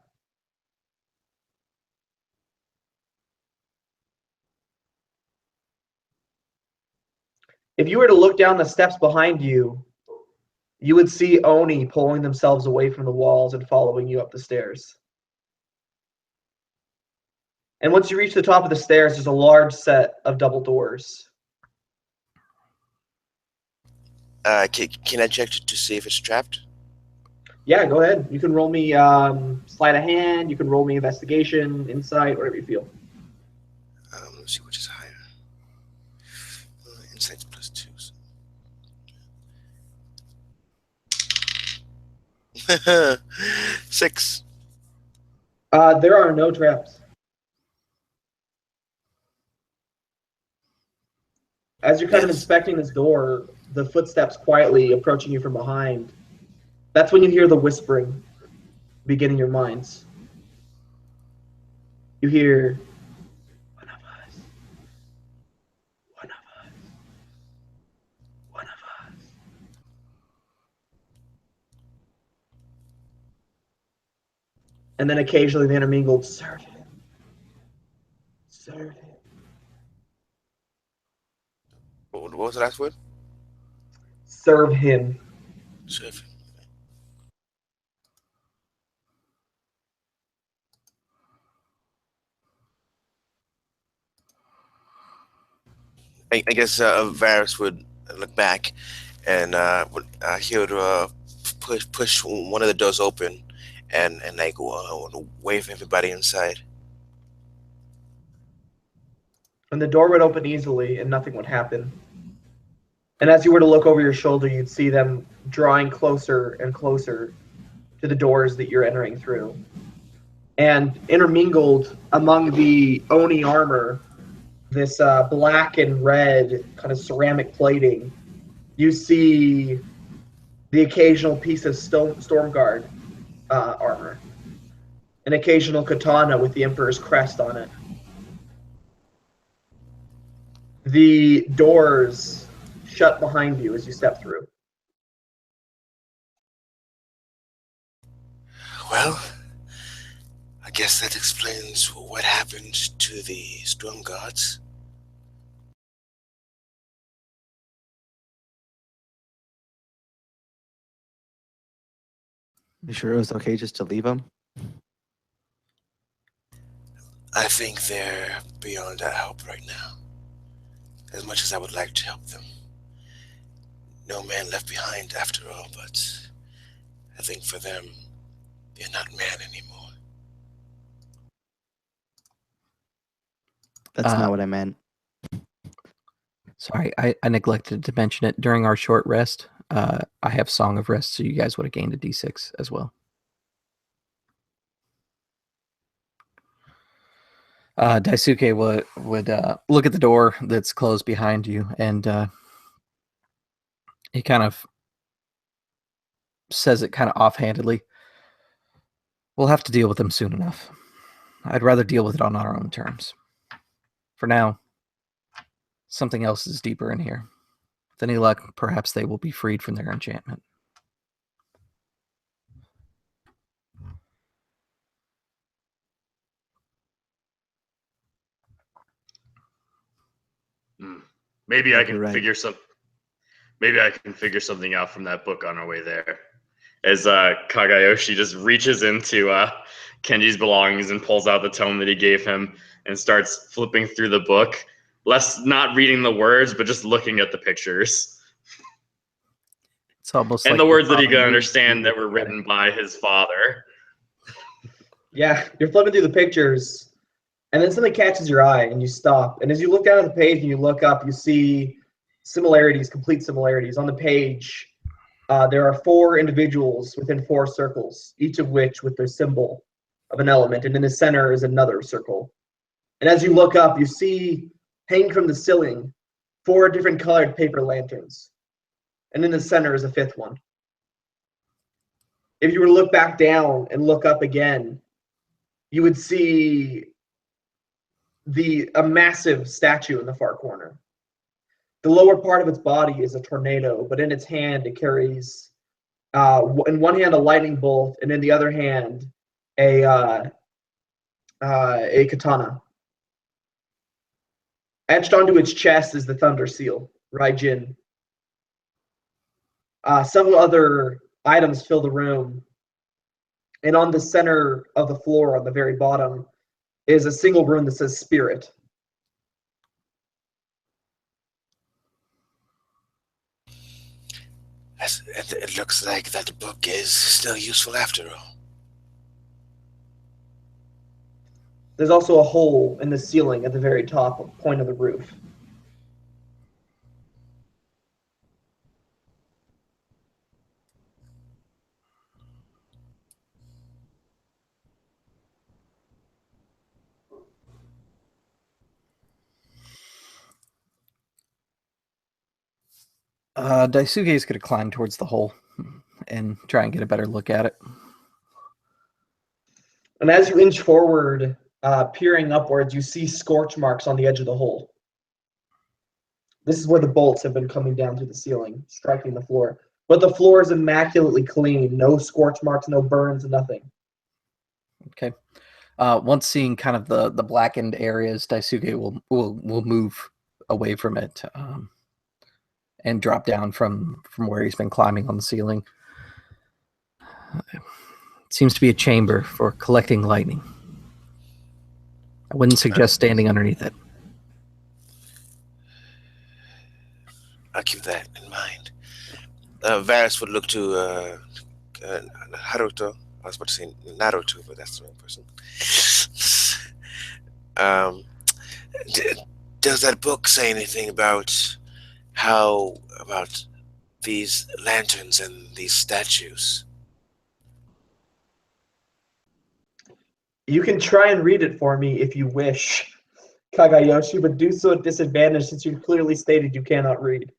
A: If you were to look down the steps behind you, you would see Oni pulling themselves away from the walls and following you up the stairs. And once you reach the top of the stairs, there's a large set of double doors.
E: Can I check to see if it's trapped?
A: Yeah, go ahead. You can roll me sleight of hand. You can roll me investigation, insight, whatever you feel.
E: Let's see which is higher. Insight's +2. So. 6.
A: There are no traps. As you're kind of inspecting this door, the footsteps quietly approaching you from behind, that's when you hear the whispering begin in your minds. You hear, one of us, one of us, one of us. And then occasionally the intermingled, serve him, serve him.
E: What was the last word?
A: Serve him.
E: Swift. I guess Varys would look back and he would push one of the doors open and like wave everybody inside.
A: And the door would open easily and nothing would happen. And as you were to look over your shoulder, you'd see them drawing closer and closer to the doors that you're entering through. And intermingled among the Oni armor, this black and red kind of ceramic plating, you see the occasional piece of Stormguard armor, an occasional katana with the Emperor's crest on it. The doors shut behind you as you step through.
E: Well, I guess that explains what happened to the storm gods.
C: You sure it was okay just to leave them?
E: I think they're beyond our help right now. As much as I would like to help them. No man left behind after all, but I think for them, they're not man anymore.
C: That's not what I meant.
B: Sorry, I neglected to mention it. During our short rest, I have Song of Rest, so you guys would have gained a d6 as well. Daisuke would look at the door that's closed behind you, and he kind of says it kind of offhandedly. We'll have to deal with them soon enough. I'd rather deal with it on our own terms. For now, something else is deeper in here. With any luck, perhaps they will be freed from their enchantment.
D: Maybe
C: Yeah,
D: I can
C: you're right.
D: Maybe I can figure something out from that book on our way there. As Kagayoshi just reaches into Kenji's belongings and pulls out the tome that he gave him and starts flipping through the book, not reading the words, but just looking at the pictures.
B: It's almost
D: And
B: like
D: the words that he
B: father
D: could
B: knew
D: understand that
B: you
D: were written by his father.
A: Yeah, you're flipping through the pictures, and then something catches your eye, and you stop. And as you look down at the page and you look up, you see similarities, complete similarities. On the page, there are 4 individuals within 4 circles, each of which with their symbol of an element, and in the center is another circle. And as you look up, you see hanging from the ceiling 4 different colored paper lanterns, and in the center is a 5th one. If you were to look back down and look up again, you would see a massive statue in the far corner. The lower part of its body is a tornado, but in its hand it carries, in one hand a lightning bolt, and in the other hand a katana. Etched onto its chest is the Thunder Seal, Raijin. Several other items fill the room, and on the center of the floor, on the very bottom, is a single rune that says Spirit.
E: It looks like that book is still useful after all.
A: There's also a hole in the ceiling at the very top point of the roof.
B: Daisuke is going to climb towards the hole and try and get a better look at it.
A: And as you inch forward, peering upwards, you see scorch marks on the edge of the hole. This is where the bolts have been coming down through the ceiling, striking the floor. But the floor is immaculately clean. No scorch marks, no burns, nothing.
B: Okay. Once seeing kind of the blackened areas, Daisuke will move away from it and drop down from where he's been climbing on the ceiling. It seems to be a chamber for collecting lightning. I wouldn't suggest standing underneath it.
E: I'll keep that in mind. Varys would look to Haruto. I was about to say Naruto, but that's the wrong person. Does that book say anything about these lanterns and these statues?
A: You can try and read it for me if you wish, Kagayoshi, but do so at disadvantage since you clearly stated you cannot read.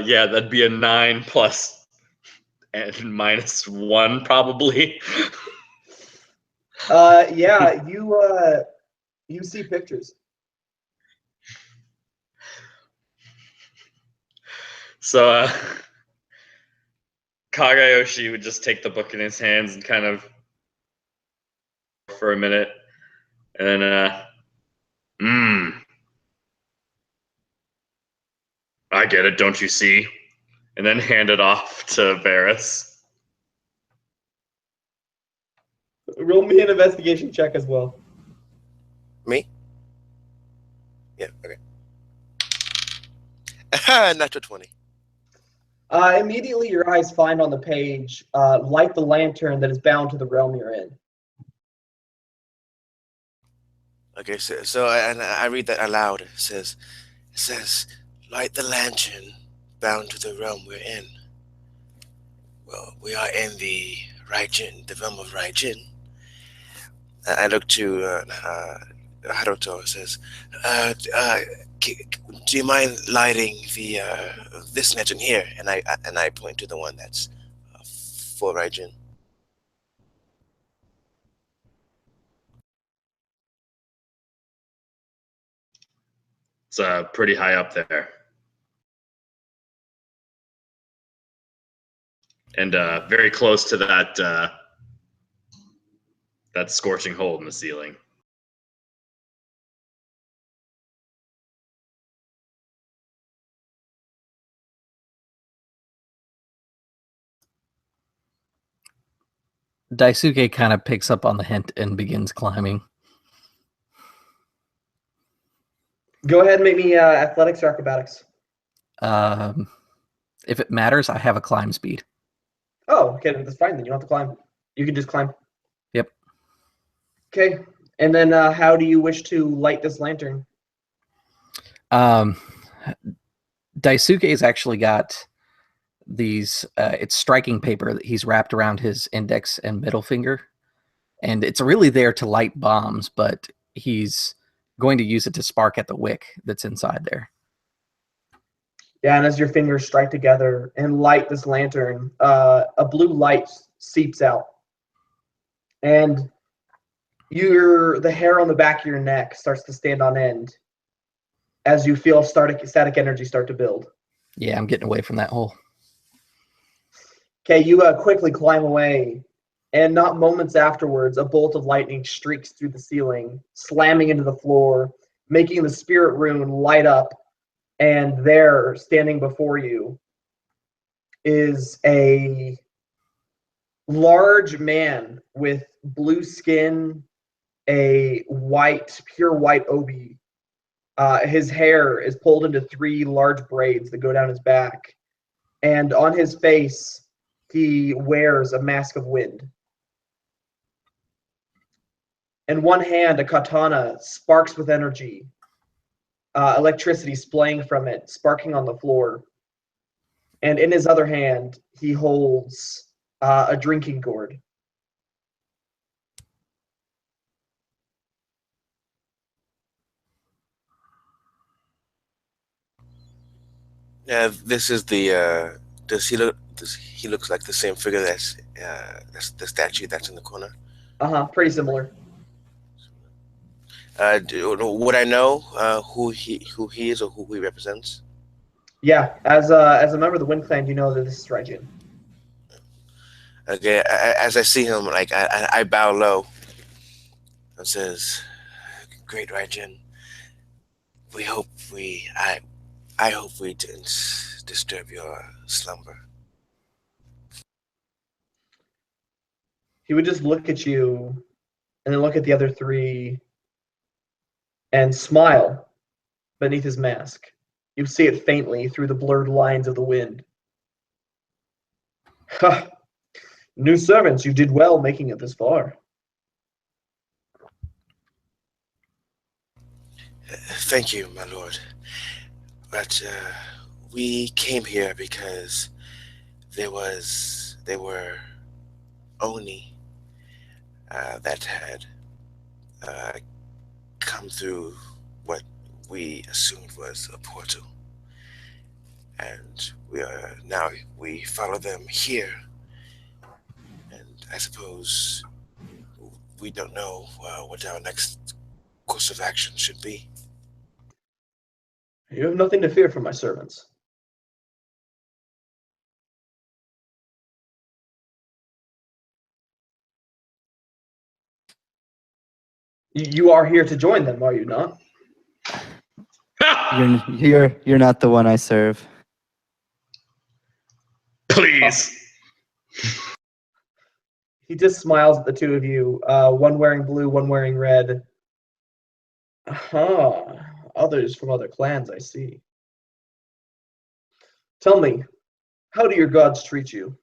D: Yeah, that'd be a 9 plus and -1 probably.
A: Yeah, you see pictures.
D: So Kagayoshi would just take the book in his hands and kind of for a minute, and then I get it, don't you see? And then hand it off to Varys.
A: Roll me an investigation check as well.
E: Me? Yeah, okay. Natural 20.
A: Immediately your eyes find on the page, light the lantern that is bound to the realm you're in.
E: Okay, so I read that aloud. It says, light the lantern bound to the realm we're in. Well, we are in the Raijin, the realm of Raijin. I look to Haruto. Says, do you mind lighting the this lantern here? And I point to the one that's for Raijin.
D: It's pretty high up there. And very close to that scorching hole in the ceiling.
B: Daisuke kind of picks up on the hint and begins climbing.
A: Go ahead and make me athletics or acrobatics.
B: If it matters, I have a climb speed.
A: Oh, okay, that's fine then. You don't have to climb. You can just climb.
B: Yep.
A: Okay, and then how do you wish to light this lantern?
B: Daisuke's actually got these, it's striking paper that he's wrapped around his index and middle finger. And it's really there to light bombs, but he's going to use it to spark at the wick that's inside there.
A: Yeah, and as your fingers strike together and light this lantern, a blue light seeps out. And the hair on the back of your neck starts to stand on end as you feel static energy start to build.
B: Yeah, I'm getting away from that hole.
A: Okay, you quickly climb away, and not moments afterwards, a bolt of lightning streaks through the ceiling, slamming into the floor, making the spirit rune light up, and there, standing before you, is a large man with blue skin, a pure white obi. His hair is pulled into 3 large braids that go down his back, and on his face, he wears a mask of wind. In one hand, a katana sparks with energy, electricity splaying from it, sparking on the floor. And in his other hand, he holds a drinking gourd.
E: This is the. Does he look? He looks like the same figure that's the statue that's in the corner.
A: Pretty similar.
E: Would I know who he is or who he represents?
A: Yeah, as a member of the Wind Clan, you know that this is Raijin.
E: Okay, as I see him, like I bow low and says, "Great Raijin, we hope I hope we didn't disturb your slumber.
A: He would just look at you and then look at the other three and smile beneath his mask. You see it faintly through the blurred lines of the wind. Ha! New servants, you did well making it this far.
E: Thank you, my lord. But we came here because there were Oni that had come through what we assumed was a portal, and we follow them here, and I suppose we don't know what our next course of action should be.
A: You have nothing to fear from my servants. You are here to join them, are you not?
C: You're not the one I serve.
D: Please.
A: He just smiles at the two of you, one wearing blue, one wearing red. Aha, others from other clans, I see. Tell me, how do your gods treat you?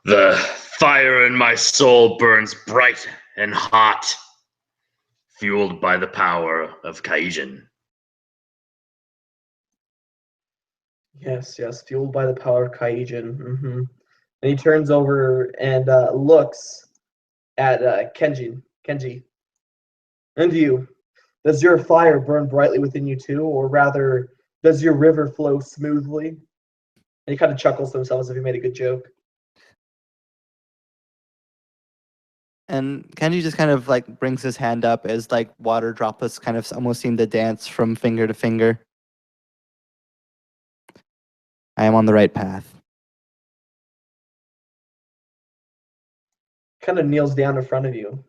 D: The fire in my soul burns bright and hot, fueled by the power of Kaijin.
A: Yes, fueled by the power of Kaijin. And he turns over and looks at Kenji. And you, does your fire burn brightly within you too, or rather, does your river flow smoothly? And he kind of chuckles to himself as if he made a good joke.
C: And Kenji just kind of like brings his hand up as like water droplets kind of almost seem to dance from finger to finger. I am on the right path.
A: Kind of kneels down in front of you.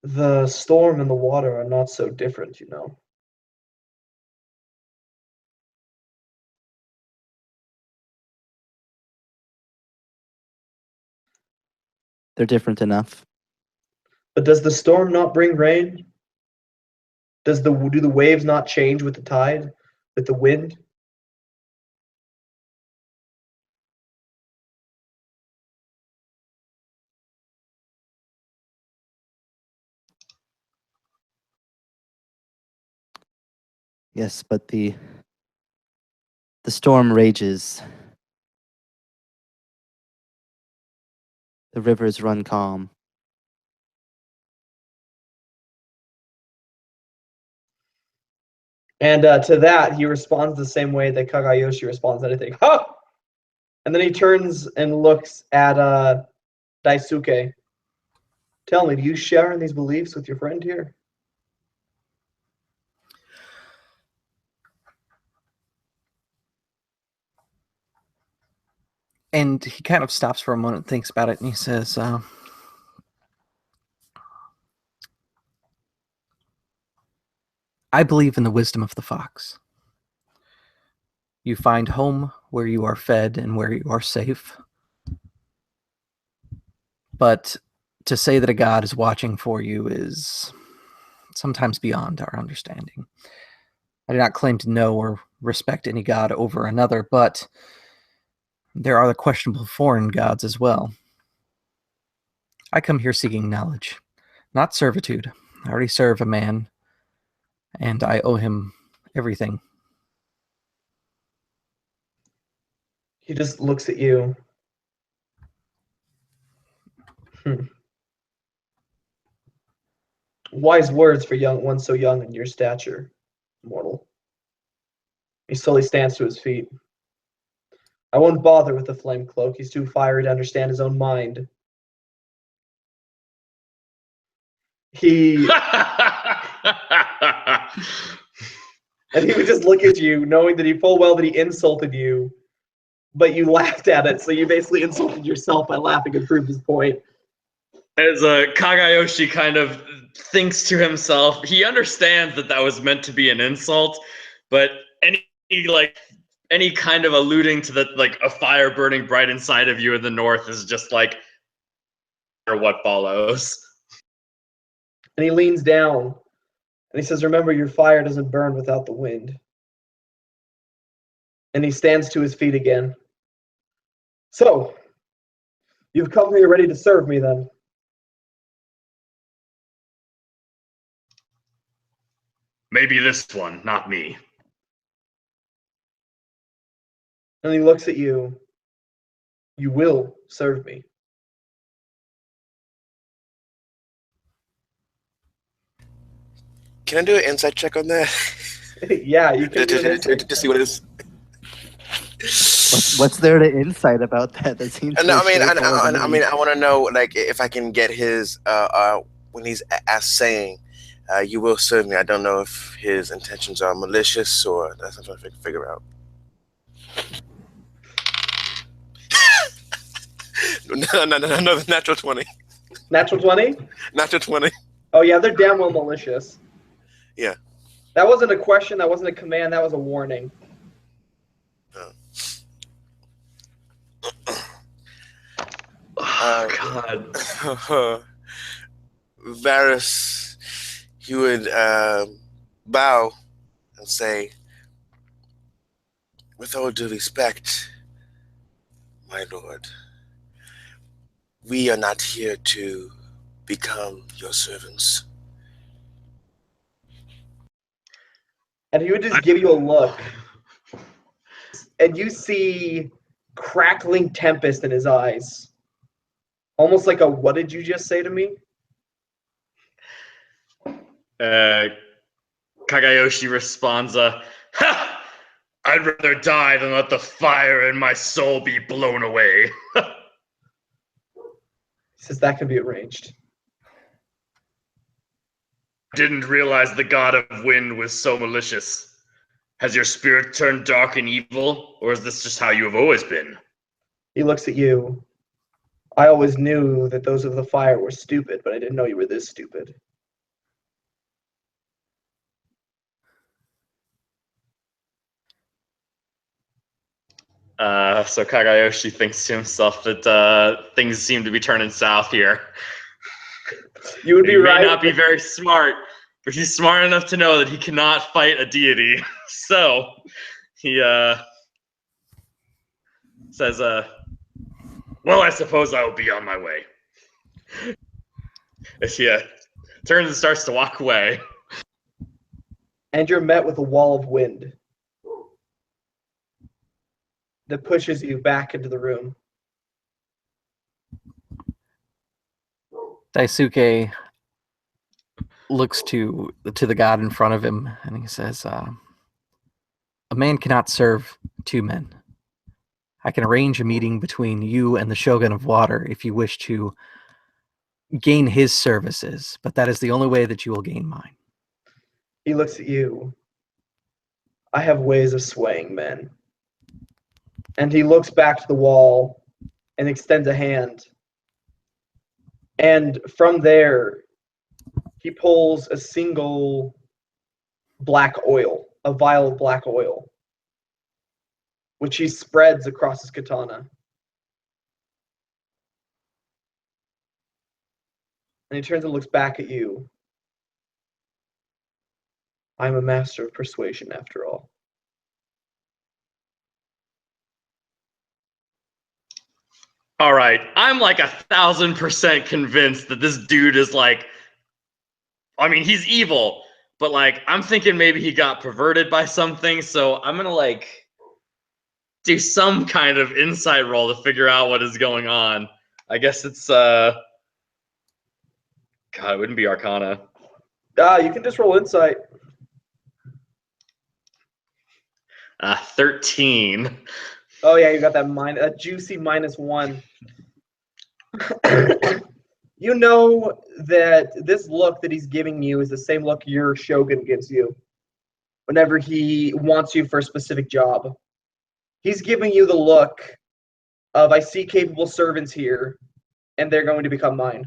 A: The storm and the water are not so different, you know.
C: They're different enough.
A: But does the storm not bring rain? Do the waves not change with the tide, with the wind?
C: Yes, but the storm rages. The rivers run calm.
A: And to that, he responds the same way that Kagayoshi responds to anything. Ha! And then he turns and looks at Daisuke. Tell me, do you share in these beliefs with your friend here?
B: And he kind of stops for a moment, thinks about it, and he says, I believe in the wisdom of the fox. You find home where you are fed and where you are safe. But to say that a god is watching for you is sometimes beyond our understanding. I do not claim to know or respect any god over another, but there are the questionable foreign gods as well. I come here seeking knowledge, not servitude. I already serve a man, and I owe him everything.
A: He just looks at you. Wise words for one so young in your stature, mortal. He slowly stands to his feet. I won't bother with the flame cloak. He's too fiery to understand his own mind. And he would just look at you, knowing that he full well that he insulted you, but you laughed at it, so you basically insulted yourself by laughing and proved his point.
D: As Kagayoshi kind of thinks to himself, he understands that that was meant to be an insult, but any kind of alluding to that, like a fire burning bright inside of you in the north, is just like, or what follows.
A: And he leans down and he says, "Remember, your fire doesn't burn without the wind." And he stands to his feet again. "So, you've come here ready to serve me then?"
D: Maybe this one, not me.
A: And he looks at you. "You will serve me."
E: Can I do an insight check on that?
A: Yeah, you can do this.
E: To see what it is.
C: What's there to insight about that? That seems.
E: No,
C: so straightforward to
E: I
C: me.
E: mean, I want to know, like, if I can get his when he's saying, "You will serve me." I don't know if his intentions are malicious or that's what I'm trying to figure out. No, natural 20.
A: Natural 20?
E: Natural 20.
A: Oh, yeah, they're damn well malicious.
E: Yeah.
A: That wasn't a question. That wasn't a command. That was a warning.
D: God.
E: Varus, he would bow and say, "With all due respect, my lord, we are not here to become your servants."
A: And he would just give you a look. And you see crackling tempest in his eyes. Almost like a, "What did you just say to me?"
D: Kagayoshi responds, "Ha! I'd rather die than let the fire in my soul be blown away."
A: He says, "That can be arranged."
D: Didn't realize the god of wind was so malicious. Has your spirit turned dark and evil, or is this just how you have always been?
A: He looks at you. "I always knew that those of the fire were stupid, but I didn't know you were this stupid."
D: So Kagayoshi thinks to himself that things seem to be turning south here.
A: You would be
D: He
A: right.
D: may not be very smart, but he's smart enough to know that he cannot fight a deity. So he says, "Well, I suppose I will be on my way." As he turns and starts to walk away.
A: And you're met with a wall of wind that pushes you back into the room.
B: Daisuke looks to the god in front of him and he says, "A man cannot serve two men. I can arrange a meeting between you and the Shogun of Water if you wish to gain his services, but that is the only way that you will gain mine."
A: He looks at you. "I have ways of swaying men." And he looks back to the wall and extends a hand. And from there, he pulls a single black oil, a vial of black oil, which he spreads across his katana. And he turns and looks back at you. "I'm a master of persuasion after all."
D: All right, I'm like 1,000% convinced that this dude is like, I mean, he's evil, but like, I'm thinking maybe he got perverted by something. So I'm gonna like do some kind of insight roll to figure out what is going on. I guess it's God, it wouldn't be Arcana.
A: You can just roll insight.
D: 13.
A: Oh yeah, you got that juicy -1. You know that this look that he's giving you is the same look your Shogun gives you whenever he wants you for a specific job. He's giving you the look of, "I see capable servants here, and they're going to become mine."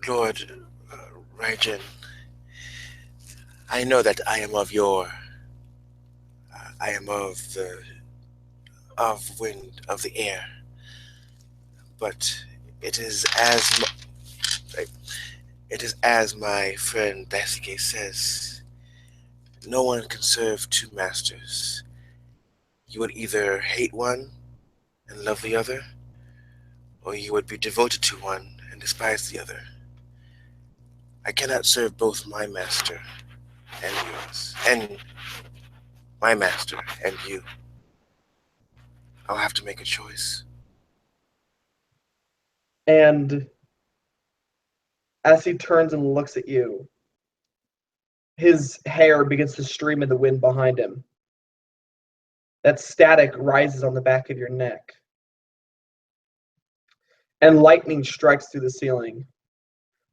E: Lord Raijin, I know that I am of I am of wind, of the air, but it is it is as my friend Daisuke says, no one can serve two masters. You would either hate one and love the other, or you would be devoted to one and despise the other. I cannot serve both my master and yours, and my master and you. I'll have to make a choice.
A: And as he turns and looks at you, his hair begins to stream in the wind behind him. That static rises on the back of your neck. And lightning strikes through the ceiling.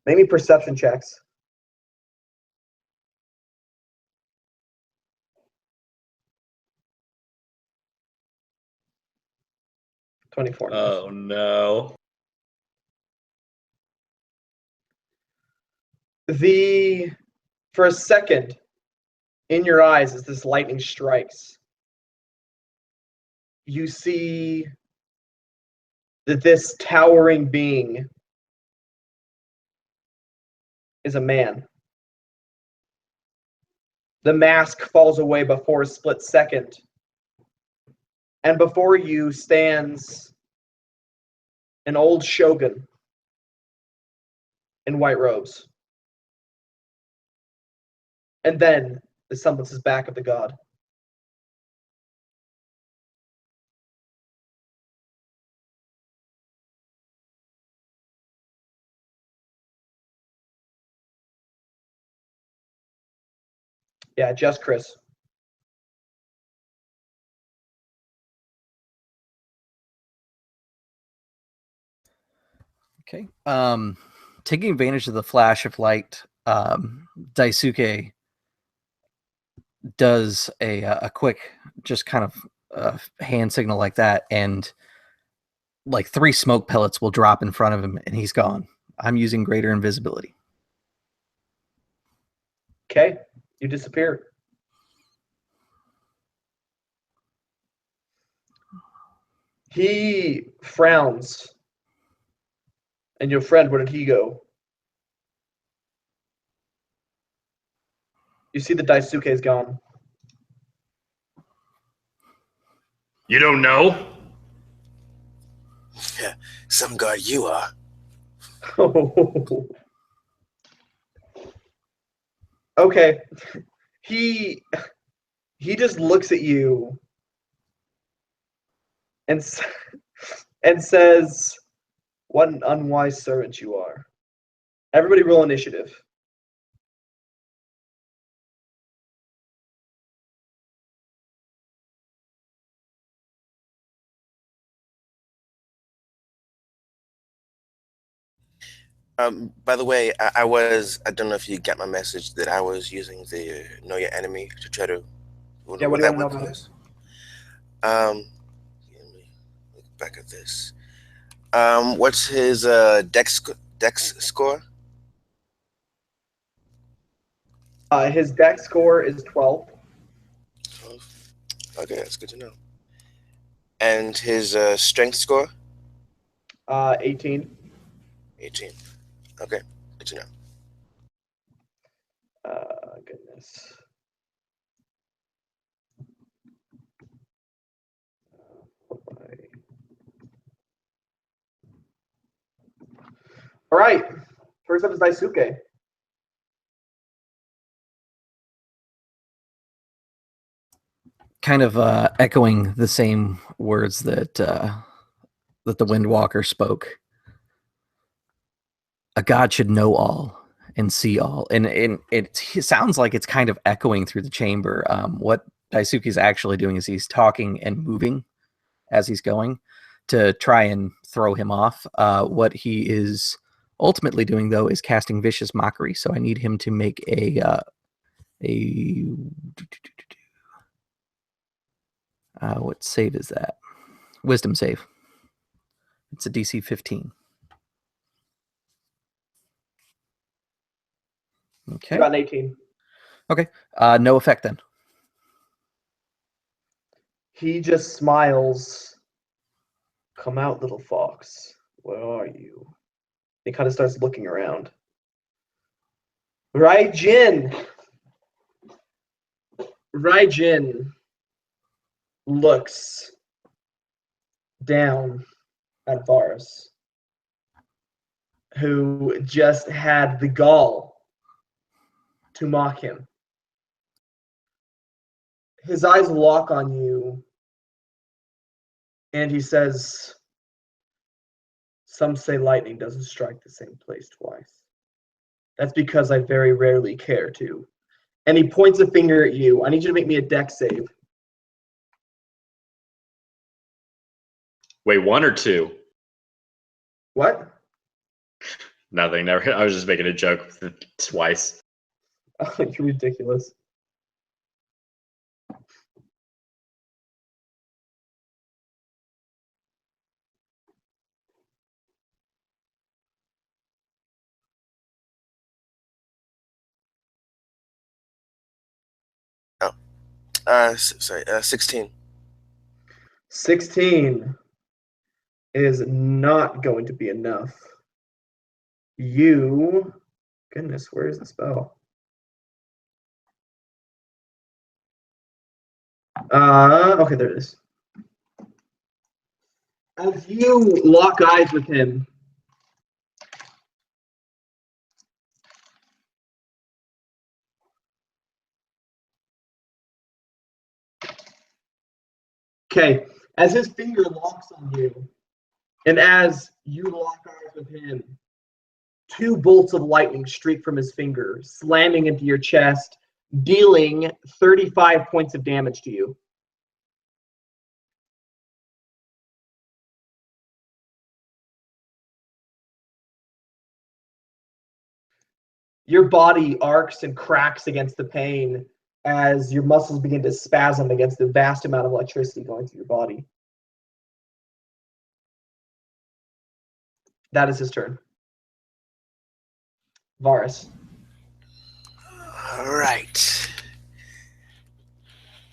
A: Make me perception checks. 24.
D: Oh no.
A: For a second, in your eyes as this lightning strikes, you see that this towering being is a man. The mask falls away before a split second, and before you stands an old shogun in white robes. And then the semblance is back of the god. Yeah, just Chris.
B: Okay. Taking advantage of the flash of light, Daisuke does a quick, just kind of hand signal like that, and like 3 smoke pellets will drop in front of him, and he's gone. I'm using greater invisibility.
A: Okay, you disappear. He frowns. And your friend, where did he go? You see the Daisuke is gone.
D: You don't know?
E: Some god you are.
A: Okay. He just looks at you and says, "What an unwise servant you are." Everybody roll initiative.
E: By the way, I don't know if you got my message that I was using the Know Your Enemy to try to.
A: Yeah, what do you want to know about it?
E: Let me look back at this. What's his dex score?
A: His dex score is 12.
E: 12. Okay, that's good to know. And his strength score?
A: 18.
E: 18. Okay, good to know.
A: Goodness. All right. First up is Daisuke.
B: Kind of echoing the same words that that the Windwalker spoke. A god should know all and see all, and it sounds like it's kind of echoing through the chamber. What Daisuke is actually doing is he's talking and moving as he's going to try and throw him off. What he is ultimately doing, though, is casting vicious mockery. So I need him to make a what save is that? Wisdom save. It's a DC 15. Okay.
A: You got an 18.
B: No effect then.
A: He just smiles. Come out, little fox. Where are you? He kind of starts looking around. Raijin looks down at Varus, who just had the gall to mock him. His eyes lock on you, and he says, "Some say lightning doesn't strike the same place twice. That's because I very rarely care to." And he points a finger at you. I need you to make me a dex save.
D: Wait, 1 or 2?
A: What?
D: Nothing. Never. I was just making a joke twice.
A: Oh, you're ridiculous.
E: Sorry, 16.
A: 16 is not going to be enough. Goodness, where is the spell? Okay, there it is. As you lock eyes with him, okay, as his finger locks on you, and as you lock eyes with him, 2 bolts of lightning streak from his finger, slamming into your chest, dealing 35 points of damage to you. Your body arcs and cracks against the pain as your muscles begin to spasm against the vast amount of electricity going through your body. That is his turn. Varus.
E: All right.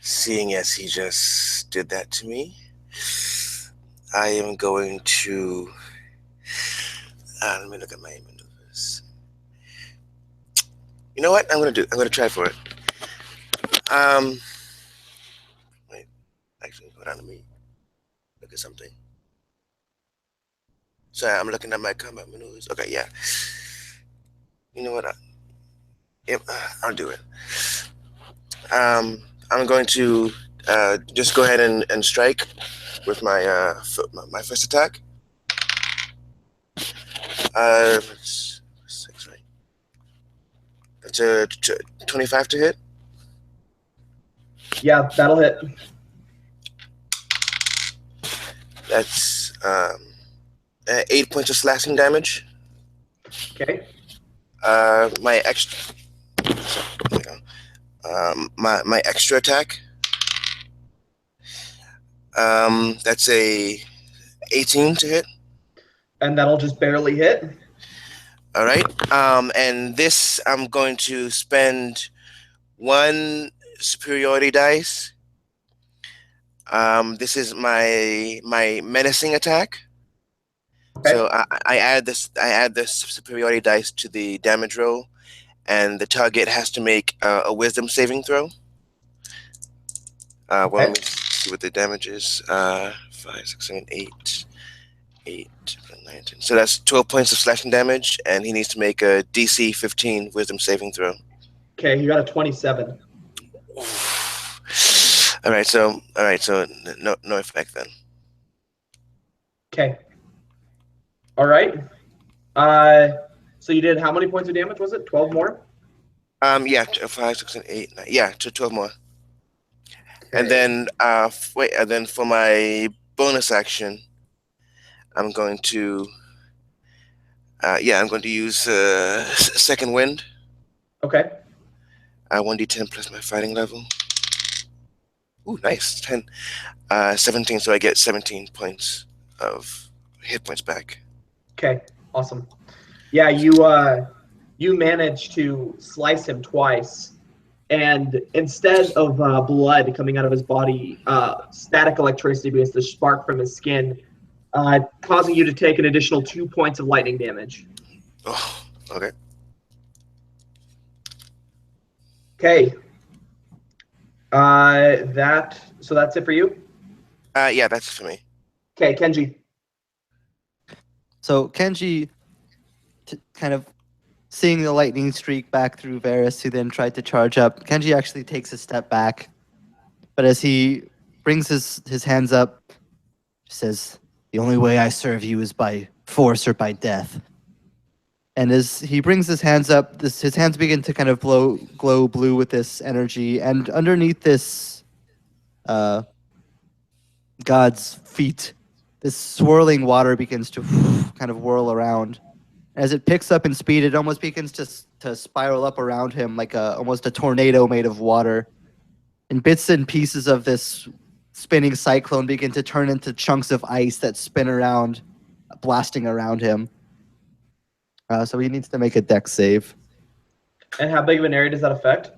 E: Seeing as he just did that to me, I am going to. Let me look at my maneuvers. You know what? I'm gonna try for it. Wait. Actually, hold on. Let me look at something. Sorry, I'm looking at my combat maneuvers. Okay, yeah. You know what? Yep, I'll do it. I'm going to just go ahead and strike with my my first attack. It's 6, right? That's a 25 to hit.
A: Yeah, that'll hit.
E: That's 8 points of slashing damage.
A: Okay.
E: My extra. There we go. My extra attack. That's a 18 to hit.
A: And that'll just barely hit.
E: All right. And this I'm going to spend 1 superiority dice. This is my menacing attack.
A: Okay.
E: So I add this superiority dice to the damage roll, and the target has to make a wisdom saving throw. Well, let me see what the damage is. 5, 6, 7, 8, 8, 9, 10. So that's 12 points of slashing damage, and he needs to make a DC 15 wisdom saving throw.
A: Okay, you got a 27.
E: All right, so no effect then.
A: Okay. All right. So you did how many points of damage? Was it 12 more?
E: Yeah, 5, 6, and 8, 9. Yeah, 12 more.
A: Okay.
E: And then and then for my bonus action, I'm going to use second wind.
A: Okay.
E: 1d10 plus my fighting level. Ooh, nice. 10. 17, so I get 17 points of hit points back.
A: Okay. Awesome. Yeah, you you manage to slice him twice, and instead of blood coming out of his body, static electricity begins to spark from his skin, causing you to take an additional 2 points of lightning damage.
E: Oh, okay.
A: Okay. So that's it for you?
E: Yeah, that's for me.
A: Okay, Kenji.
C: So Kenji, kind of seeing the lightning streak back through Varys, who then tried to charge up, Kenji actually takes a step back. But as he brings his hands up, he says, "The only way I serve you is by force or by death." And as he brings his hands up, his hands begin to kind of glow blue with this energy. And underneath this god's feet, this swirling water begins to kind of whirl around. As it picks up in speed, it almost begins to spiral up around him like almost a tornado made of water. And bits and pieces of this spinning cyclone begin to turn into chunks of ice that spin around, blasting around him. So he needs to make a dex save.
A: And how big of an area does that affect?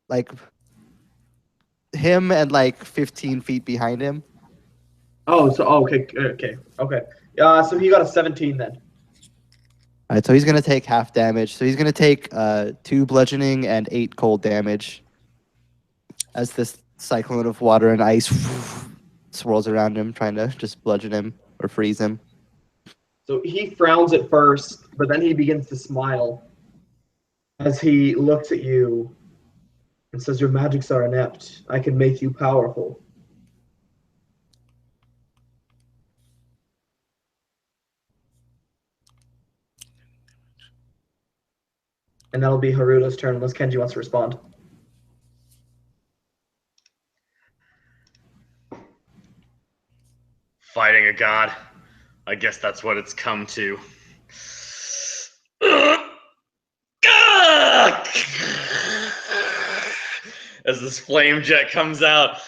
C: Like him and like 15 feet behind him.
A: Oh, so okay. So he got a 17 then.
C: All right, so he's gonna take half damage. So he's gonna take 2 bludgeoning and 8 cold damage as this cyclone of water and ice swirls around him, trying to just bludgeon him or freeze him.
A: So he frowns at first, but then he begins to smile as he looks at you and says, "Your magics are inept. I can make you powerful." And that'll be Haruto's turn unless Kenji wants to respond.
D: Fighting a god. I guess that's what it's come to. As this flame jet comes out,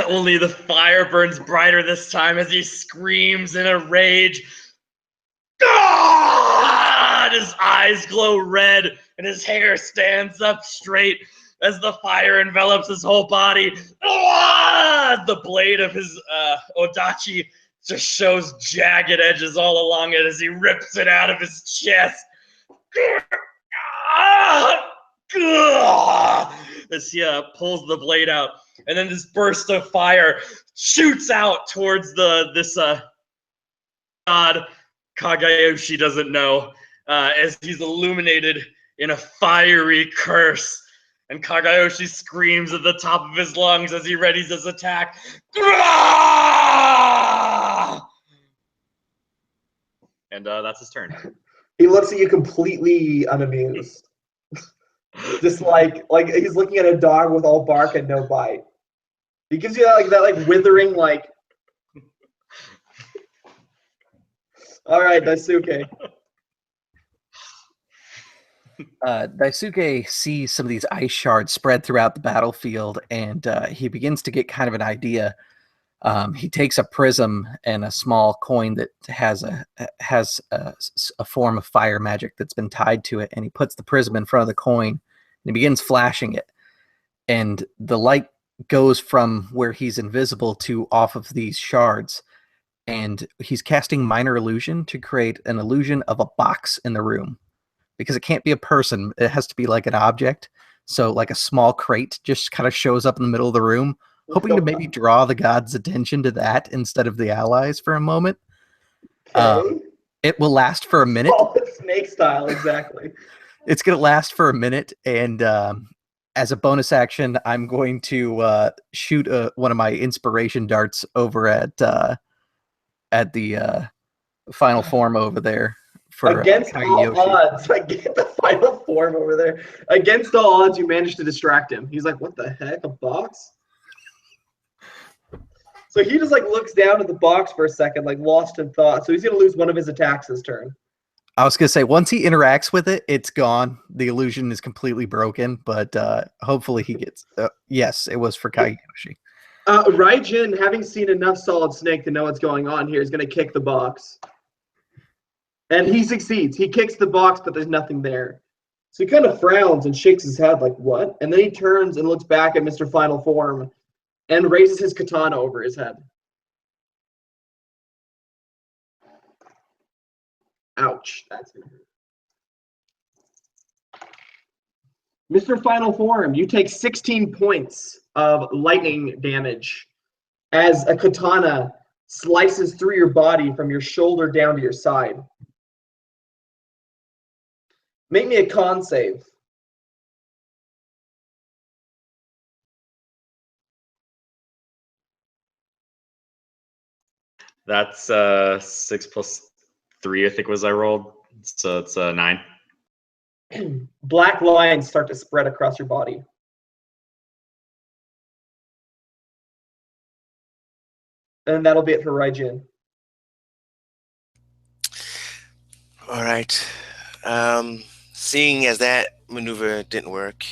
D: only the fire burns brighter this time as he screams in a rage. His eyes glow red and his hair stands up straight as the fire envelops his whole body. The blade of his odachi just shows jagged edges all along it as he rips it out of his chest. As he pulls the blade out, and then this burst of fire shoots out towards this god Kagayoshi doesn't know, as he's illuminated in a fiery curse. And Kagayoshi screams at the top of his lungs as he readies his attack. And that's his turn.
A: He looks at you completely unamused. Just like he's looking at a dog with all bark and no bite. He gives you that withering like. All right, Daisuke.
B: Daisuke sees some of these ice shards spread throughout the battlefield, and he begins to get kind of an idea. He takes a prism and a small coin that has a form of fire magic that's been tied to it, and he puts the prism in front of the coin, and he begins flashing it. And the light goes from where he's invisible to off of these shards, and he's casting minor illusion to create an illusion of a box in the room. Because it can't be a person, it has to be like an object. So like a small crate just kind of shows up in the middle of the room, hoping to maybe draw the god's attention to that instead of the allies for a moment.
A: Okay.
B: It will last for a minute.
A: Oh, snake style, exactly.
B: It's going to last for a minute, and as a bonus action, I'm going to shoot one of my inspiration darts over at the final form over there.
A: Against all odds, I get the final form over there. Against all odds, you managed to distract him. He's like, "What the heck? A box?" So he just looks down at the box for a second, lost in thought. So he's gonna lose one of his attacks this turn.
B: I was gonna say once he interacts with it, it's gone. The illusion is completely broken. But hopefully he gets. Yes, it was for Kageyoshi.
A: Raijin, having seen enough Solid Snake to know what's going on here, is gonna kick the box. And he succeeds. He kicks the box, but there's nothing there. So he kind of frowns and shakes his head like, what? And then he turns and looks back at Mr. Final Form and raises his katana over his head. Ouch. That's going to hurt. Mr. Final Form, you take 16 points of lightning damage as a katana slices through your body from your shoulder down to your side. Make me a con save.
D: That's 6 plus 3, I think was I rolled. So it's 9.
A: Black lines start to spread across your body. And that'll be it for Raijin.
E: All right. Seeing as that maneuver didn't work,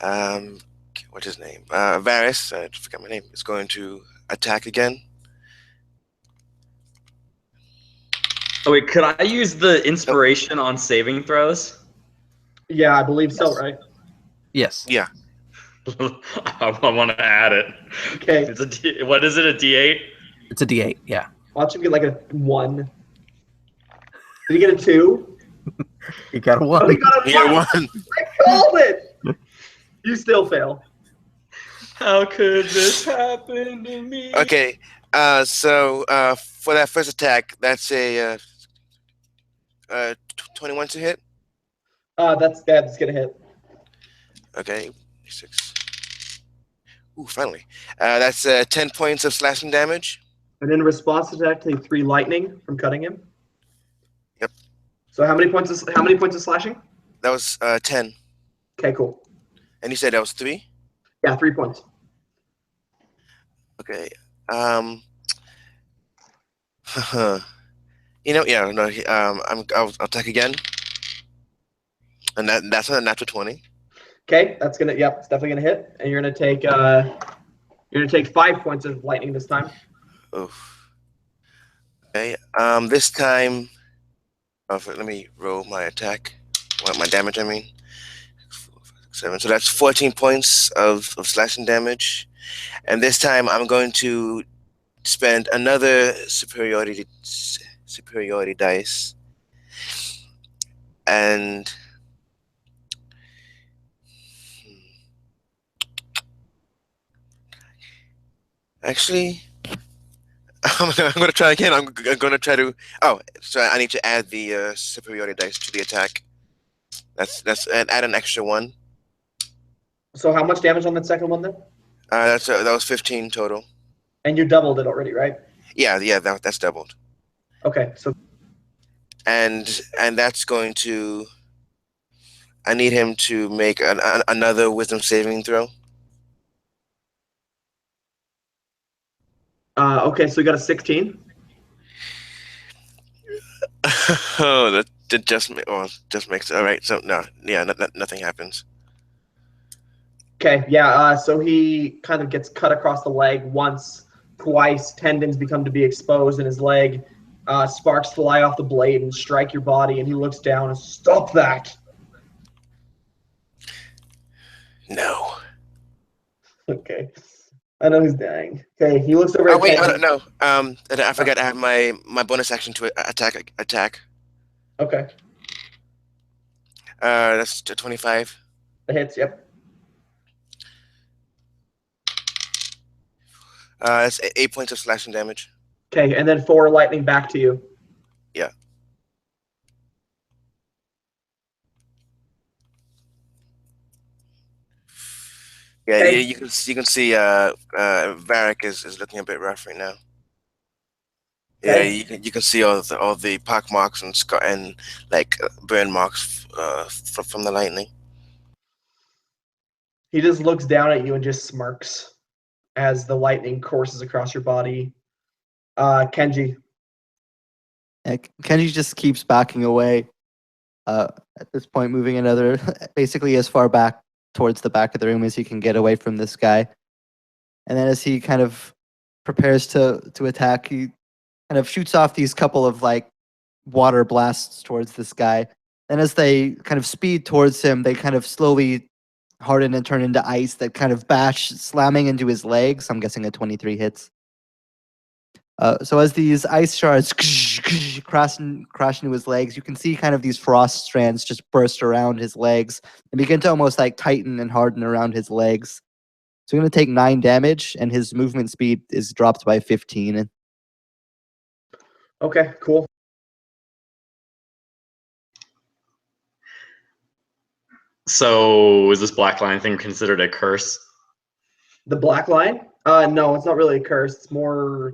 E: what's his name? Varys, I forgot my name, is going to attack again.
D: Oh wait, could I use the inspiration on saving throws?
A: Yeah, I believe so,
B: Yes.
A: right?
B: Yes.
E: Yeah.
D: I want to add it.
A: Okay.
D: What is it? A D8?
B: It's a D8. Yeah.
A: Watch him get like a 1. Did he get a 2?
B: You got a
A: Oh,
B: one.
A: he got a
E: Yeah,
A: 1.
E: one.
A: I called it. You still fail.
D: How could this happen to me?
E: Okay. So for that first attack, that's a 21 to hit.
A: That's gonna hit.
E: Okay. 6. Ooh, finally. That's 10 points of slashing damage.
A: And in response to that, take 3 lightning from cutting him.
E: Yep.
A: So how many points of slashing?
E: That was 10.
A: Okay, cool.
E: And you said that was 3?
A: Yeah, 3 points.
E: Okay. Yeah, no. I'll attack again, and that's a natural 20.
A: Okay, that's gonna it's definitely gonna hit. And you're gonna take 5 points of lightning this time.
E: Oof. Okay. This time, let me roll my attack. My damage, I mean. 4, 5, 6, 7. So that's 14 points of slashing damage, and this time I'm going to spend another superiority dice, and actually, I'm going to try again. I'm going to try to. Oh, so I need to add the superiority dice to the attack. That's add an extra 1.
A: So how much damage on that second one then?
E: That was 15 total.
A: And you doubled it already, right?
E: Yeah, that's doubled.
A: Okay, so
E: And that's going to. I need him to make another wisdom saving throw.
A: okay, so you got a 16.
E: Oh, that just makes it all right. So no, yeah, nothing happens.
A: Okay, yeah. So he kind of gets cut across the leg once, twice. Tendons become to be exposed in his leg. Sparks fly off the blade and strike your body, and he looks down and stop that.
E: No.
A: Okay, I know he's dying. Okay, he looks over.
E: Oh
A: at
E: wait,
A: Kenji.
E: no. I forgot. I have my bonus action to attack.
A: Okay,
E: That's 25.
A: the hits. Yep.
E: That's 8 points of slashing damage.
A: Okay, and then 4 lightning back to you.
E: Yeah. Yeah,
A: Okay.
E: you can see Varric is looking a bit rough right now. Yeah,
A: Okay.
E: you can see all the pock marks and like burn marks from the lightning.
A: He just looks down at you and just smirks as the lightning courses across your body. Kenji.
C: Kenji just keeps backing away. At this point, moving another, basically as far back towards the back of the room as he can get away from this guy. And then as he kind of prepares to attack, he kind of shoots off these couple of like water blasts towards this guy. And as they kind of speed towards him, they kind of slowly harden and turn into ice that kind of bash, slamming into his legs. I'm guessing a 23 hits. So as these ice shards crash into his legs, you can see kind of these frost strands just burst around his legs and begin to almost like tighten and harden around his legs. So he's going to take 9 damage, and his movement speed is dropped by 15.
A: Okay, cool.
D: So is this black line thing considered a curse?
A: The black line? No, it's not really a curse. It's more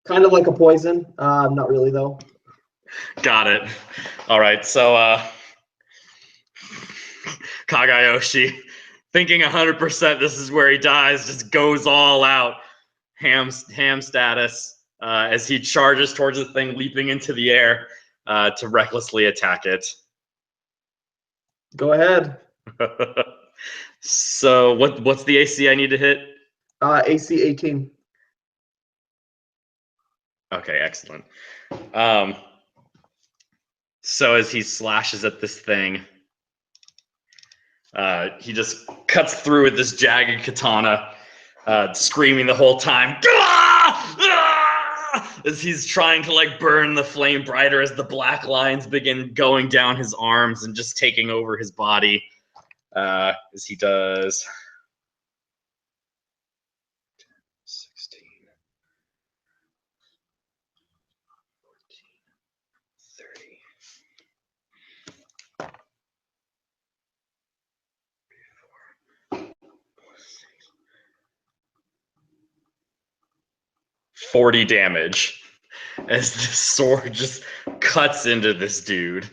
A: kind of like a poison. Not really though.
D: Got it. All right, so Kagayoshi, thinking 100% this is where he dies, just goes all out, ham status, as he charges towards the thing, leaping into the air to recklessly attack it.
A: Go ahead.
D: So what's the AC I need to hit?
A: AC 18.
D: Okay, excellent. So as he slashes at this thing, he just cuts through with this jagged katana, screaming the whole time, "Ah! Ah!" as he's trying to like burn the flame brighter as the black lines begin going down his arms and just taking over his body, as he does 16, 14, 30. 40 damage as the sword just cuts into this dude.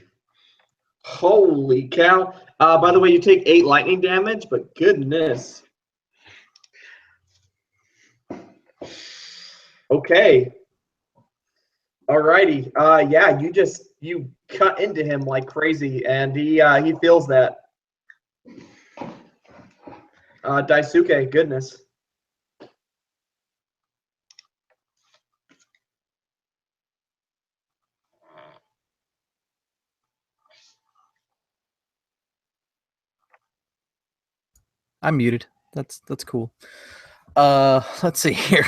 A: Holy cow. By the way, you take 8 lightning damage, but goodness. Okay. Alrighty. Yeah, you cut into him like crazy, and he feels that. Daisuke, goodness.
B: I'm muted. That's cool. Let's see here.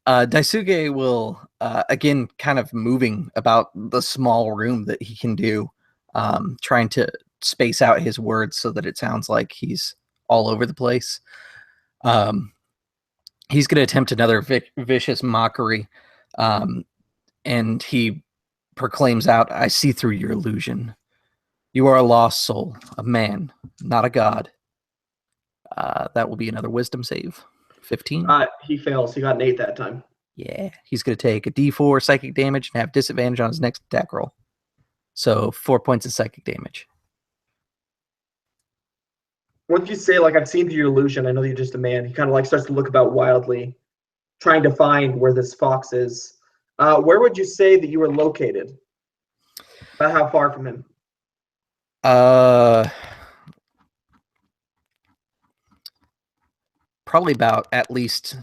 B: Daisuke will again kind of moving about the small room that he can do, trying to space out his words so that it sounds like he's all over the place. He's going to attempt another vicious mockery, and he proclaims out, "I see through your illusion. You are a lost soul, a man, not a god." That will be another wisdom save. 15.
A: He fails. He got an 8 that time.
B: Yeah, he's going to take a d4 psychic damage and have disadvantage on his next attack roll. So 4 points of psychic damage.
A: Once you say, like, I've seen through your illusion, I know you're just a man, he kind of like starts to look about wildly, trying to find where this fox is. Where would you say that you were located? About how far from him?
B: Probably about at least,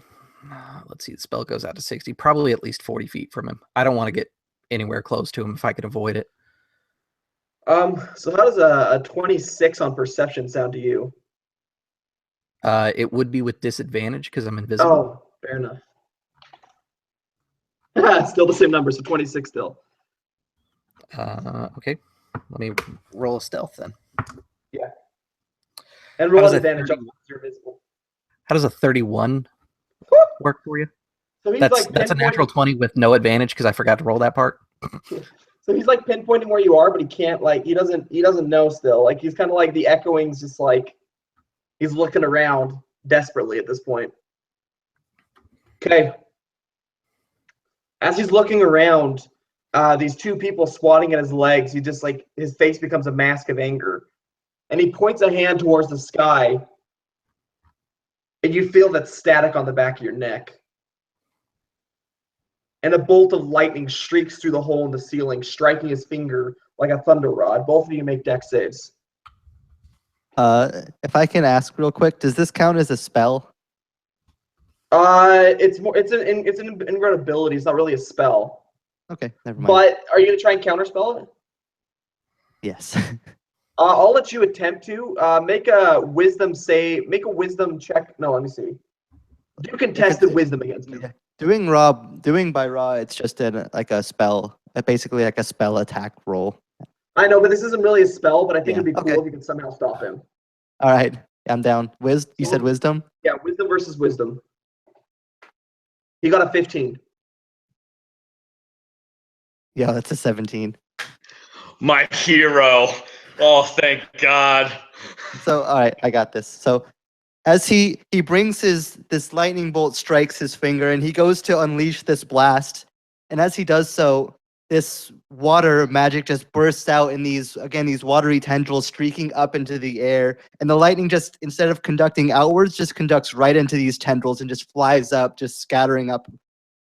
B: let's see, the spell goes out to 60, probably at least 40 feet from him. I don't want to get anywhere close to him if I could avoid it.
A: So how does a 26 on perception sound to you?
B: It would be with disadvantage because I'm invisible.
A: Oh, fair enough. Still the same number, so 26 still.
B: Okay, let me roll a stealth then.
A: Yeah. And roll an advantage up you're invisible.
B: How does a 31 work for you?
A: So he's
B: that's a natural 20 with no advantage because I forgot to roll that part.
A: So he's like pinpointing where you are, but he can't, like, he doesn't know still. Like, he's kind of like the echoing's just like he's looking around desperately at this point. Okay. As he's looking around, these two people swatting at his legs, he just like his face becomes a mask of anger. And he points a hand towards the sky. And you feel that static on the back of your neck. And a bolt of lightning streaks through the hole in the ceiling, striking his finger like a thunder rod. Both of you make dex saves.
C: If I can ask real quick, does this count as a spell?
A: It's an ingrained ability. It's not really a spell.
C: Okay, never mind.
A: But are you gonna try and counterspell it?
C: Yes.
A: I'll let you attempt to make a wisdom check. No, let me see. Do contested wisdom against him.
C: Yeah. Doing by raw, it's just like a spell, basically like a spell attack roll.
A: I know, but this isn't really a spell. But I think
C: Yeah,
A: it'd be cool
C: okay.
A: if you could somehow stop him.
C: All right, I'm down. You said
A: So-
C: wisdom?
A: Yeah, wisdom versus wisdom. He got a 15.
C: Yeah, that's a 17.
D: My hero. Oh, thank God.
C: So, all right, I got this. So, as he brings this lightning bolt strikes his finger, and he goes to unleash this blast, and as he does so, this water magic just bursts out in these watery tendrils streaking up into the air, and the lightning just, instead of conducting outwards, just conducts right into these tendrils and just flies up, just scattering up,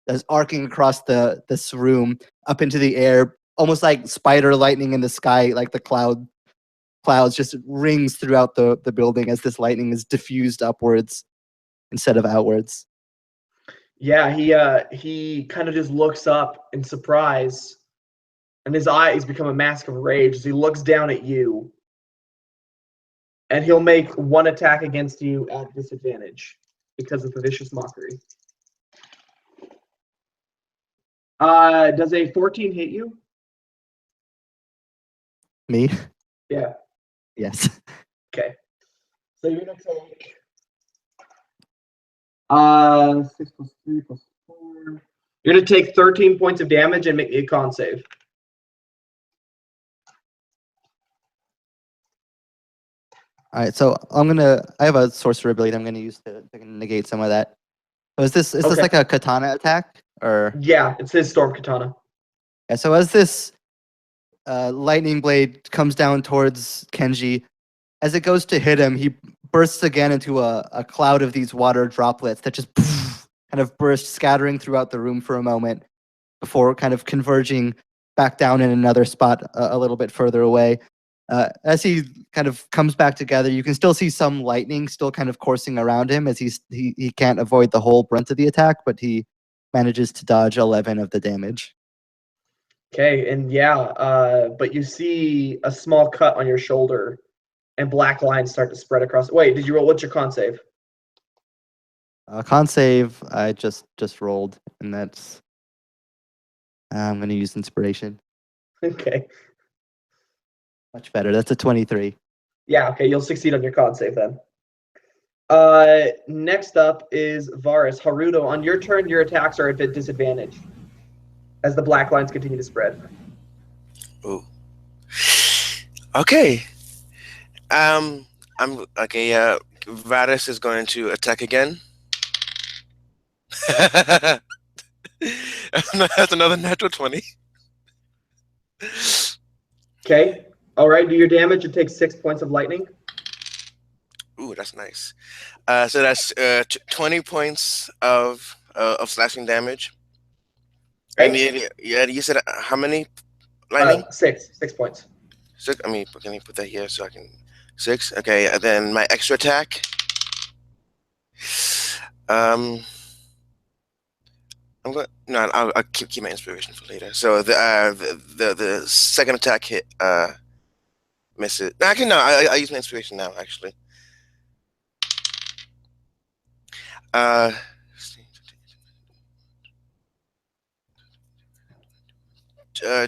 C: as arcing across this room up into the air, almost like spider lightning in the sky, like the clouds just rings throughout the building as this lightning is diffused upwards instead of outwards.
A: Yeah, he kind of just looks up in surprise, and his eyes become a mask of rage as he looks down at you. And he'll make one attack against you at disadvantage because of the vicious mockery. Does a 14 hit you?
C: Me?
A: Yeah.
C: Yes.
A: Okay. So you're gonna take 6 plus 3 plus 4. You're gonna take 13 points of damage and make me a con save.
C: All right, so I have a sorcerer ability I'm gonna use to negate some of that. So is this
A: Okay.
C: like a katana attack or?
A: Yeah, it's his storm katana.
C: Yeah. So as this lightning blade comes down towards Kenji, as it goes to hit him, he bursts again into a cloud of these water droplets that just kind of burst, scattering throughout the room for a moment before kind of converging back down in another spot a little bit further away. As he kind of comes back together, you can still see some lightning still kind of coursing around him as he can't avoid the whole brunt of the attack, but he manages to dodge 11 of the damage.
A: Okay, and yeah, but you see a small cut on your shoulder, and black lines start to spread across. Wait, did you roll? What's your con save?
C: Con save, I just rolled, and that's I'm going to use inspiration.
A: Okay.
C: Much better. That's a 23.
A: Yeah, okay, you'll succeed on your con save then. Next up is Varus. Haruto, on your turn, your attacks are at a disadvantage as the black lines continue to spread.
E: Ooh. Okay. I'm okay. Varus is going to attack again. That's another natural 20.
A: Okay. All right, do your damage and take 6 points of lightning.
E: Ooh, that's nice. So that's 20 points of slashing damage. And
A: Okay.
E: you said how many lightning?
A: 6 points.
E: Six. I mean, can you put that here so I can 6? Okay, and then my extra attack. I'm going. No, I'll keep my inspiration for later. So the second attack hit misses. No, actually, no. I use my inspiration now. Actually.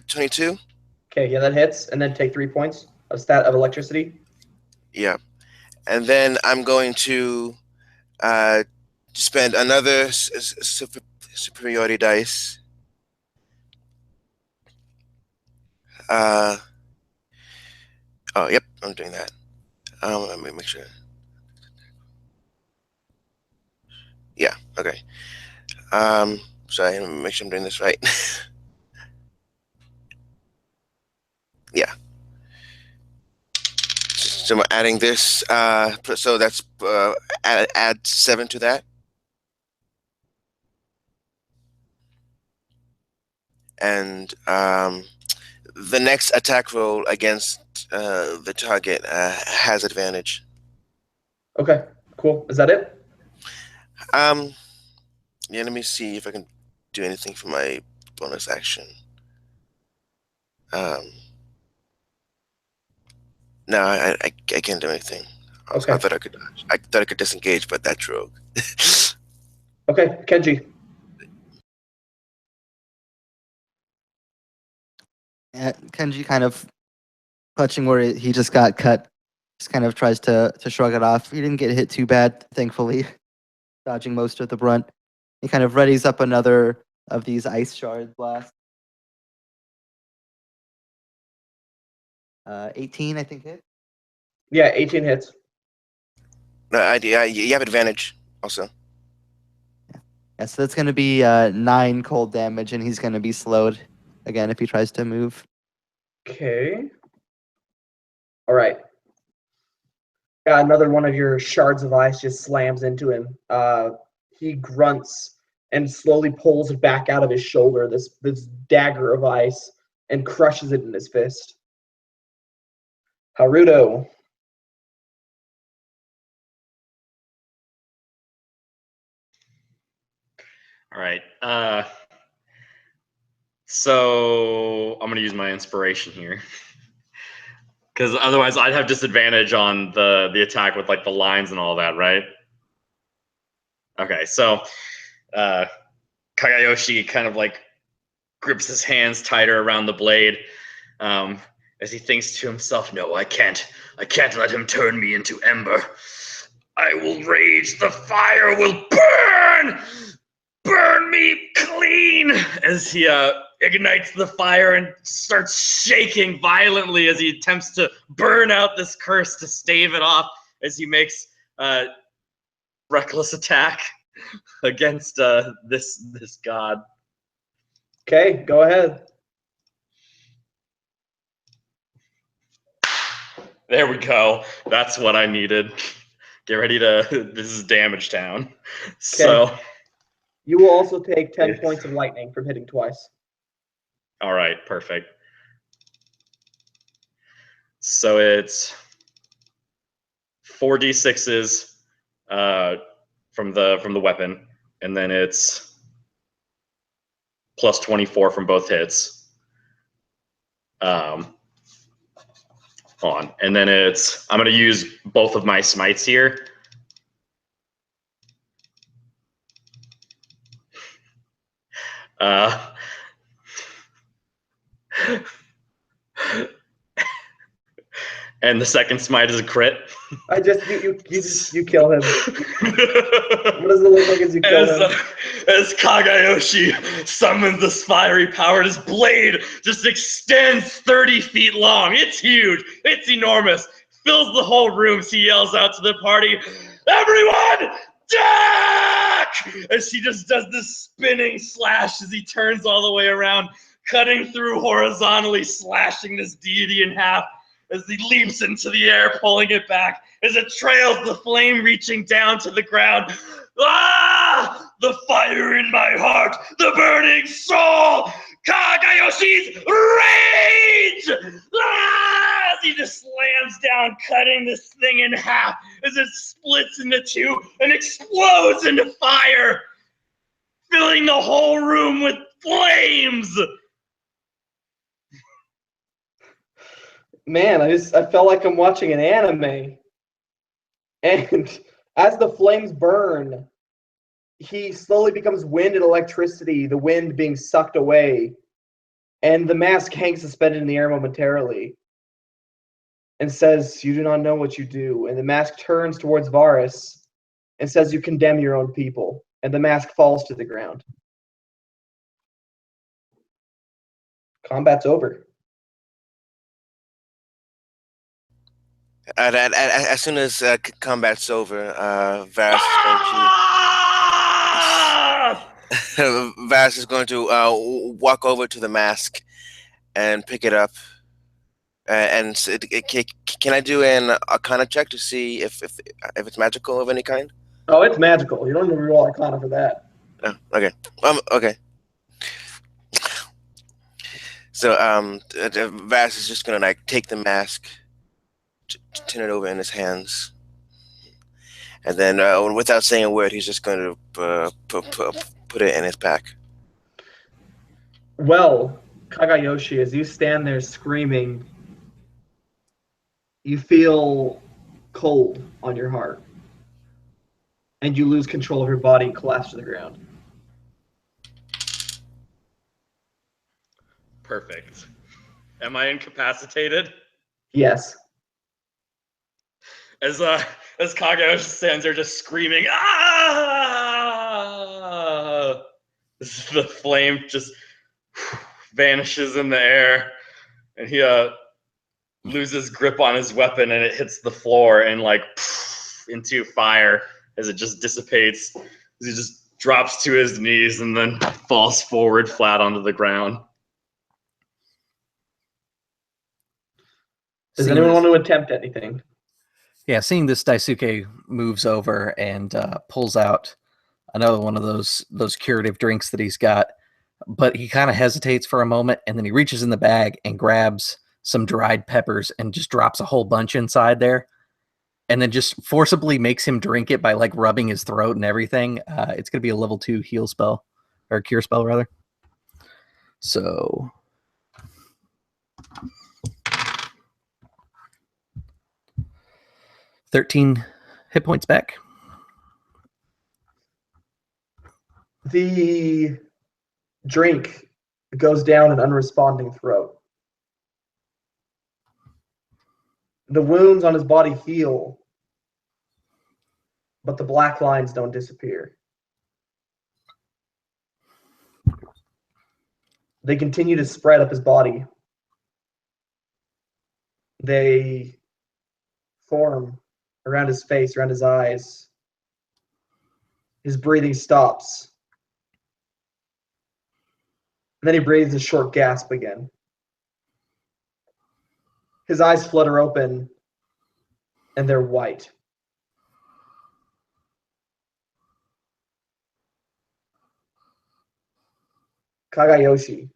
E: 22.
A: Okay, yeah, that hits, and then take 3 points of stat of electricity.
E: Yeah, and then I'm going to spend another superiority dice. Oh, yep, I'm doing that. Let me make sure. Yeah, okay. Sorry, let me make sure I'm doing this right. Yeah. So I'm adding this. So that's add 7 to that. And the next attack roll against the target has advantage.
A: Okay, cool. Is that it?
E: Yeah, let me see if I can do anything for my bonus action. No, I can't do anything.
A: Okay.
E: I thought I could disengage, but that's rogue.
A: Okay, Kenji.
C: Kenji kind of clutching where he just got cut, just kind of tries to shrug it off. He didn't get hit too bad, thankfully, dodging most of the brunt. He kind of readies up another of these ice shard blasts. 18, I think, hit.
A: Yeah, 18 hits.
E: No, you have advantage also.
C: Yeah, so that's going to be 9 cold damage, and he's going to be slowed again if he tries to move.
A: Okay. All right. Yeah, another one of your shards of ice just slams into him. He grunts and slowly pulls it back out of his shoulder, this dagger of ice, and crushes it in his fist. Haruto.
D: All right. So I'm gonna use my inspiration here, because otherwise I'd have disadvantage on the attack with like the lines and all that, right? Okay, so Kagayoshi kind of like grips his hands tighter around the blade, as he thinks to himself, "No, I can't let him turn me into ember. I will rage. The fire will burn me clean," as he ignites the fire and starts shaking violently as he attempts to burn out this curse to stave it off, as he makes reckless attack against this god.
A: Okay, go ahead.
D: There we go. That's what I needed. Get ready to. This is Damage Town. So.
A: You will also take 10 points of lightning from hitting twice.
D: All right, perfect. So it's 4d6s from the weapon, and then it's plus 24 from both hits. And then I'm going to use both of my smites here. And the second smite is a crit.
A: You kill him. What does it look like as you kill him?
D: As Kagayoshi summons this fiery power, his blade just extends 30 feet long. It's huge. It's enormous. Fills the whole room. So he yells out to the party, "Everyone, duck!" As he just does this spinning slash as he turns all the way around, cutting through horizontally, slashing this deity in half as he leaps into the air, pulling it back, as it trails the flame reaching down to the ground. Ah! The fire in my heart, the burning soul, Kagayoshi's rage! Ah! As he just slams down, cutting this thing in half, as it splits into two and explodes into fire, filling the whole room with flames.
A: Man, I felt like I'm watching an anime. And as the flames burn, he slowly becomes wind and electricity, the wind being sucked away. And the mask hangs suspended in the air momentarily and says, "You do not know what you do." And the mask turns towards Varus and says, "You condemn your own people." And the mask falls to the ground. Combat's over.
E: As soon as combat's over, Varus is going to walk over to the mask and pick it up. Can I do an Arcana check to see if it's magical of any kind?
A: Oh, it's magical. You don't need to roll Arcana for that.
E: Oh, okay. Okay. So Varus is just gonna like take the mask, turn it over in his hands, and then without saying a word, he's just going to put it in his pack.
A: Well, Kagayoshi, as you stand there screaming, you feel cold on your heart. And you lose control of your body and collapse to the ground.
D: Perfect. Am I incapacitated?
A: Yes.
D: As Kagayoshi stands there just screaming, ah! The flame just vanishes in the air, and he loses grip on his weapon, and it hits the floor and like into fire as it just dissipates. As he just drops to his knees and then falls forward flat onto the ground.
A: Does anyone want to attempt anything?
B: Yeah, seeing this, Daisuke moves over and pulls out another one of those curative drinks that he's got, but he kind of hesitates for a moment, and then he reaches in the bag and grabs some dried peppers and just drops a whole bunch inside there, and then just forcibly makes him drink it by like rubbing his throat and everything. It's going to be a level 2 heal spell, or cure spell rather. So 13 hit points back.
A: The drink goes down an unresponding throat. The wounds on his body heal, but the black lines don't disappear. They continue to spread up his body. They form around his face, around his eyes. His breathing stops. And then he breathes a short gasp again. His eyes flutter open, and they're white. Kagayoshi.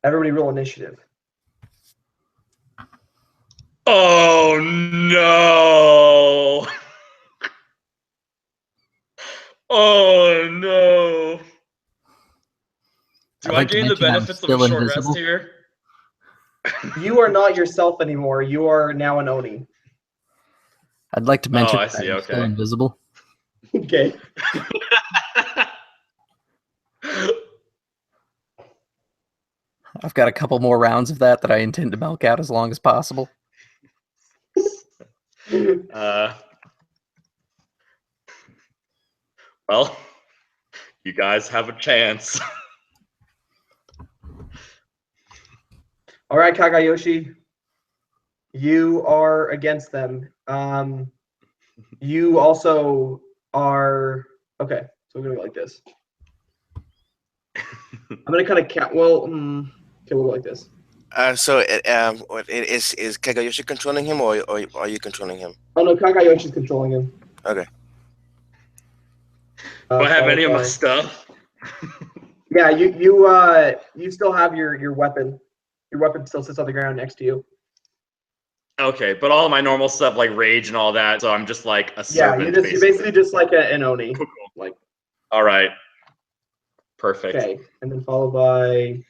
A: Everybody roll initiative.
D: Oh no! Oh no! Do
B: I'd
D: I
B: like to
D: gain the
B: mention I'm
D: benefits of a
B: still
D: short
B: invisible.
D: rest here?
A: You are not yourself anymore. You are now an Oni.
B: I'd like to mention
D: I
B: that
D: see,
B: I'm still
D: okay.
B: invisible.
A: Okay.
B: I've got a couple more rounds of that I intend to milk out as long as possible.
D: Well, you guys have a chance.
A: All right, Kagayoshi. You are against them. You also are... Okay, so we're going to go like this. I'm going to kind of count... Well, okay, we'll go like this.
E: So is Kagayoshi controlling him, or are you controlling him?
A: Oh, no, Kagayoshi's controlling him.
E: Okay.
D: Do I have
A: followed
D: any of my
A: by-
D: stuff?
A: Yeah, you still have your weapon. Your weapon still sits on the ground next to you.
D: Okay, but all my normal stuff like rage and all that, so I'm just like a
A: Yeah,
D: servant.
A: you're basically just like an Oni.
D: Cool.
A: Like,
D: all right. Perfect.
A: okay, and then followed by.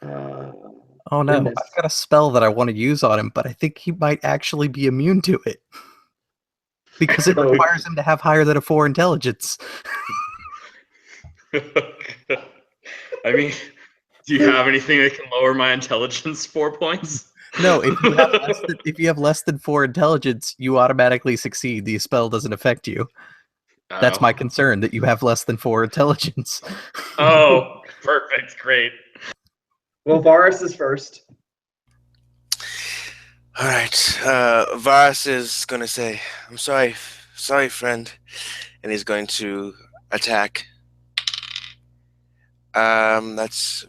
B: Oh no,
A: Goodness.
B: I've got a spell that I want to use on him, but I think he might actually be immune to it. Because it
A: Oh.
B: requires him to have higher than a 4 intelligence.
D: I mean, do you have anything that can lower my intelligence 4 points?
B: No, if you have less than 4 intelligence, you automatically succeed. The spell doesn't affect you. That's my concern, that you have less than 4 intelligence.
D: Oh, perfect. Great.
A: Well, Varus is first.
E: All right. Varus is going to say, I'm sorry, friend. And he's going to attack. That's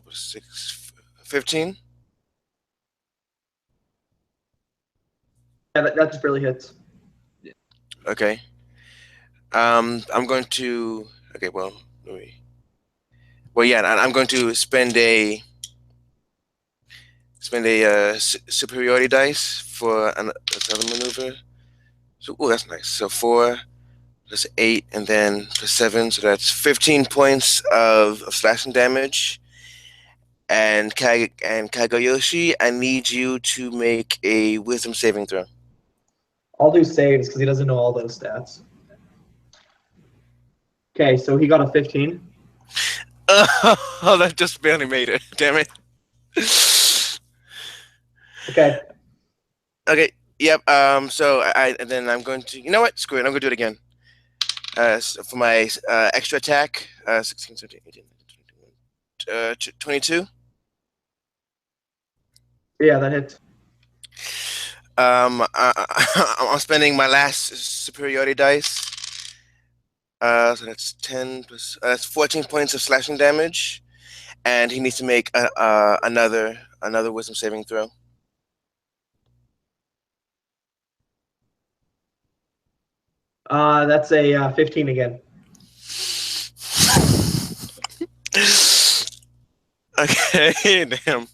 E: 15.
A: Yeah, that just barely hits.
E: Okay. I'm going to. Okay. Well, yeah. I'm going to spend a superiority dice for another maneuver. So, oh, that's nice. So 4 That's 8, and then plus 7, so that's 15 points of slashing damage. And Kagayoshi, I need you to make a wisdom saving throw.
A: I'll do saves because he doesn't know all those stats. Okay, so he got a 15.
E: Oh, that just barely made it. Damn it.
A: Okay.
E: Okay. Yep. So and then I'm going to. You know what? Screw it. I'm going to do it again. So for my extra attack, 16, 17, 18, 22.
A: Yeah, that hits.
E: I'm spending my last superiority dice. So that's 10 plus. That's 14 points of slashing damage, and he needs to make another wisdom saving throw.
A: That's a 15 again.
E: Okay, damn.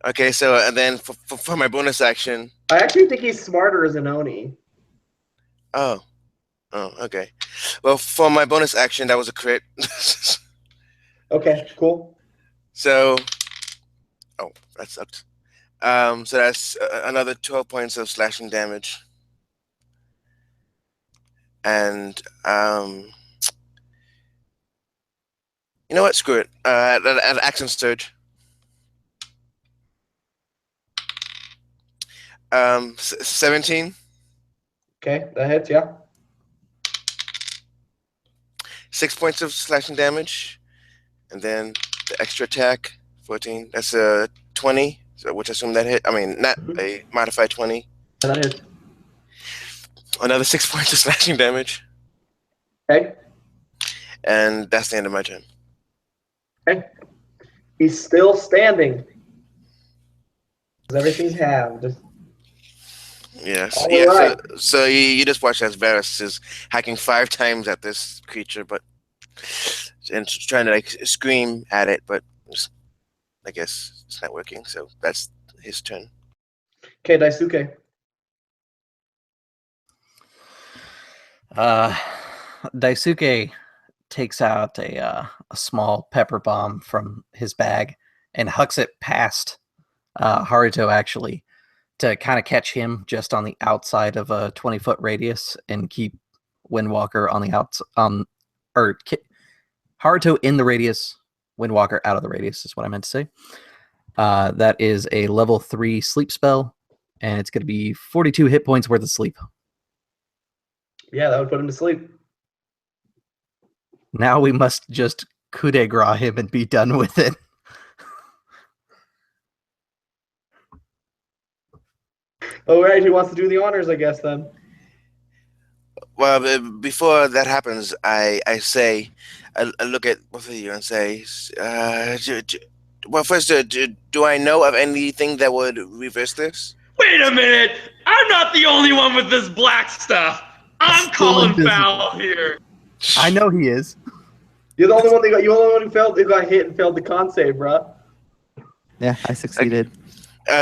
E: Okay, so and then for my bonus action.
A: I actually think he's smarter as an Oni.
E: Oh, okay. Well, for my bonus action, that was a crit.
A: Okay, cool.
E: So, that sucked. So that's another 12 points of slashing damage. And you know what? Screw it. At action surge. 17.
A: Okay, that hits, yeah.
E: 6 points of slashing damage, and then the extra attack, 14. That's a 20, so which I assume that hit. I mean, not a modified 20.
A: Yeah, that hits.
E: Another 6 points of slashing damage,
A: Okay.
E: and that's the end of my turn.
A: Okay. He's still standing. Because everything's halved.
E: Yes.
A: All
E: Yeah.
A: right.
E: So you just watch as Varus is hacking 5 times at this creature, and trying to like scream at it, but I guess it's not working. So that's his turn.
A: Okay, Daisuke.
B: Daisuke takes out a small pepper bomb from his bag and hucks it past Haruto, actually, to kind of catch him just on the outside of a 20-foot radius and keep Windwalker on the Haruto in the radius, Windwalker out of the radius is what I meant to say. That is a level 3 sleep spell, and it's going to be 42 hit points worth of sleep.
A: Yeah, that would put him to sleep.
B: Now we must just coup de grace him and be done with it.
A: All right, who wants to do the honors, I guess, then?
E: Well, before that happens, I say, I look at both of you and say, well, first, do I know of anything that would reverse this?
D: Wait a minute! I'm not the only one with this black stuff. I'm
B: Still
D: calling
B: invisible.
D: foul here.
B: I know he is.
A: You're the only one who got hit and failed the con save, bruh.
C: Yeah, I succeeded.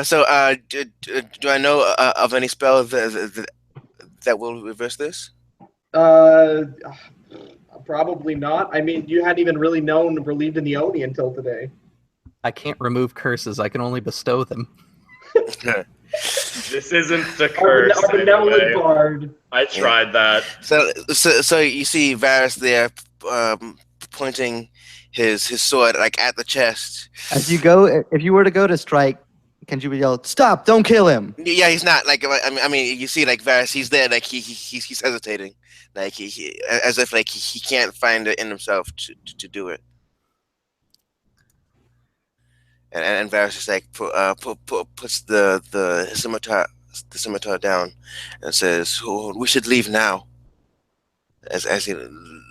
E: So, do I know of any spell that will reverse this?
A: Probably not. I mean, you hadn't even really believed in the Oni until today.
B: I can't remove curses. I can only bestow them.
D: This isn't the curse.
A: Our benevolent
D: Anyway.
A: bard.
D: I tried that.
E: So you see Varus there, pointing his sword like at the chest.
C: As you go, if you were to go to strike, Kenji would yell, "Stop! Don't kill him!"
E: Yeah, he's not like. I mean, you see, like Varus, he's there, like he's hesitating, like he as if like he can't find it in himself to do it. And Varus just like puts the scimitar down and says, "Oh, we should leave now." As he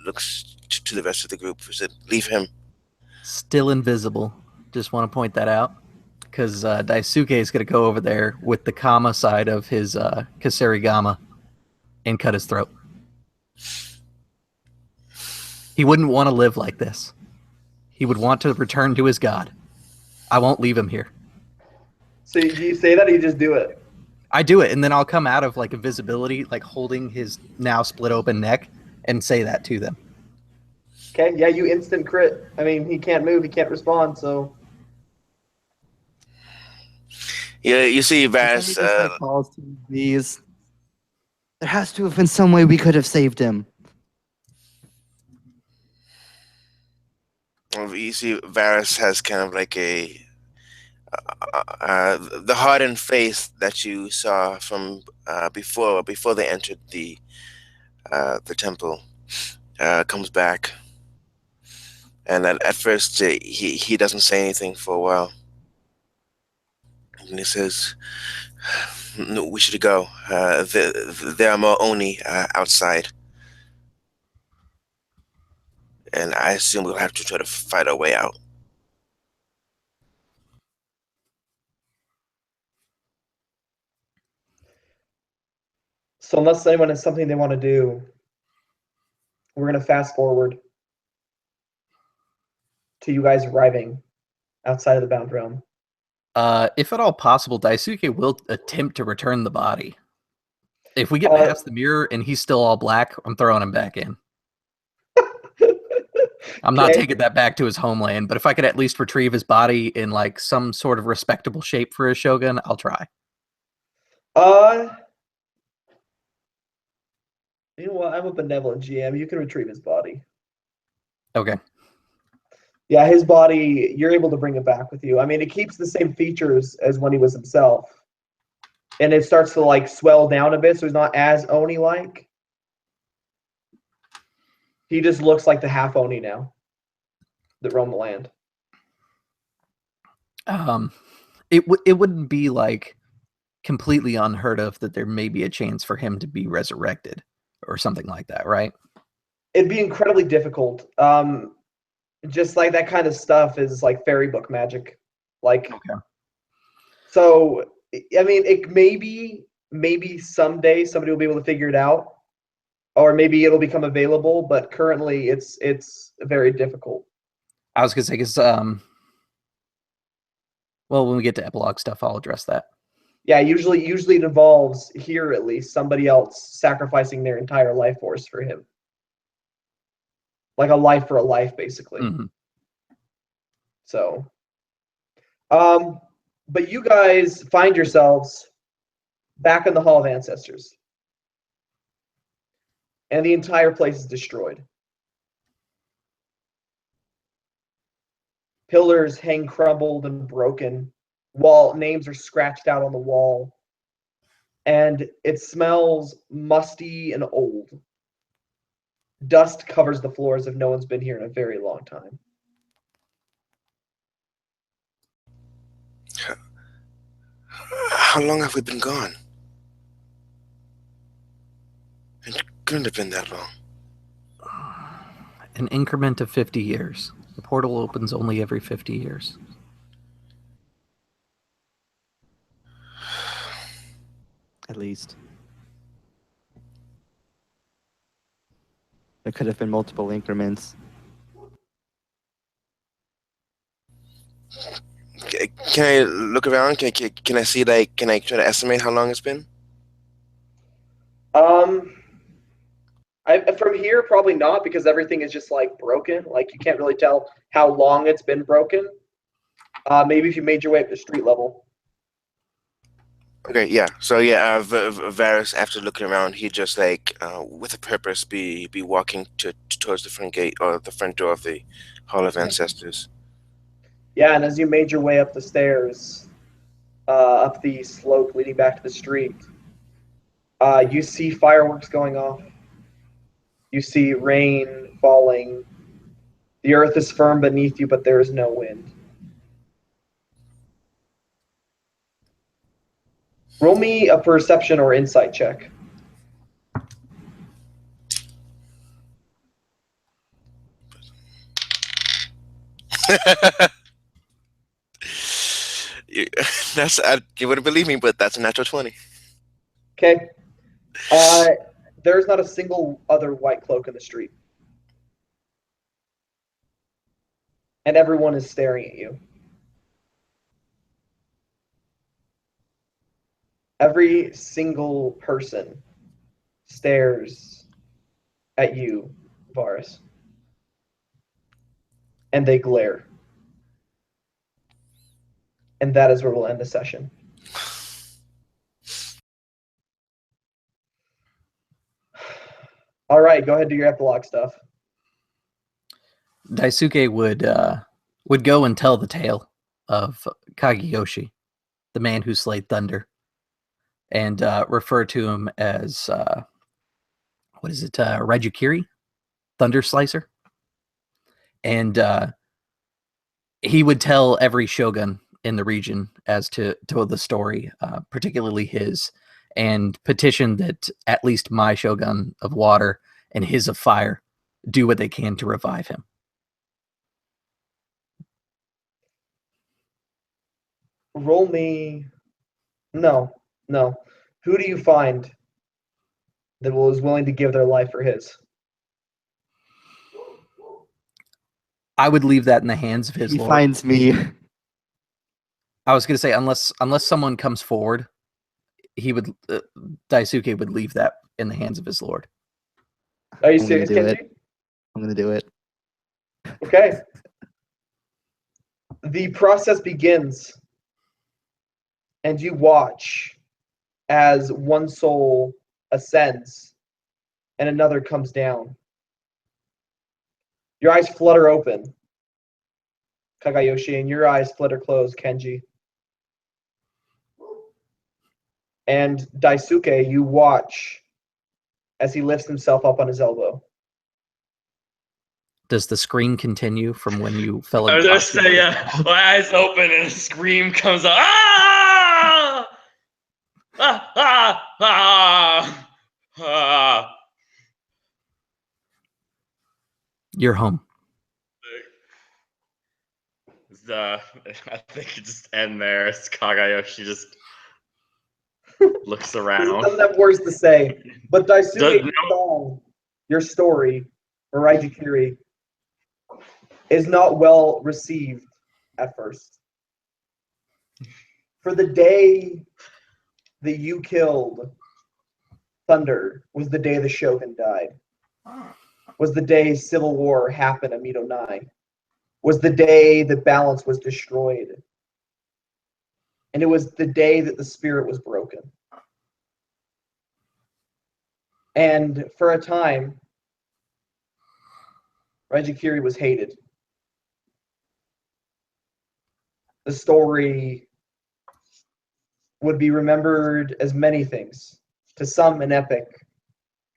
E: looks to the rest of the group, he said, "Leave him."
B: Still invisible. Just want to point that out. Because Daisuke is going to go over there with the Kama side of his Kasarigama and cut his throat. He wouldn't want to live like this. He would want to return to his god. I won't leave him here.
A: So you say that, or you just do it?
B: I do it, and then I'll come out of like invisibility, like holding his now split open neck, and say that to them.
A: Okay, yeah, you instant crit. I mean, he can't move, he can't respond, so
E: Yeah, you see Varys.
C: Just like balls to these. There has to have been some way we could have saved him.
E: You see Varys has kind of like the hardened face that you saw from before they entered the temple comes back, and at first he doesn't say anything for a while, and he says, "No, we should go. There are more Oni outside, and I assume we'll have to try to fight our way out."
A: so unless anyone has something they want to do, we're gonna fast forward to you guys arriving outside of the Bound Realm.
B: If at all possible, Daisuke will attempt to return the body. If we get past the mirror and he's still all black, I'm throwing him back in. I'm not
A: Okay.
B: taking that back to his homeland, but if I could at least retrieve his body in like some sort of respectable shape for a shogun, I'll try.
A: You know what? I'm a benevolent GM. You can retrieve his body.
B: Okay.
A: Yeah, his body, you're able to bring it back with you. I mean, it keeps the same features as when he was himself. And it starts to like swell down a bit, so he's not as Oni-like. He just looks like the half Oni now that roam the land.
B: It wouldn't be like completely unheard of that there may be a chance for him to be resurrected or something like that, right?
A: It'd be incredibly difficult. Just like that kind of stuff is like fairy book magic. Like,
B: Okay.
A: so I mean, it maybe someday somebody will be able to figure it out, or maybe it'll become available. But currently, it's very difficult.
B: I was gonna say, because well, when we get to epilogue stuff, I'll address that.
A: Yeah, usually it involves here at least somebody else sacrificing their entire life force for him, like a life for a life, basically.
B: Mm-hmm.
A: So, but you guys find yourselves back in the Hall of Ancestors, and the entire place is destroyed. Pillars hang crumbled and broken. Wall names are scratched out on the wall, and it smells musty and old. Dust covers the floors if no one's been here in a very long time.
E: How long have we been gone? It couldn't have been that long.
B: An increment of 50 years. The portal opens only every 50 years.
C: At least. There could have been multiple increments.
E: Can I look around? Can I see, like, can I try to estimate how long it's been?
A: From here, probably not, because everything is just like broken. Like you can't really tell how long it's been broken. Maybe if you made your way up to street level.
E: Okay, yeah. So yeah, Varys, after looking around, he just like, with a purpose, be walking towards the front gate or the front door of the Hall of Ancestors.
A: Yeah, and as you made your way up the stairs, up the slope leading back to the street, you see fireworks going off. You see rain falling. The earth is firm beneath you, but there is no wind. Roll me a perception or insight check.
E: You wouldn't believe me, but that's a natural 20.
A: Okay. There's not a single other white cloak in the street. And everyone is staring at you. Every single person stares at you, Varus, and they glare. And that is where we'll end the session. All right, go ahead and do your epilogue stuff.
B: Daisuke would go and tell the tale of Kageyoshi, the man who slayed Thunder, and refer to him as Rajikiri, Thunder Slicer, and he would tell every shogun in the region as to the story, particularly his, and petition that at least my shogun of water and his of fire do what they can to revive him.
A: Roll me. No. Who do you find that is willing to give their life for his?
B: I would leave that in the hands of his
C: He
B: lord.
C: finds me.
B: I was going to say, unless someone comes forward, he would Daisuke would leave that in the hands of his lord.
A: Are you
C: I'm gonna
A: serious,
C: do
A: Kenji?
C: it. I'm going to do it.
A: Okay. The process begins, and you watch as one soul ascends and another comes down. Your eyes flutter open, Kagayoshi, and your eyes flutter closed, Kenji. And Daisuke, you watch as he lifts himself up on his elbow.
B: Does the scream continue from when you fell
D: I
B: in
D: was gonna say, yeah. My eyes open and a scream comes out. Ah! Ah! Ah! Ah! Ah!
B: You're home.
D: I think it just end there. It's Kagayoshi just looks
A: He
D: around.
A: doesn't have words to say. But Daisuke,
D: Doesn't
A: your song, your story, or Raijikiri, is not well received at first. For the day that you killed Thunder was the day the Shogun died. Was the day civil war happened at Mido Nai. Was the day that balance was destroyed. And it was the day that the spirit was broken. And for a time, Raijikiri was hated. The story would be remembered as many things. To some, an epic,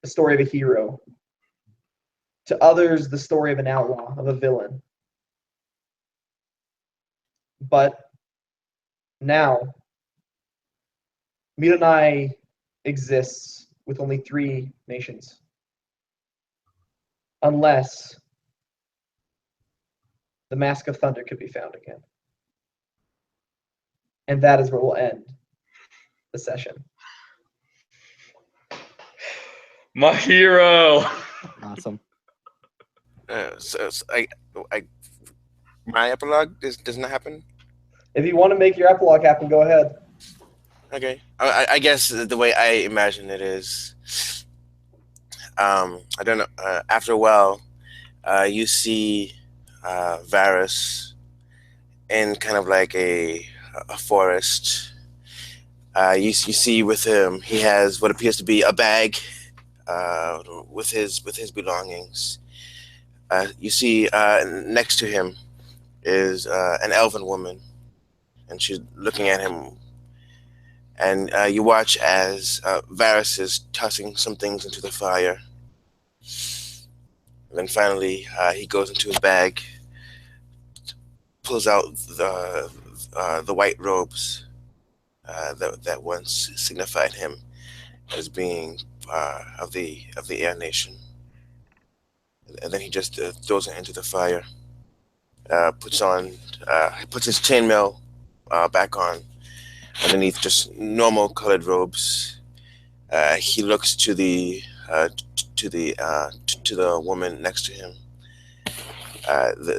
A: the story of a hero. To others, the story of an outlaw, of a villain. But now, Miranai exists with only 3 nations. Unless the Mask of Thunder could be found again. And that is where we'll end the session.
D: My hero.
C: Awesome.
E: My epilogue does not happen.
A: If you want to make your epilogue happen, go ahead.
E: Okay, I guess the way I imagine it is, I don't know. After a while, you see Varus in kind of like a forest. You see with him, he has what appears to be a bag with his belongings. You see next to him is an elven woman, and she's looking at him. And you watch as Varus is tossing some things into the fire. And then finally, he goes into his bag, pulls out the white robes that once signified him as being of the Air Nation. And then he just throws it into the fire. Puts his chainmail back on underneath just normal colored robes. He looks to the woman next to him.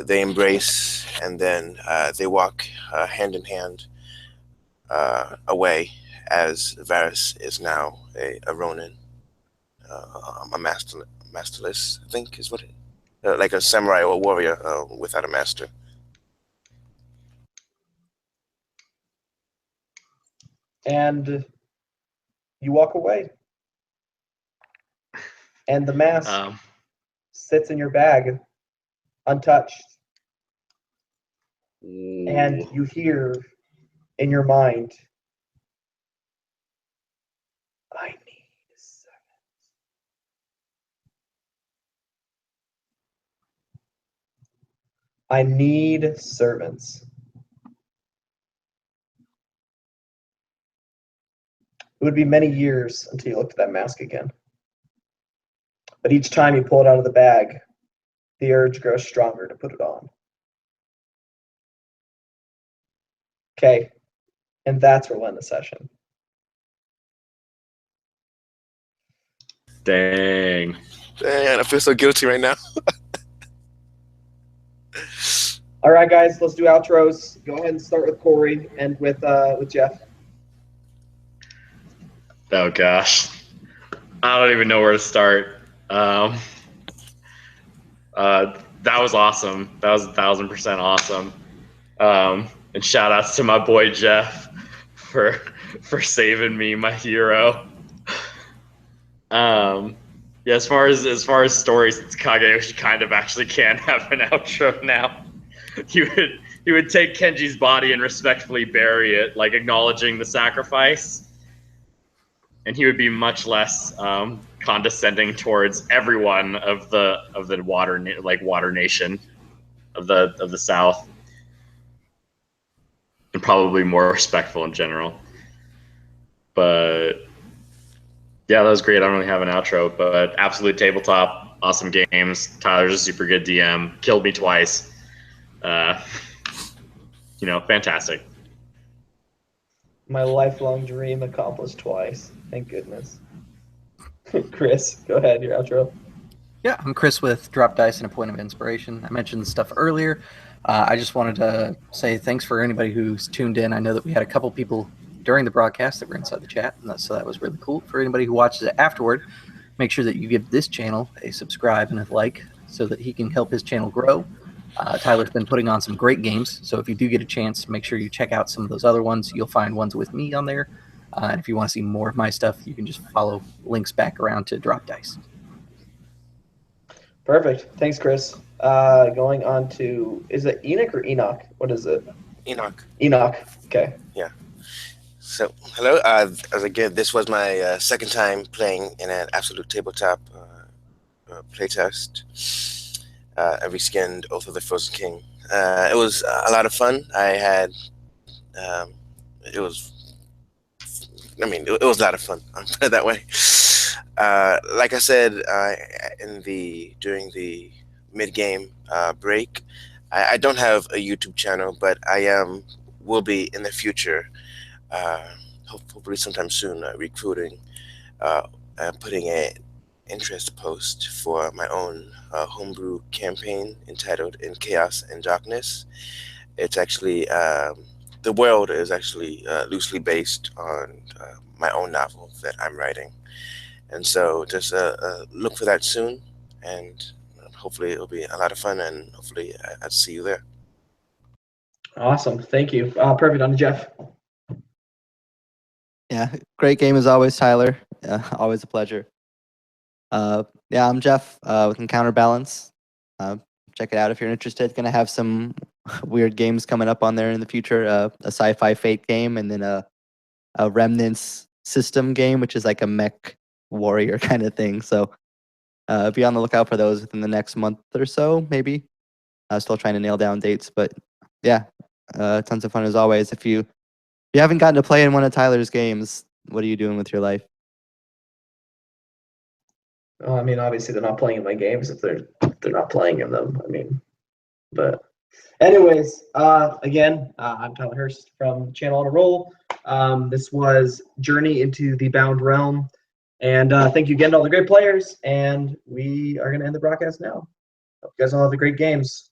E: They embrace, and then they walk hand in hand away, as Varys is now a Ronin, a masterless, I think is what it, like a samurai or warrior without a master.
A: And you walk away. And the mask sits in your bag, untouched. And you hear in your mind, I need servants. I need servants. It would be many years until you looked at that mask again. But each time you pull it out of the bag, the urge grows stronger to put it on. Okay, and that's where we'll end the session.
D: Dang.
E: Dang, I feel so guilty right now.
A: All right, guys, let's do outros. Go ahead and start with Corey and with Jeff.
D: Oh gosh, I don't even know where to start. That was awesome. That was 1,000% awesome. And shout outs to my boy Jeff for saving me, my hero. Yeah, as far as stories, Kageyoshi kind of actually can have an outro now. He would take Kenji's body and respectfully bury it, like acknowledging the sacrifice. And he would be much less condescending towards everyone of the water nation of the South, and probably more respectful in general. But yeah, that was great. I don't really have an outro, but absolute tabletop, awesome games. Tyler's a super good DM. Killed me twice. Fantastic.
A: My lifelong dream accomplished twice. Thank goodness. Chris, go ahead, your outro.
B: Yeah, I'm Chris with Drop Dice and a Point of Inspiration. I mentioned stuff earlier. I just wanted to say thanks for anybody who's tuned in. I know that we had a couple people during the broadcast that were inside the chat, and so that was really cool. For anybody who watches it afterward, make sure that you give this channel a subscribe and a like so that he can help his channel grow. Tyler's been putting on some great games, so if you do get a chance, make sure you check out some of those other ones. You'll find ones with me on there. And if you want to see more of my stuff, you can just follow links back around to Drop Dice.
A: Perfect. Thanks, Chris. Going on to, is it Enoch or Enoch? What is it?
E: Enoch.
A: Enoch. Okay.
E: Yeah. So, hello. As again, this was my second time playing in an absolute tabletop playtest. I reskinned Oath of the Frozen King. It was a lot of fun. It was a lot of fun. I'll put it that way. Like I said, during the mid-game break, I don't have a YouTube channel, but will be in the future. Hopefully sometime soon, recruiting, putting an interest post for my own homebrew campaign entitled "In Chaos and Darkness." It's actually the world is actually loosely based on my own novel that I'm writing, and so just look for that soon, and hopefully it'll be a lot of fun, and hopefully I'll see you there.
A: Awesome. Thank you. Perfect. On to Jeff.
C: Yeah, great game as always, Tyler. Always a pleasure. Yeah, I'm Jeff with Encounterbalance. Check it out if you're interested. Going to have some weird games coming up on there in the future. A sci-fi Fate game, and then a Remnants system game, which is like a mech warrior kind of thing. So be on the lookout for those within the next month or so, maybe. Still trying to nail down dates, but yeah, tons of fun as always. If you haven't gotten to play in one of Tyler's games, what are you doing with your life?
A: I mean, obviously they're not playing in my games if they're not playing in them. I mean, but anyways, again, I'm Tyler Hurst from Channel on a Roll. This was Journey into the Bound Realm, and thank you again to all the great players. And we are going to end the broadcast now. Hope you guys all have the great games.